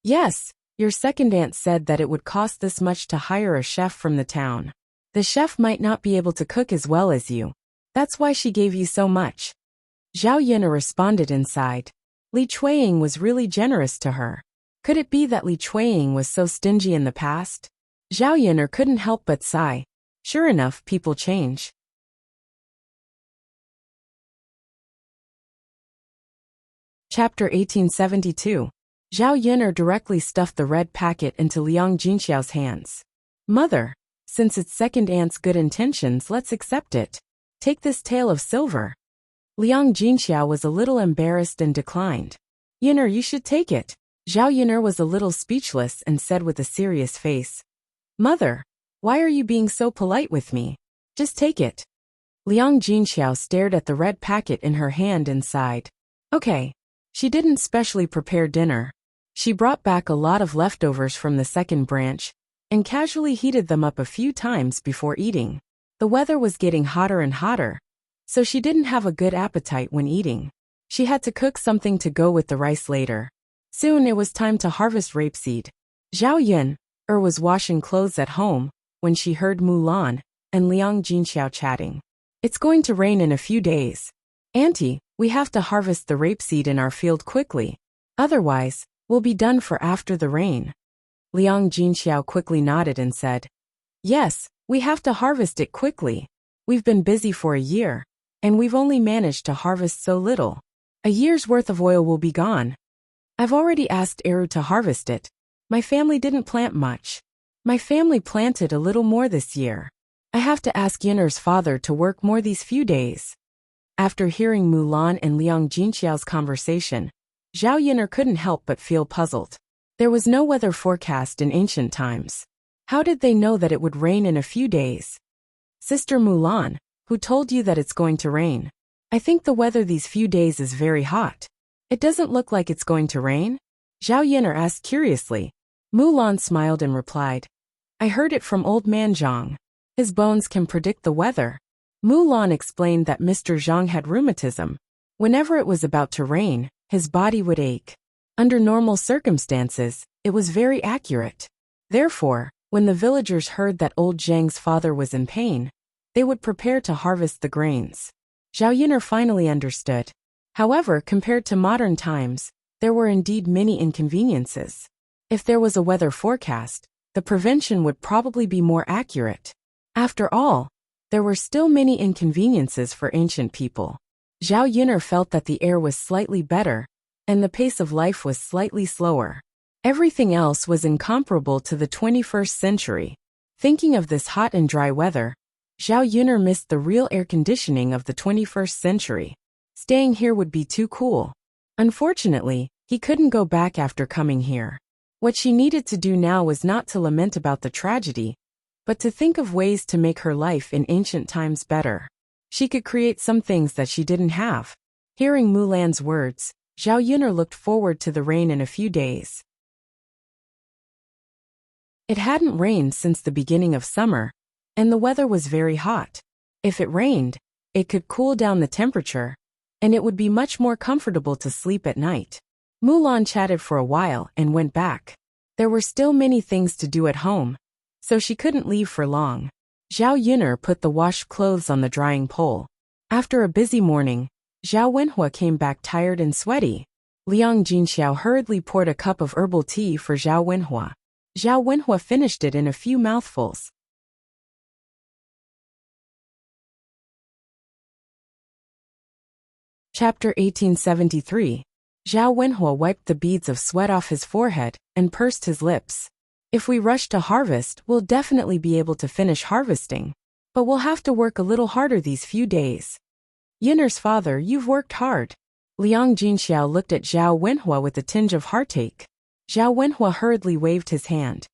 Speaker 1: Yes, your second aunt said that it would cost this much to hire a chef from the town. The chef might not be able to cook as well as you. That's why she gave you so much. Zhao Yun'er responded inside. Li Chuiying was really generous to her. Could it be that Li Chuiying was so stingy in the past? Zhao Yun'er couldn't help but sigh. Sure enough, people change. Chapter 1872. Zhao Yun'er directly stuffed the red packet into Liang Jinxiao's hands. Mother, since it's second aunt's good intentions, let's accept it. Take this tael of silver. Liang Jinxiao was a little embarrassed and declined. Yin'er, you should take it. Zhao Yin'er was a little speechless and said with a serious face. Mother, why are you being so polite with me? Just take it. Liang Jinxiao stared at the red packet in her hand and sighed. Okay. She didn't specially prepare dinner. She brought back a lot of leftovers from the second branch and casually heated them up a few times before eating. The weather was getting hotter and hotter, so she didn't have a good appetite when eating. She had to cook something to go with the rice later. Soon it was time to harvest rapeseed. Zhao Yin'er was washing clothes at home when she heard Mulan and Liang Jinxiao chatting. It's going to rain in a few days. Auntie, we have to harvest the rapeseed in our field quickly. Otherwise, we'll be done for after the rain. Liang Jinxiao quickly nodded and said, Yes, we have to harvest it quickly. We've been busy for a year, and we've only managed to harvest so little. A year's worth of oil will be gone. I've already asked Eru to harvest it. My family didn't plant much. My family planted a little more this year. I have to ask Yin'er's father to work more these few days. After hearing Mulan and Liang Jinxiao's conversation, Zhao Yin'er couldn't help but feel puzzled. There was no weather forecast in ancient times. How did they know that it would rain in a few days? Sister Mulan, who told you that it's going to rain? I think the weather these few days is very hot. It doesn't look like it's going to rain? Zhao Yin'er asked curiously. Mulan smiled and replied, I heard it from old man Zhang. His bones can predict the weather. Mulan explained that Mr. Zhang had rheumatism. Whenever it was about to rain, his body would ache. Under normal circumstances, it was very accurate. Therefore, when the villagers heard that old Zhang's father was in pain, they would prepare to harvest the grains. Zhao Yin'er finally understood. However, compared to modern times, there were indeed many inconveniences. If there was a weather forecast, the prevention would probably be more accurate. After all, there were still many inconveniences for ancient people. Zhao Yin'er felt that the air was slightly better, and the pace of life was slightly slower. Everything else was incomparable to the 21st century. Thinking of this hot and dry weather, Zhao Yin'er missed the real air conditioning of the 21st century. Staying here would be too cool. Unfortunately, he couldn't go back after coming here. What she needed to do now was not to lament about the tragedy, but to think of ways to make her life in ancient times better. She could create some things that she didn't have. Hearing Mulan's words, Zhao Yin'er looked forward to the rain in a few days. It hadn't rained since the beginning of summer, and the weather was very hot. If it rained, it could cool down the temperature, and it would be much more comfortable to sleep at night. Mulan chatted for a while and went back. There were still many things to do at home, so she couldn't leave for long. Zhao Yin'er put the washed clothes on the drying pole. After a busy morning, Zhao Wenhua came back tired and sweaty. Liang Jinxiao hurriedly poured a cup of herbal tea for Zhao Wenhua. Zhao Wenhua finished it in a few mouthfuls. Chapter 1873. Zhao Wenhua wiped the beads of sweat off his forehead and pursed his lips. If we rush to harvest, we'll definitely be able to finish harvesting. But we'll have to work a little harder these few days. Yin'er's father, you've worked hard. Liang Jinxiao looked at Zhao Wenhua with a tinge of heartache. Zhao Wenhua hurriedly waved his hand.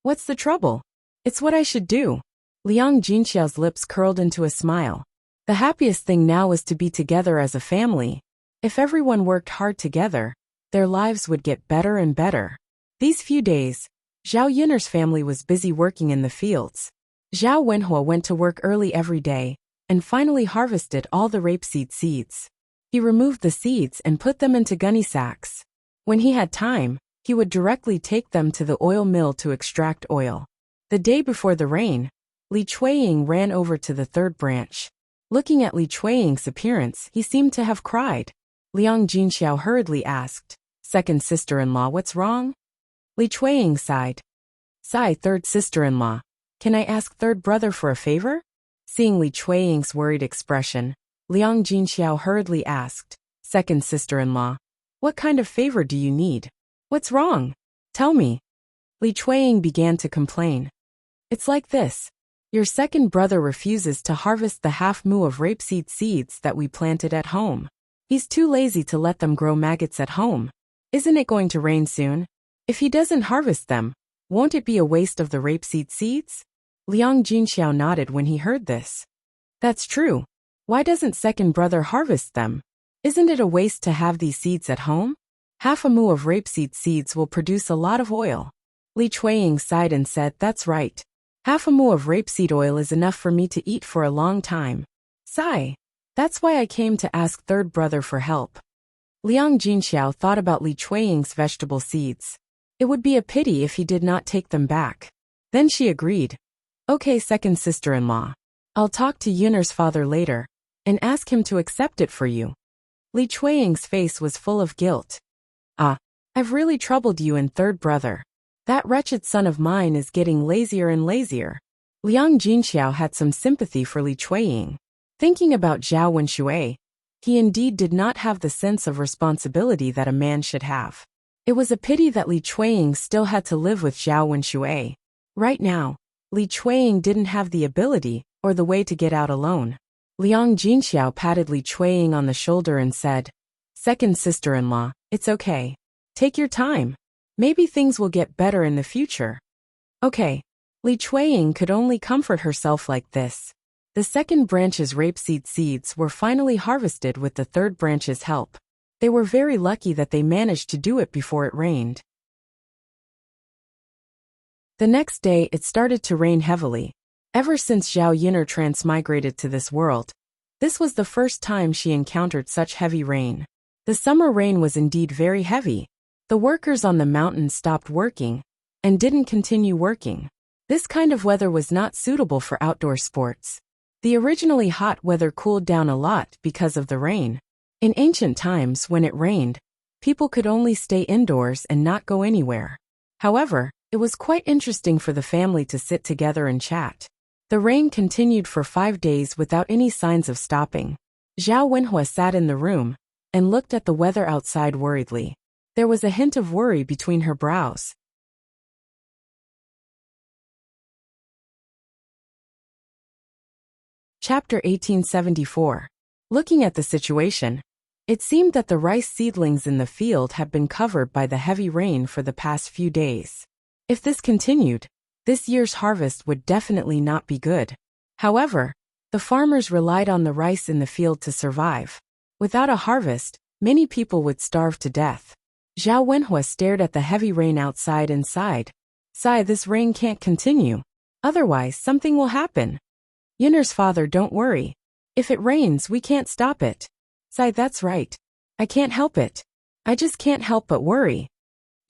Speaker 1: What's the trouble? It's what I should do. Liang Jinxiao's lips curled into a smile. The happiest thing now was to be together as a family. If everyone worked hard together, their lives would get better and better. These few days, Zhao Yin'er's family was busy working in the fields. Zhao Wenhua went to work early every day and finally harvested all the rapeseed seeds. He removed the seeds and put them into gunny sacks. When he had time, he would directly take them to the oil mill to extract oil. The day before the rain, Li Chuiying ran over to the third branch. Looking at Li Chuiying's appearance, he seemed to have cried. Liang Jinxiao hurriedly asked, Second sister-in-law, what's wrong? Li Chuiying sighed. Sigh, third sister-in-law. Can I ask third brother for a favor? Seeing Li Chuiying's worried expression, Liang Jinxiao hurriedly asked, Second sister-in-law, what kind of favor do you need? What's wrong? Tell me. Li Chuiying began to complain. It's like this. Your second brother refuses to harvest the half-moo of rapeseed seeds that we planted at home. He's too lazy to let them grow maggots at home. Isn't it going to rain soon? If he doesn't harvest them, won't it be a waste of the rapeseed seeds? Liang Jinxiao nodded when he heard this. That's true. Why doesn't second brother harvest them? Isn't it a waste to have these seeds at home? Half a moo of rapeseed seeds will produce a lot of oil. Li Chuiying sighed and said, that's right. Half a moo of rapeseed oil is enough for me to eat for a long time. Sigh. That's why I came to ask third brother for help. Liang Jinxiao thought about Li Chuiying's vegetable seeds. It would be a pity if he did not take them back. Then she agreed. Okay, second sister-in-law. I'll talk to Yun'er's father later and ask him to accept it for you. Li Chuiying's face was full of guilt. I've really troubled you and third brother. That wretched son of mine is getting lazier and lazier. Liang Jinxiao had some sympathy for Li Chuiying. Thinking about Zhao Wenshui, he indeed did not have the sense of responsibility that a man should have. It was a pity that Li Chuiying still had to live with Zhao Wenshui. Right now, Li Chuiying didn't have the ability or the way to get out alone. Liang Jinxiao patted Li Chuiying on the shoulder and said, second sister-in-law, it's okay. Take your time. Maybe things will get better in the future. Okay. Li Chuiying could only comfort herself like this. The second branch's rapeseed seeds were finally harvested with the third branch's help. They were very lucky that they managed to do it before it rained. The next day it started to rain heavily. Ever since Zhao Yun'er transmigrated to this world, this was the first time she encountered such heavy rain. The summer rain was indeed very heavy. The workers on the mountain stopped working and didn't continue working. This kind of weather was not suitable for outdoor sports. The originally hot weather cooled down a lot because of the rain. In ancient times, when it rained, people could only stay indoors and not go anywhere. However, it was quite interesting for the family to sit together and chat. The rain continued for 5 days without any signs of stopping. Zhao Wenhua sat in the room and looked at the weather outside worriedly. There was a hint of worry between her brows. Chapter 1874. Looking at the situation, it seemed that the rice seedlings in the field had been covered by the heavy rain for the past few days. If this continued, this year's harvest would definitely not be good. However, the farmers relied on the rice in the field to survive. Without a harvest, many people would starve to death. Zhao Wenhua stared at the heavy rain outside and sighed. Sigh, this rain can't continue. Otherwise, something will happen. Yun'er's father, don't worry. If it rains, we can't stop it. Sigh, that's right. I can't help it. I just can't help but worry.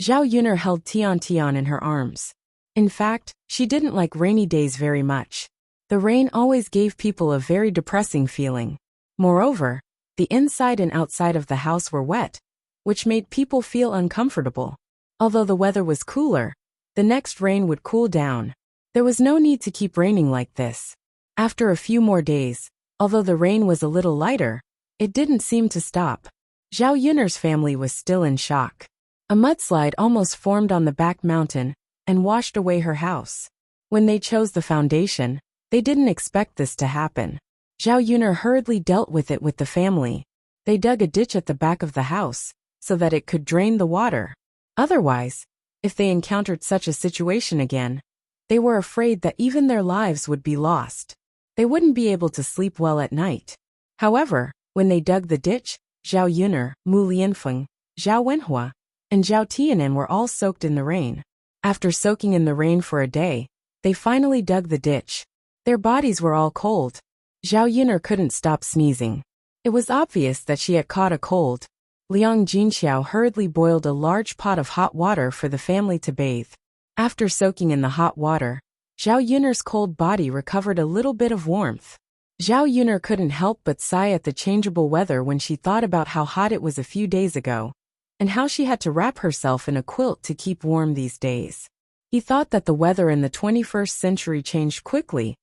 Speaker 1: Zhao Yun'er held Tian Tian in her arms. In fact, she didn't like rainy days very much. The rain always gave people a very depressing feeling. Moreover, the inside and outside of the house were wet, which made people feel uncomfortable. Although the weather was cooler, the next rain would cool down. There was no need to keep raining like this. After a few more days, although the rain was a little lighter, it didn't seem to stop. Zhao Yun'er's family was still in shock. A mudslide almost formed on the back mountain and washed away her house. When they chose the foundation, they didn't expect this to happen. Zhao Yun'er hurriedly dealt with it with the family. They dug a ditch at the back of the house so that it could drain the water. Otherwise, if they encountered such a situation again, they were afraid that even their lives would be lost. They wouldn't be able to sleep well at night. However, when they dug the ditch, Zhao Yun'er, Mu Lianfeng, Zhao Wenhua, and Zhao Tianan were all soaked in the rain. After soaking in the rain for a day, they finally dug the ditch. Their bodies were all cold. Zhao Yun'er couldn't stop sneezing. It was obvious that she had caught a cold. Liang Jinxiao hurriedly boiled a large pot of hot water for the family to bathe. After soaking in the hot water, Zhao Yun'er's cold body recovered a little bit of warmth. Zhao Yun'er couldn't help but sigh at the changeable weather when she thought about how hot it was a few days ago, and how she had to wrap herself in a quilt to keep warm these days. He thought that the weather in the 21st century changed quickly,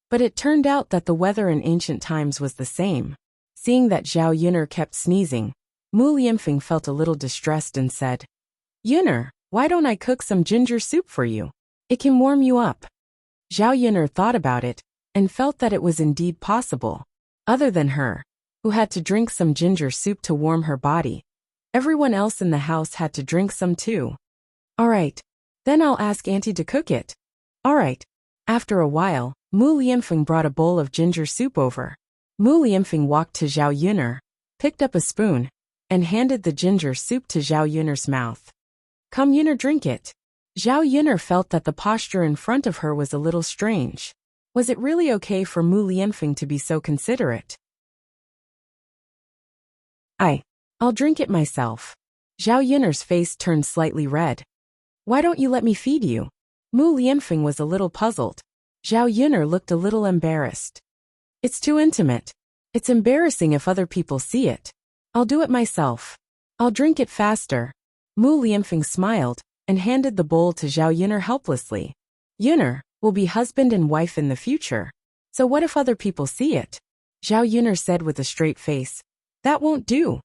Speaker 1: but it turned out that the weather in ancient times was the same. Seeing that Zhao Yun'er kept sneezing, Mu Lianfeng felt a little distressed and said, Yun'er, why don't I cook some ginger soup for you? It can warm you up. Zhao Yuner thought about it, and felt that it was indeed possible. Other than her, who had to drink some ginger soup to warm her body, everyone else in the house had to drink some too. Alright. Then I'll ask Auntie to cook it. Alright. After a while, Mu Lianfeng brought a bowl of ginger soup over. Mu Lianfeng walked to Zhao Yuner, picked up a spoon, and handed the ginger soup to Zhao Yuner's mouth. Come Yuner, drink it. Zhao Yuner felt that the posture in front of her was a little strange. Was it really okay for Mu Lianfeng to be so considerate? I'll drink it myself. Zhao Yuner's face turned slightly red. Why don't you let me feed you? Mu Lianfeng was a little puzzled. Zhao Yuner looked a little embarrassed. It's too intimate. It's embarrassing if other people see it. I'll do it myself. I'll drink it faster. Mu Lianfeng smiled, and handed the bowl to Zhao Yuner helplessly. Yuner, we'll be husband and wife in the future. So what if other people see it? Zhao Yuner said with a straight face. That won't do.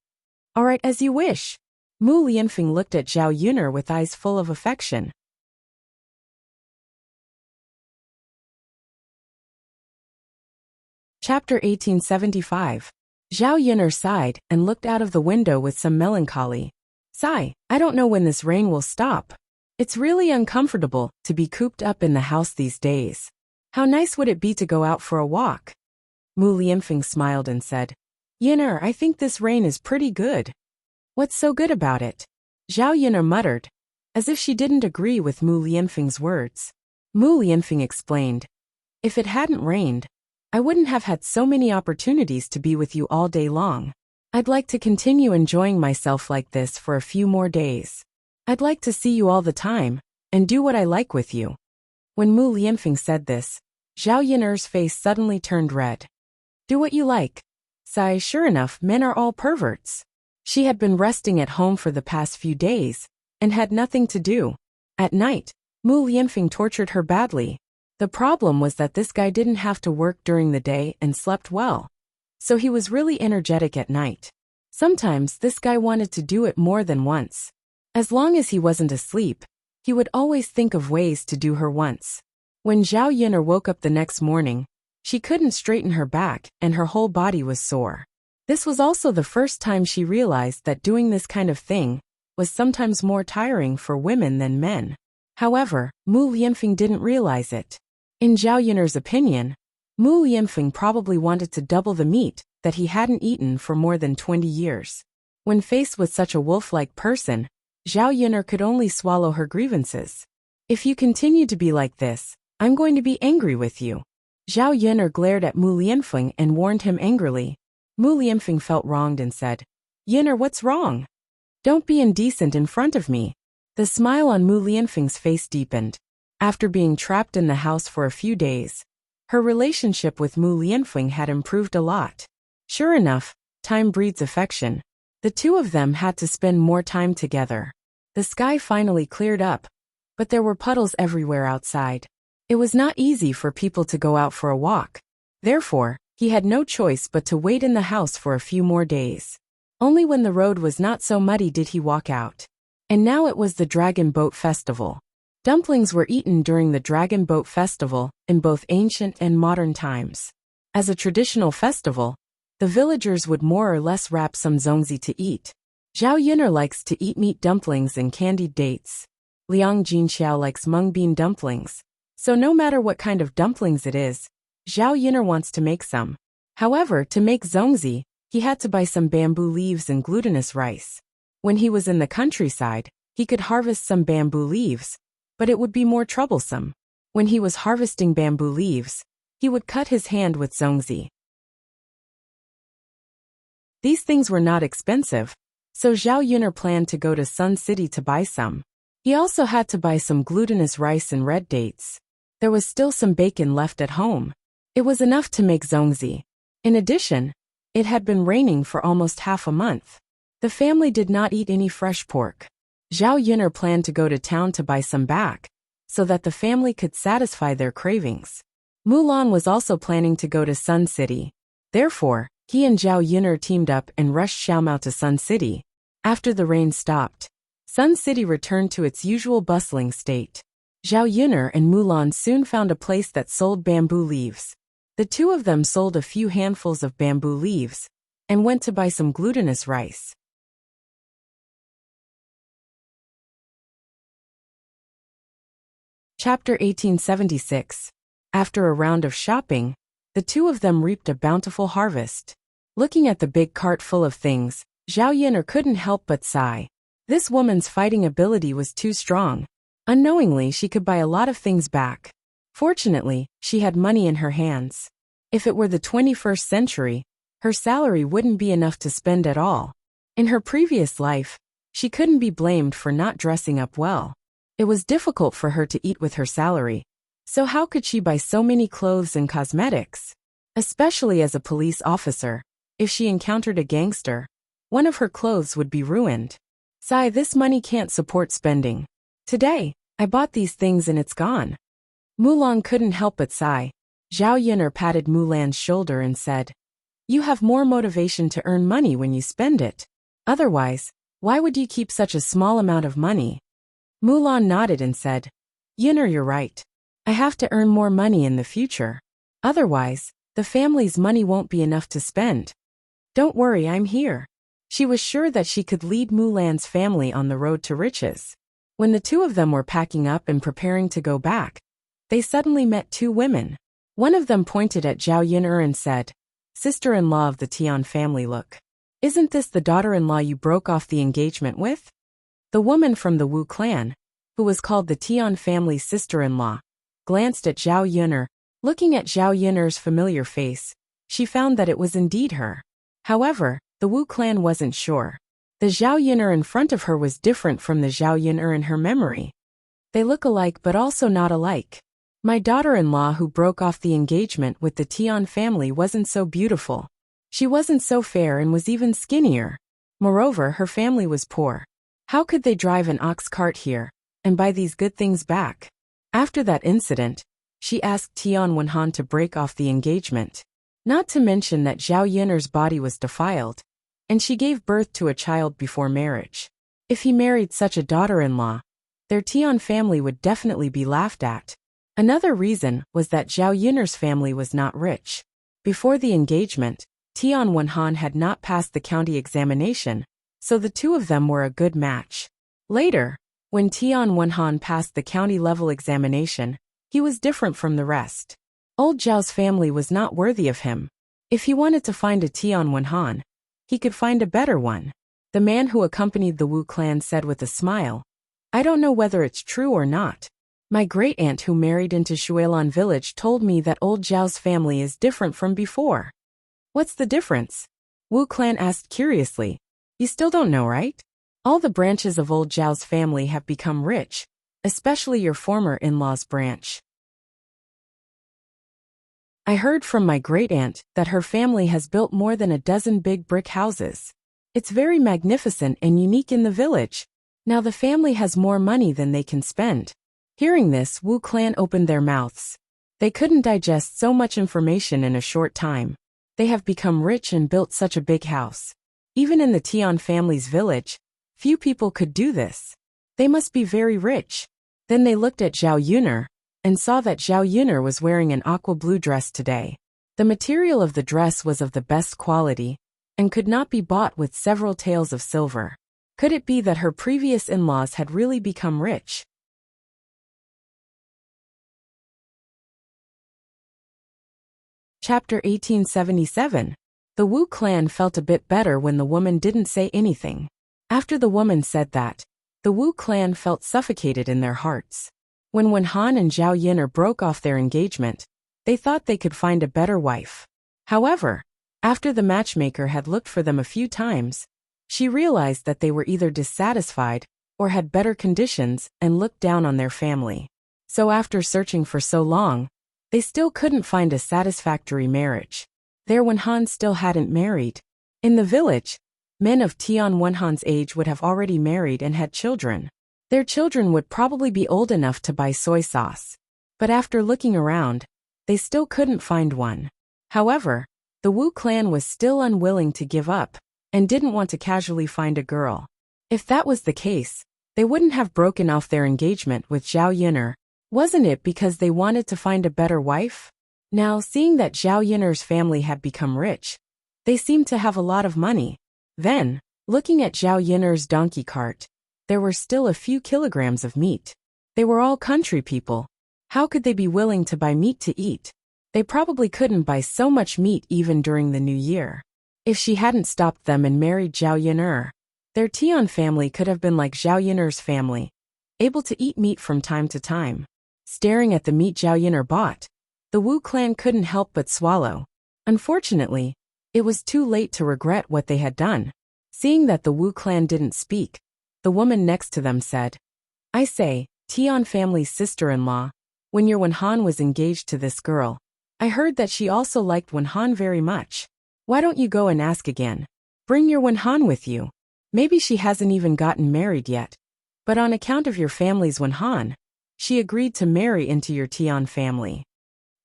Speaker 1: Alright, as you wish. Mu Lianfeng looked at Zhao Yuner with eyes full of affection. Chapter 1875. Zhao Yuner sighed and looked out of the window with some melancholy. Sigh, I don't know when this rain will stop. It's really uncomfortable to be cooped up in the house these days. How nice would it be to go out for a walk? Mu Lianfeng smiled and said, Yuner, I think this rain is pretty good. What's so good about it? Zhao Yuner muttered, as if she didn't agree with Mu Lianfeng's words. Mu Lianfeng explained, if it hadn't rained, I wouldn't have had so many opportunities to be with you all day long. I'd like to continue enjoying myself like this for a few more days. I'd like to see you all the time, and do what I like with you. When Mu Lianfeng said this, Zhao Yuner's face suddenly turned red. Do what you like. Sigh, sure enough, men are all perverts. She had been resting at home for the past few days, and had nothing to do. At night, Mu Lianfeng tortured her badly. The problem was that this guy didn't have to work during the day and slept well. So he was really energetic at night. Sometimes this guy wanted to do it more than once. As long as he wasn't asleep, he would always think of ways to do her once. When Zhao Yuner woke up the next morning, she couldn't straighten her back and her whole body was sore. This was also the first time she realized that doing this kind of thing was sometimes more tiring for women than men. However, Mu Lianfeng didn't realize it. In Zhao Yuner's opinion, Mu Lianfeng probably wanted to double the meat that he hadn't eaten for more than 20 years. When faced with such a wolf-like person, Zhao Yuner could only swallow her grievances. If you continue to be like this, I'm going to be angry with you. Zhao Yuner glared at Mu Lianfeng and warned him angrily. Mu Lianfeng felt wronged and said, Yuner, what's wrong? Don't be indecent in front of me. The smile on Mu Lianfeng's face deepened. After being trapped in the house for a few days, her relationship with Mu Lianfeng had improved a lot. Sure enough, time breeds affection. The two of them had to spend more time together. The sky finally cleared up, but there were puddles everywhere outside. It was not easy for people to go out for a walk. Therefore, he had no choice but to wait in the house for a few more days. Only when the road was not so muddy did he walk out. And now it was the Dragon Boat Festival. Dumplings were eaten during the Dragon Boat Festival in both ancient and modern times. As a traditional festival, the villagers would more or less wrap some zongzi to eat. Zhao Yuner likes to eat meat dumplings and candied dates. Liang Jinxiao likes mung bean dumplings. So no matter what kind of dumplings it is, Zhao Yuner wants to make some. However, to make zongzi, he had to buy some bamboo leaves and glutinous rice. When he was in the countryside, he could harvest some bamboo leaves, but it would be more troublesome. When he was harvesting bamboo leaves, he would cut his hand with zongzi. These things were not expensive, so Zhao Yuner planned to go to Sun City to buy some. He also had to buy some glutinous rice and red dates. There was still some bacon left at home. It was enough to make zongzi. In addition, it had been raining for almost half a month. The family did not eat any fresh pork. Zhao Yuner planned to go to town to buy some back, so that the family could satisfy their cravings. Mulan was also planning to go to Sun City. Therefore, he and Zhao Yuner teamed up and rushed Xiaomao to Sun City. After the rain stopped, Sun City returned to its usual bustling state. Zhao Yuner and Mulan soon found a place that sold bamboo leaves. The two of them sold a few handfuls of bamboo leaves and went to buy some glutinous rice. Chapter 1876. After a round of shopping, the two of them reaped a bountiful harvest. Looking at the big cart full of things, Zhao Yuner couldn't help but sigh. This woman's fighting ability was too strong. Unknowingly, she could buy a lot of things back. Fortunately, she had money in her hands. If it were the 21st century, her salary wouldn't be enough to spend at all. In her previous life, she couldn't be blamed for not dressing up well. It was difficult for her to eat with her salary. So how could she buy so many clothes and cosmetics? Especially as a police officer, if she encountered a gangster, one of her clothes would be ruined. Sigh, this money can't support spending. Today, I bought these things and it's gone. Mulan couldn't help but sigh. Zhao Yuner patted Mulan's shoulder and said, "You have more motivation to earn money when you spend it. Otherwise, why would you keep such a small amount of money?" Mulan nodded and said, "Yuner, you're right. I have to earn more money in the future. Otherwise, the family's money won't be enough to spend. Don't worry, I'm here." She was sure that she could lead Mulan's family on the road to riches. When the two of them were packing up and preparing to go back, they suddenly met two women. One of them pointed at Zhao Yuner and said, "Sister-in-law of the Tian family, look. Isn't this the daughter-in-law you broke off the engagement with?" The woman from the Wu clan, who was called the Tian family's sister-in-law, glanced at Zhao Yuner. Looking at Zhao Yuner's familiar face, she found that it was indeed her. However, the Wu clan wasn't sure. The Zhao Yuner in front of her was different from the Zhao Yuner in her memory. They look alike but also not alike. My daughter-in-law who broke off the engagement with the Tian family wasn't so beautiful. She wasn't so fair and was even skinnier. Moreover, her family was poor. How could they drive an ox cart here and buy these good things back? After that incident, she asked Tian Wenhan to break off the engagement. Not to mention that Zhao Yuner's body was defiled, and she gave birth to a child before marriage. If he married such a daughter-in-law, their Tian family would definitely be laughed at. Another reason was that Zhao Yuner's family was not rich. Before the engagement, Tian Wenhan had not passed the county examination, so the two of them were a good match. Later, when Tian Wenhan passed the county-level examination, he was different from the rest. Old Zhao's family was not worthy of him. If he wanted to find a Tian Wenhan, he could find a better one. The man who accompanied the Wu clan said with a smile, "I don't know whether it's true or not. My great-aunt who married into Shuilan village told me that old Zhao's family is different from before." "What's the difference?" Wu clan asked curiously. "You still don't know, right? All the branches of old Zhao's family have become rich, especially your former in-law's branch. I heard from my great-aunt that her family has built more than a dozen big brick houses. It's very magnificent and unique in the village. Now the family has more money than they can spend." Hearing this, Wu clan opened their mouths. They couldn't digest so much information in a short time. They have become rich and built such a big house. Even in the Tian family's village, few people could do this. They must be very rich. Then they looked at Zhao Yuner and saw that Zhao Yuner was wearing an aqua blue dress today. The material of the dress was of the best quality and could not be bought with several taels of silver. Could it be that her previous in-laws had really become rich? Chapter 1877. The Wu clan felt a bit better when the woman didn't say anything. After the woman said that, the Wu clan felt suffocated in their hearts. When Wenhan and Zhao Yuner broke off their engagement, they thought they could find a better wife. However, after the matchmaker had looked for them a few times, she realized that they were either dissatisfied or had better conditions and looked down on their family. So after searching for so long, they still couldn't find a satisfactory marriage. Their Wenhan still hadn't married. In the village, men of Tian Wenhan's age would have already married and had children. Their children would probably be old enough to buy soy sauce. But after looking around, they still couldn't find one. However, the Wu clan was still unwilling to give up and didn't want to casually find a girl. If that was the case, they wouldn't have broken off their engagement with Zhao Yuner Wasn't it because they wanted to find a better wife? Now, seeing that Zhao Yiner's family had become rich, they seemed to have a lot of money. Then, looking at Zhao Yiner's donkey cart, there were still a few kilograms of meat. They were all country people. How could they be willing to buy meat to eat? They probably couldn't buy so much meat even during the new year. If she hadn't stopped them and married Zhao Yiner, their Tian family could have been like Zhao Yiner's family, able to eat meat from time to time. Staring at the meat Zhao Yiner bought, the Wu clan couldn't help but swallow. Unfortunately, it was too late to regret what they had done. Seeing that the Wu clan didn't speak, the woman next to them said, "I say, Tian family's sister-in-law, when your Wenhan was engaged to this girl, I heard that she also liked Wenhan very much. Why don't you go and ask again? Bring your Wenhan with you. Maybe she hasn't even gotten married yet. But on account of your family's Wenhan, she agreed to marry into your Tian family."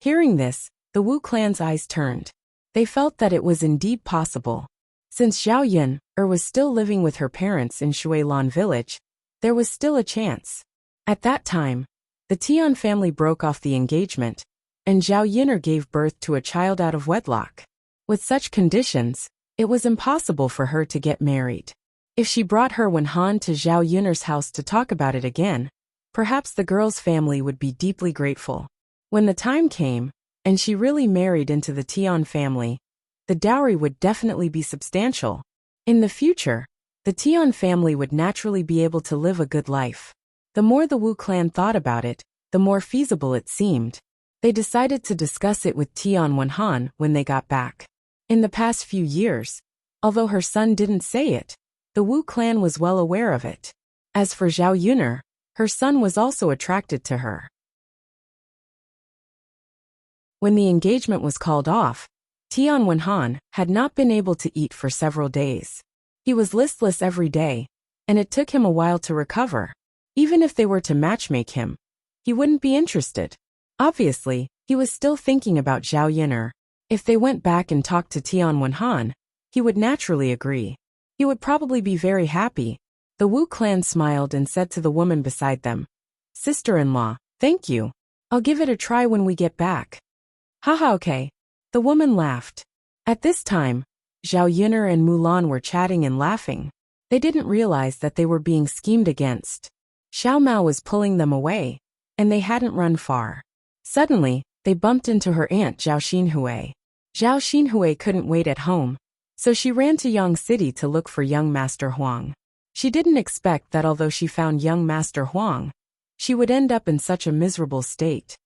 Speaker 1: Hearing this, the Wu clan's eyes turned. They felt that it was indeed possible. Since Zhao Yin was still living with her parents in Shuilan village, there was still a chance. At that time, the Tian family broke off the engagement, and Zhao Yiner gave birth to a child out of wedlock. With such conditions, it was impossible for her to get married. If she brought her Wenhan to Zhao Yiner's house to talk about it again, perhaps the girl's family would be deeply grateful. When the time came, and she really married into the Tian family, the dowry would definitely be substantial. In the future, the Tian family would naturally be able to live a good life. The more the Wu clan thought about it, the more feasible it seemed. They decided to discuss it with Tian Wenhan when they got back. In the past few years, although her son didn't say it, the Wu clan was well aware of it. As for Zhao Yiner, her son was also attracted to her. When the engagement was called off, Tian Wenhan had not been able to eat for several days. He was listless every day, and it took him a while to recover. Even if they were to matchmake him, he wouldn't be interested. Obviously, he was still thinking about Zhao Yiner. If they went back and talked to Tian Wenhan, he would naturally agree. He would probably be very happy. The Wu clan smiled and said to the woman beside them, "Sister-in-law, thank you. I'll give it a try when we get back." "Haha, okay." The woman laughed. At this time, Zhao Yiner and Mulan were chatting and laughing. They didn't realize that they were being schemed against. Xiao Mao was pulling them away, and they hadn't run far. Suddenly, they bumped into her aunt Zhao Xinhui. Zhao Xinhui couldn't wait at home, so she ran to Yang City to look for young Master Huang. She didn't expect that although she found young Master Huang, she would end up in such a miserable state.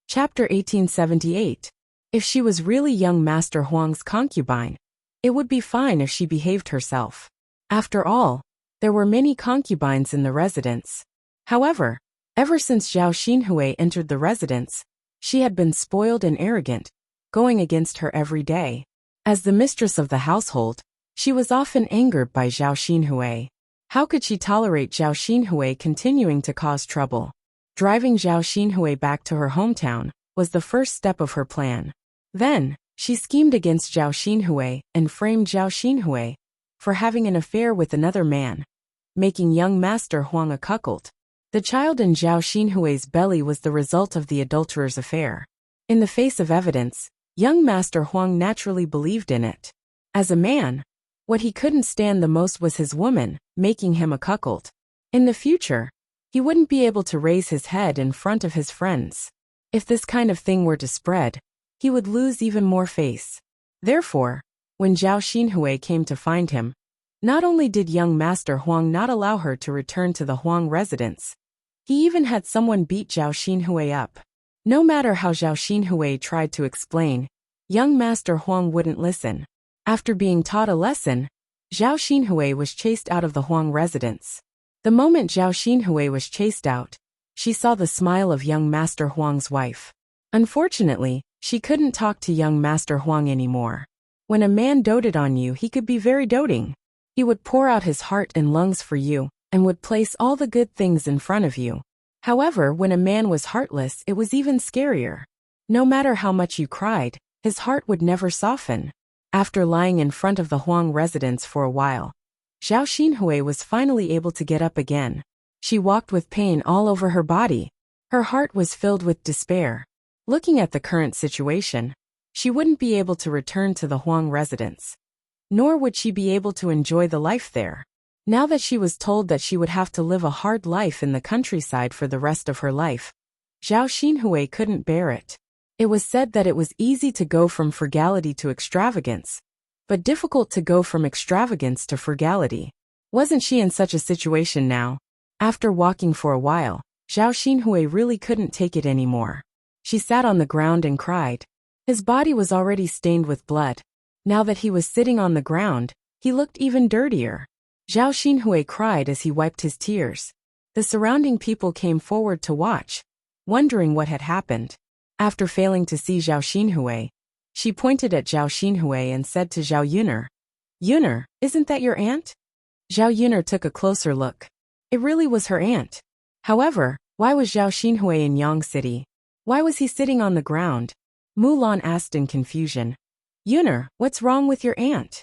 Speaker 1: Chapter 1878. If she was really young Master Huang's concubine, it would be fine if she behaved herself. After all, there were many concubines in the residence. However, ever since Zhao Xinhui entered the residence, she had been spoiled and arrogant, going against her every day. As the mistress of the household, she was often angered by Zhao Xinhui. How could she tolerate Zhao Xinhui continuing to cause trouble? Driving Zhao Xinhui back to her hometown was the first step of her plan. Then, she schemed against Zhao Xinhui and framed Zhao Xinhui for having an affair with another man, making young Master Huang a cuckold. The child in Zhao Xinhui's belly was the result of the adulterer's affair. In the face of evidence, young Master Huang naturally believed in it. As a man, what he couldn't stand the most was his woman, making him a cuckold. In the future, he wouldn't be able to raise his head in front of his friends. If this kind of thing were to spread, he would lose even more face. Therefore, when Zhao Xinhui came to find him, not only did young Master Huang not allow her to return to the Huang residence, he even had someone beat Zhao Xinhui up. No matter how Zhao Xinhui tried to explain, young Master Huang wouldn't listen. After being taught a lesson, Zhao Xinhui was chased out of the Huang residence. The moment Zhao Xinhui was chased out, she saw the smile of young Master Huang's wife. Unfortunately, she couldn't talk to young Master Huang anymore. When a man doted on you, he could be very doting. He would pour out his heart and lungs for you, and would place all the good things in front of you. However, when a man was heartless, it was even scarier. No matter how much you cried, his heart would never soften. After lying in front of the Huang residence for a while, Zhao Xinhui was finally able to get up again. She walked with pain all over her body. Her heart was filled with despair. Looking at the current situation, she wouldn't be able to return to the Huang residence. Nor would she be able to enjoy the life there. Now that she was told that she would have to live a hard life in the countryside for the rest of her life, Zhao Xinhui couldn't bear it. It was said that it was easy to go from frugality to extravagance, but difficult to go from extravagance to frugality. Wasn't she in such a situation now? After walking for a while, Zhao Xinhui really couldn't take it anymore. She sat on the ground and cried. His body was already stained with blood. Now that he was sitting on the ground, he looked even dirtier. Zhao Xinhui cried as he wiped his tears. The surrounding people came forward to watch, wondering what had happened. After failing to see Zhao Xinhui, she pointed at Zhao Xinhui and said to Zhao Yuner, "Yuner, isn't that your aunt?" Zhao Yuner took a closer look. It really was her aunt. However, why was Zhao Xinhui in Yang City? Why was he sitting on the ground? Mulan asked in confusion. "Yuner, what's wrong with your aunt?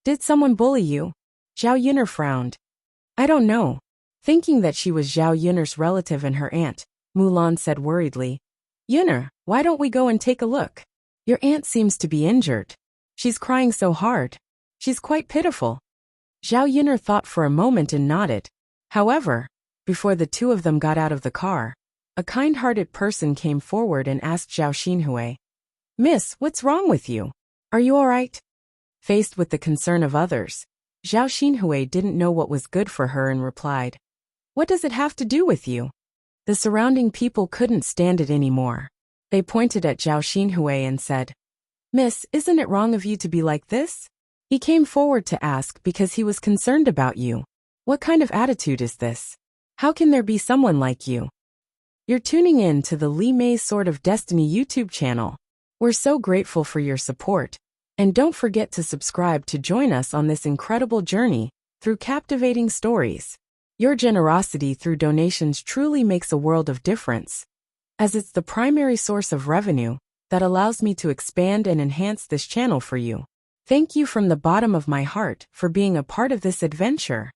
Speaker 1: Did someone bully you?" Zhao Yuner frowned. "I don't know." Thinking that she was Zhao Yuner's relative and her aunt, Mulan said worriedly, "Yuner, why don't we go and take a look? Your aunt seems to be injured. She's crying so hard. She's quite pitiful." Zhao Yuner thought for a moment and nodded. However, before the two of them got out of the car, a kind-hearted person came forward and asked Zhao Xinhui, "Miss, what's wrong with you? Are you all right?" Faced with the concern of others, Zhao Xinhui didn't know what was good for her and replied, "What does it have to do with you?" The surrounding people couldn't stand it anymore. They pointed at Zhao Xinhui and said, "Miss, isn't it wrong of you to be like this? He came forward to ask because he was concerned about you. What kind of attitude is this? How can there be someone like you?" You're tuning in to the Li Mei's Sword of Destiny YouTube channel. We're so grateful for your support. And don't forget to subscribe to join us on this incredible journey through captivating stories. Your generosity through donations truly makes a world of difference, as it's the primary source of revenue that allows me to expand and enhance this channel for you. Thank you from the bottom of my heart for being a part of this adventure.